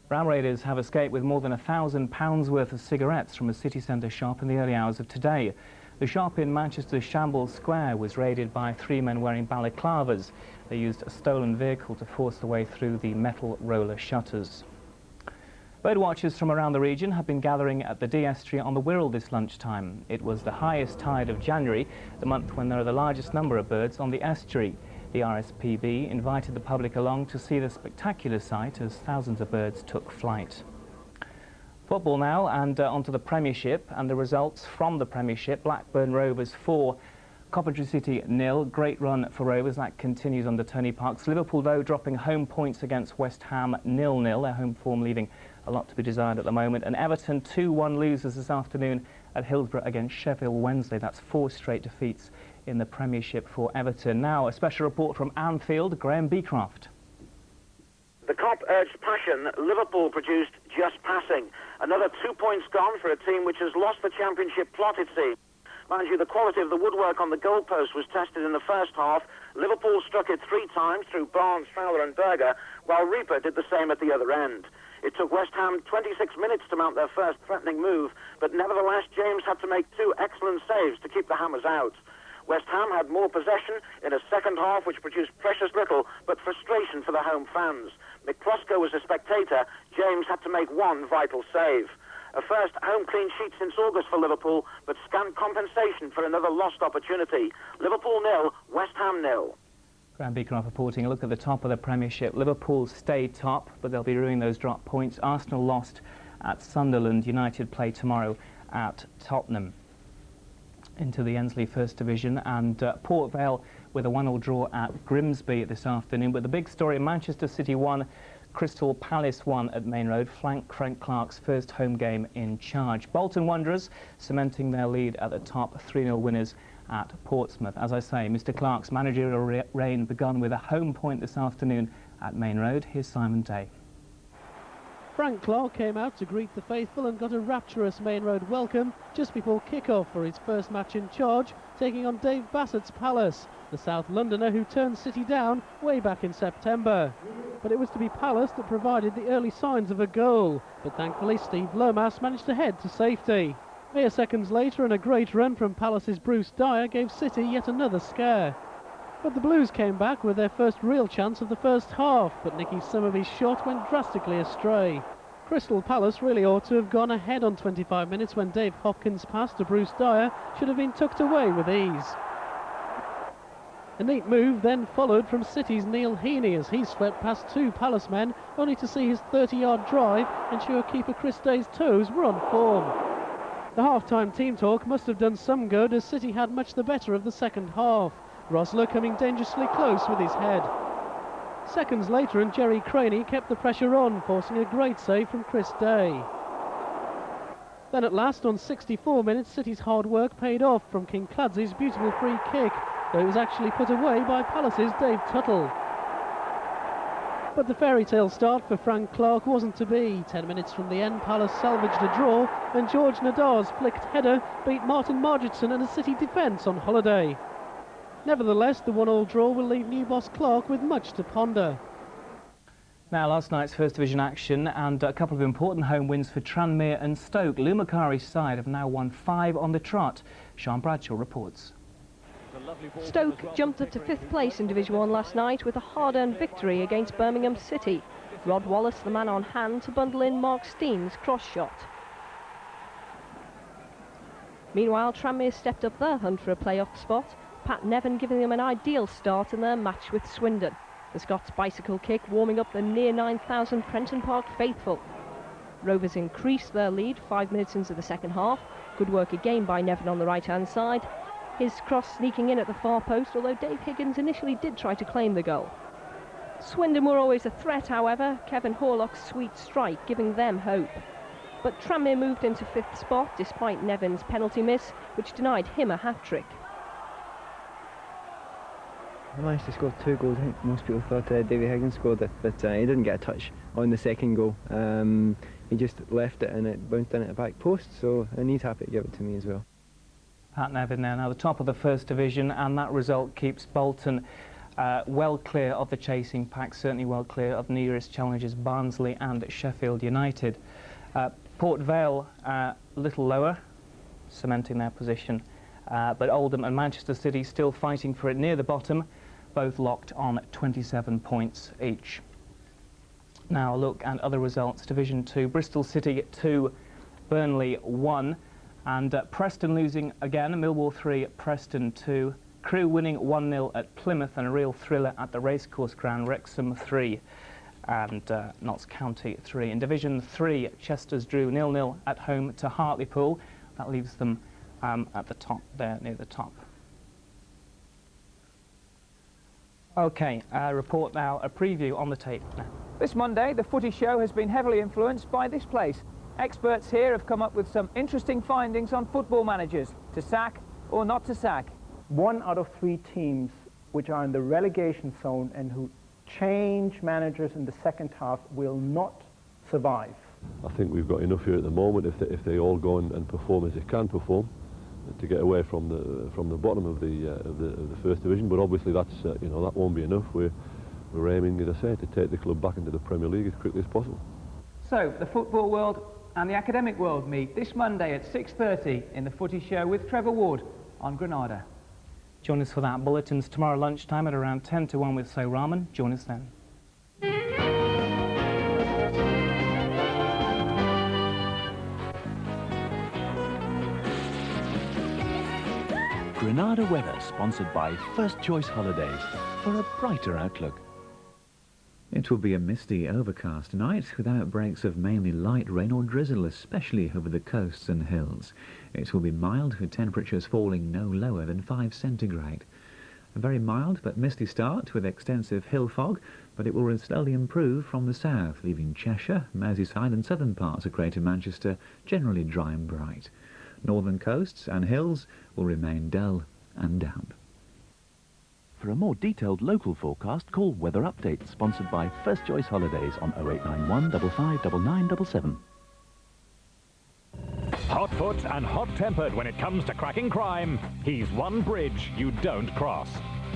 Ram raiders have escaped with more than £1,000 worth of cigarettes from a city centre shop in the early hours of today. The shop in Manchester's Shambles Square was raided by 3 men wearing balaclavas. They used a stolen vehicle to force their way through the metal roller shutters. Birdwatchers from around the region have been gathering at the Dee Estuary on the Wirral this lunchtime. It was the highest tide of January, the month when there are the largest number of birds on the estuary. The RSPB invited the public along to see the spectacular sight as thousands of birds took flight. Football now, and onto the Premiership and the results from the Premiership. Blackburn Rovers 4, Coventry City 0. Great run for Rovers, that continues under Tony Parks. Liverpool, though, dropping home points against West Ham 0-0. Their home form leaving a lot to be desired at the moment. And Everton 2-1 losers this afternoon at Hillsborough against Sheffield Wednesday. That's 4 straight defeats in the Premiership for Everton. Now, a special report from Anfield, Graham Beecroft. The Kop urged passion. Liverpool produced just passing. Another 2 points gone for a team which has lost the championship plot, it seems. Mind you, the quality of the woodwork on the goalpost was tested in the first half. Liverpool struck it 3 times through Barnes, Fowler and Berger, while Reaper did the same at the other end. It took West Ham 26 minutes to mount their first threatening move, but nevertheless James had to make 2 excellent saves to keep the Hammers out. West Ham had more possession in a second half which produced precious little, but frustration for the home fans. McCluskey was a spectator. James had to make 1 vital save. A first home clean sheet since August for Liverpool, but scant compensation for another lost opportunity. Liverpool 0, West Ham 0. Graham Beacroft reporting a look at the top of the Premiership. Liverpool stayed top, but they'll be ruining those drop points. Arsenal lost at Sunderland. United play tomorrow at Tottenham. Into the Ensley First Division, and Port Vale with a 1-1 draw at Grimsby this afternoon. But the big story, Manchester City 1, Crystal Palace 1 at Main Road. Frank Clark's first home game in charge. Bolton Wanderers cementing their lead at the top, 3-0 winners at Portsmouth. As I say, Mr Clark's managerial reign begun with a home point this afternoon at Main Road. Here's Simon Day. Frank Clark came out to greet the faithful and got a rapturous Main Road welcome just before kick-off for his first match in charge, taking on Dave Bassett's Palace, the South Londoner who turned City down way back in September. But it was to be Palace that provided the early signs of a goal, but thankfully Steve Lomas managed to head to safety. Mere seconds later, and a great run from Palace's Bruce Dyer gave City yet another scare. But the Blues came back with their first real chance of the first half, but Nicky Summerby's shot went drastically astray. Crystal Palace really ought to have gone ahead on 25 minutes when Dave Hopkins' pass to Bruce Dyer should have been tucked away with ease. A neat move then followed from City's Neil Heaney as he swept past 2 Palace men, only to see his 30-yard drive ensure keeper Chris Day's toes were on form. The half-time team talk must have done some good as City had much the better of the second half. Rosler coming dangerously close with his head. Seconds later and Jerry Craney kept the pressure on, forcing a great save from Chris Day. Then at last, on 64 minutes, City's hard work paid off from King Cladsy's beautiful free kick, though it was actually put away by Palace's Dave Tuttle. But the fairy tale start for Frank Clark wasn't to be. 10 minutes from the end, Palace salvaged a draw, and George Nadar's flicked header beat Martin Margetson and a City defence on holiday. Nevertheless, the 1-1 draw will leave new boss Clark with much to ponder. Now, last night's First Division action and a couple of important home wins for Tranmere and Stoke. Lou Macari's side have now won 5 on the trot. Sean Bradshaw reports. Stoke jumped up to 5th place in Division 1 last night with a hard-earned victory against Birmingham City. Rod Wallace, the man on hand, to bundle in Mark Steen's cross shot. Meanwhile, Tranmere stepped up their hunt for a playoff spot, Pat Nevin giving them an ideal start in their match with Swindon. The Scots' bicycle kick warming up the near 9,000 Prenton Park faithful. Rovers increased their lead 5 minutes into the second half. Good work again by Nevin on the right-hand side. His cross sneaking in at the far post, although Dave Higgins initially did try to claim the goal. Swindon were always a threat, however, Kevin Horlock's sweet strike giving them hope. But Tranmere moved into 5th spot despite Nevin's penalty miss, which denied him a hat-trick. I managed to score 2 goals. I think most people thought Davy Higgins scored it, but he didn't get a touch on the second goal. He just left it and it bounced in at the back post, so and he's happy to give it to me as well. Pat Nevin there, now the top of the First Division, and that result keeps Bolton well clear of the chasing pack, certainly well clear of nearest challengers Barnsley and Sheffield United. Port Vale a little lower, cementing their position, but Oldham and Manchester City still fighting for it near the bottom, both locked on 27 points each. Now a look at other results. Division 2, Bristol City 2, Burnley 1, and Preston losing again, Millwall 3, Preston 2, Crewe winning 1-0 at Plymouth, and a real thriller at the Racecourse Ground, Wrexham 3 and Notts County 3. In Division 3, Chester's drew 0-0 at home to Hartlepool. That leaves them at the top there, near the top. Okay, report now, a preview on the tape now. This Monday, the Footy Show has been heavily influenced by this place. Experts here have come up with some interesting findings on football managers, to sack or not to sack. 1 out of 3 teams which are in the relegation zone and who change managers in the second half will not survive. I think we've got enough here at the moment if they all go and perform as they can perform. to get away from the bottom of the First Division. But obviously that's you know, that won't be enough. We're aiming, as I say, to take the club back into the Premier League as quickly as possible. So the football world and the academic world meet this Monday at 6:30 in the Footy Show with Trevor Ward on Granada. Join us for that. Bulletins tomorrow lunchtime at around 10 to 1 with So Rahman. Join us then. Granada weather sponsored by First Choice Holidays for a brighter outlook. It will be a misty, overcast night with outbreaks of mainly light rain or drizzle, especially over the coasts and hills. It will be mild with temperatures falling no lower than 5 centigrade. A very mild but misty start with extensive hill fog, but it will slowly improve from the south, leaving Cheshire, Merseyside and southern parts of Greater Manchester generally dry and bright. Northern coasts and hills will remain dull and damp. For a more detailed local forecast, call Weather Update, sponsored by First Choice Holidays on 0891 559977. Hot-foot and hot-tempered when it comes to cracking crime. He's one bridge you don't cross.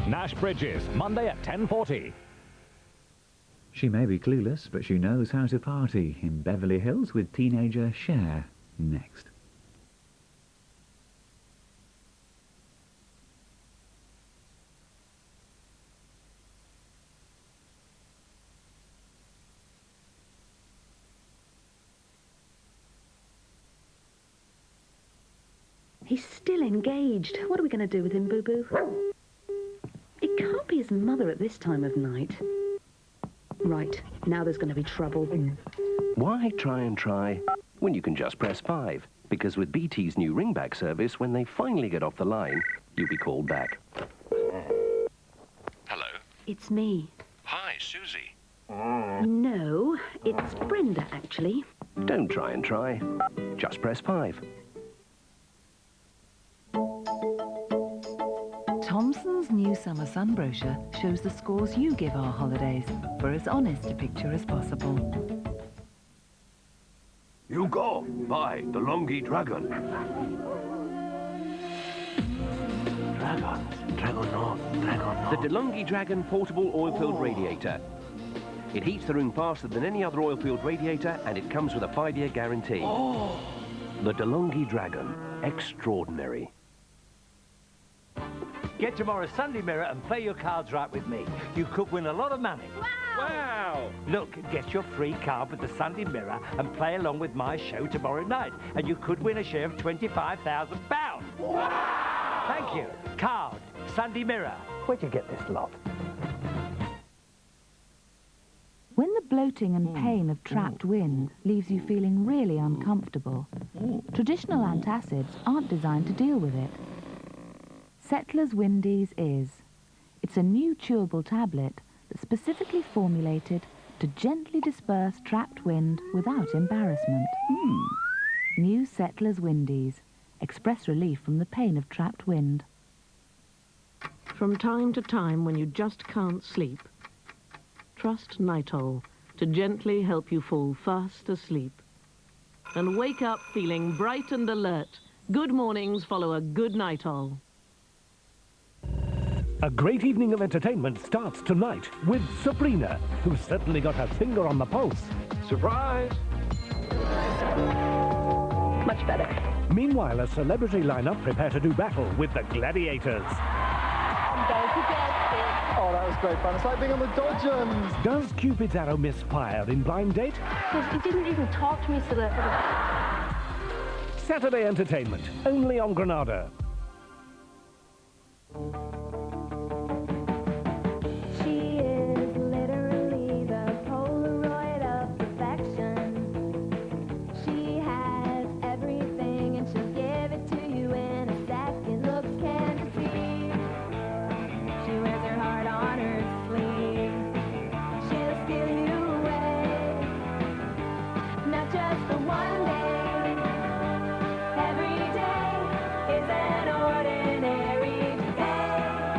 Nash Bridges, Monday at 10:40. She may be clueless, but she knows how to party in Beverly Hills with teenager Cher next. He's still engaged. What are we going to do with him, Boo-Boo? It can't be his mother at this time of night. Right, now there's going to be trouble. Why try and try when you can just press 5? Because with BT's new ringback service, when they finally get off the line, you'll be called back. Hello? It's me. Hi, Susie. No, it's Brenda, actually. Don't try and try. Just press 5. Thomson's new summer sun brochure shows the scores you give our holidays for as honest a picture as possible. You go by the Longi Dragon. The DeLonghi Dragon portable oil-filled radiator. It heats the room faster than any other oil-filled radiator, and it comes with a 5-year guarantee. Oh. The DeLonghi Dragon. Extraordinary. Get tomorrow's Sunday Mirror and play your cards right with me. You could win a lot of money. Wow! Look, get your free card with the Sunday Mirror and play along with my show tomorrow night, and you could win a share of £25,000. Wow! Thank you. Card, Sunday Mirror. Where'd you get this lot? When the bloating and pain of trapped wind leaves you feeling really uncomfortable, traditional antacids aren't designed to deal with it. Settlers Windies is. It's a new chewable tablet that's specifically formulated to gently disperse trapped wind without embarrassment. New Settlers Windies. Express relief from the pain of trapped wind. From time to time when you just can't sleep, trust Nitol to gently help you fall fast asleep. And wake up feeling bright and alert. Good mornings follow a good Nitol. A great evening of entertainment starts tonight with Sabrina, who's certainly got her finger on the pulse. Surprise! Much better. Meanwhile, a celebrity lineup prepare to do battle with the Gladiators. Oh, that was great fun. It's like being on the Dodgems. Does Cupid's arrow misfire in Blind Date? He didn't even talk to me, so that... Saturday entertainment, only on Granada. She is literally the Polaroid of perfection. She has everything and she'll give it to you in a second. Looks can't deceive. She wears her heart on her sleeve. She'll steal you away, not just for one day. Every day is an ordinary day.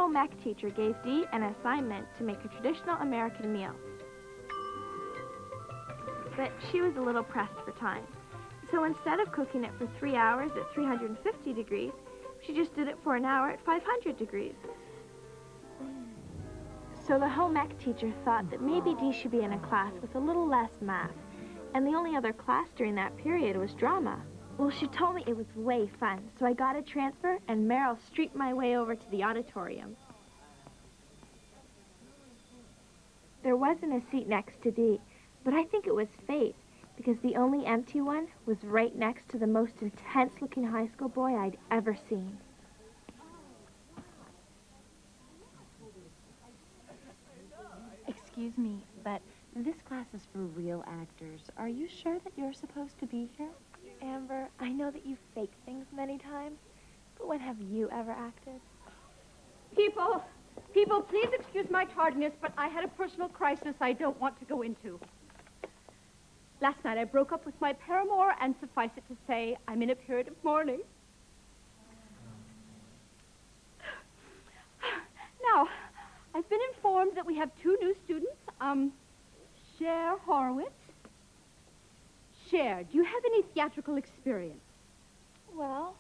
home ec teacher gave Dee an assignment to make a traditional American meal. But she was a little pressed for time. So instead of cooking it for 3 hours at 350 degrees, she just did it for an hour at 500 degrees. So the home ec teacher thought that maybe Dee should be in a class with a little less math, and the only other class during that period was drama. Well, she told me it was way fun, so I got a transfer, and Meryl streaked my way over to the auditorium. There wasn't a seat next to Dee, but I think it was fate, because the only empty one was right next to the most intense-looking high school boy I'd ever seen. Excuse me, but this class is for real actors. Are you sure that you're supposed to be here? Amber, I know that you've faked things many times, but when have you ever acted? People, please excuse my tardiness, but I had a personal crisis I don't want to go into. Last night I broke up with my paramour, and suffice it to say, I'm in a period of mourning. Now, I've been informed that we have 2 new students, Cher Horowitz. Cher, do you have any theatrical experience? Well,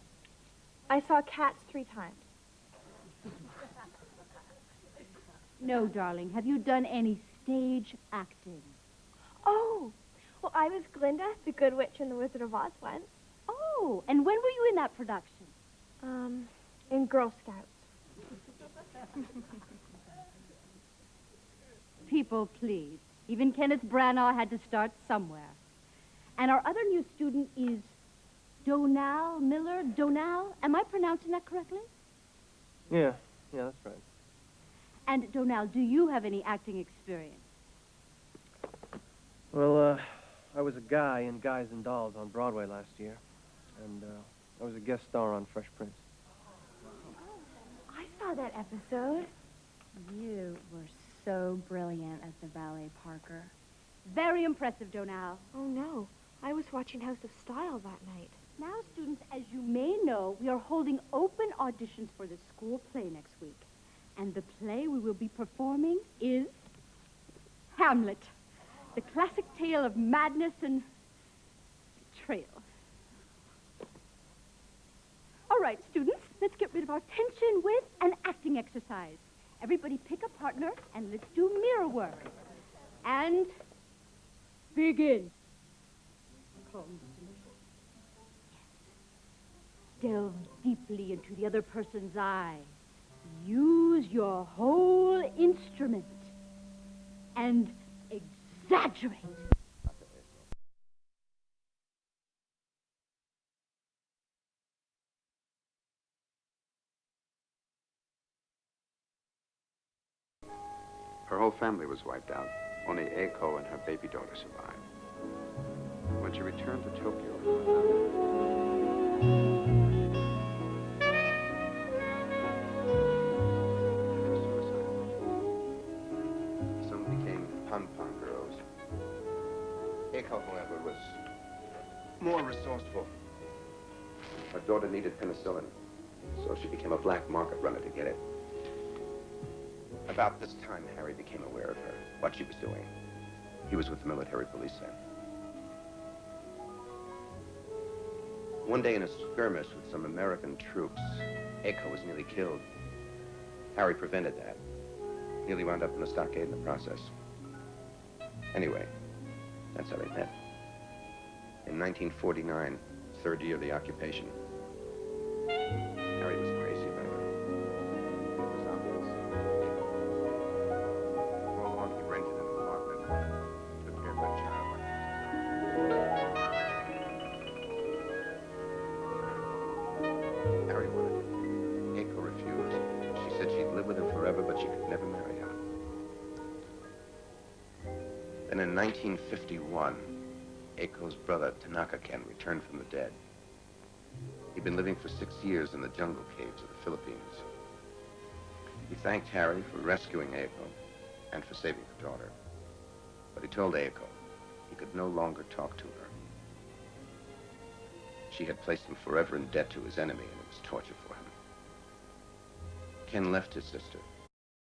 I saw Cats 3 times. No, darling. Have you done any stage acting? Oh, well, I was Glinda, the Good Witch and the Wizard of Oz once. Oh, and when were you in that production? In Girl Scouts. People, please. Even Kenneth Branagh had to start somewhere. And our other new student is Donal Miller. Donal, am I pronouncing that correctly? Yeah, that's right. And Donal, do you have any acting experience? Well, I was a guy in Guys and Dolls on Broadway last year, and I was a guest star on Fresh Prince. I saw that episode. You were so brilliant as the valet Parker. Very impressive, Donal. Oh, no. I was watching House of Style that night. Now, students, as you may know, we are holding open auditions for the school play next week. And the play we will be performing is Hamlet, the classic tale of madness and betrayal. All right, students, let's get rid of our tension with an acting exercise. Everybody pick a partner, and let's do mirror work. And begin. Delve deeply into the other person's eye. Use your whole instrument. And exaggerate. Her whole family was wiped out. Only Eiko and her baby daughter survived. When she returned to Tokyo, some became pom-pom girls. Eiko, however, was more resourceful. Her daughter needed penicillin, so she became a black market runner to get it. About this time, Harry became aware of her, what she was doing. He was with the military police then. One day in a skirmish with some American troops, Eiko was nearly killed. Harry prevented that. Nearly wound up in a stockade in the process. Anyway, that's how they met. In 1949, third year of the occupation, Harry was crazy about her. It was obvious. Before long, he rented an apartment, took care of her child like Harry wanted it. Eiko refused. She said she'd live with him forever, but she could never marry him. Then in 1951, Eiko's brother, Tanaka Ken, returned from the dead. He'd been living for 6 years in the jungle caves of the Philippines. He thanked Harry for rescuing Eiko and for saving her daughter. But he told Eiko he could no longer talk to her. She had placed him forever in debt to his enemy, and it was torture for him. Ken left his sister.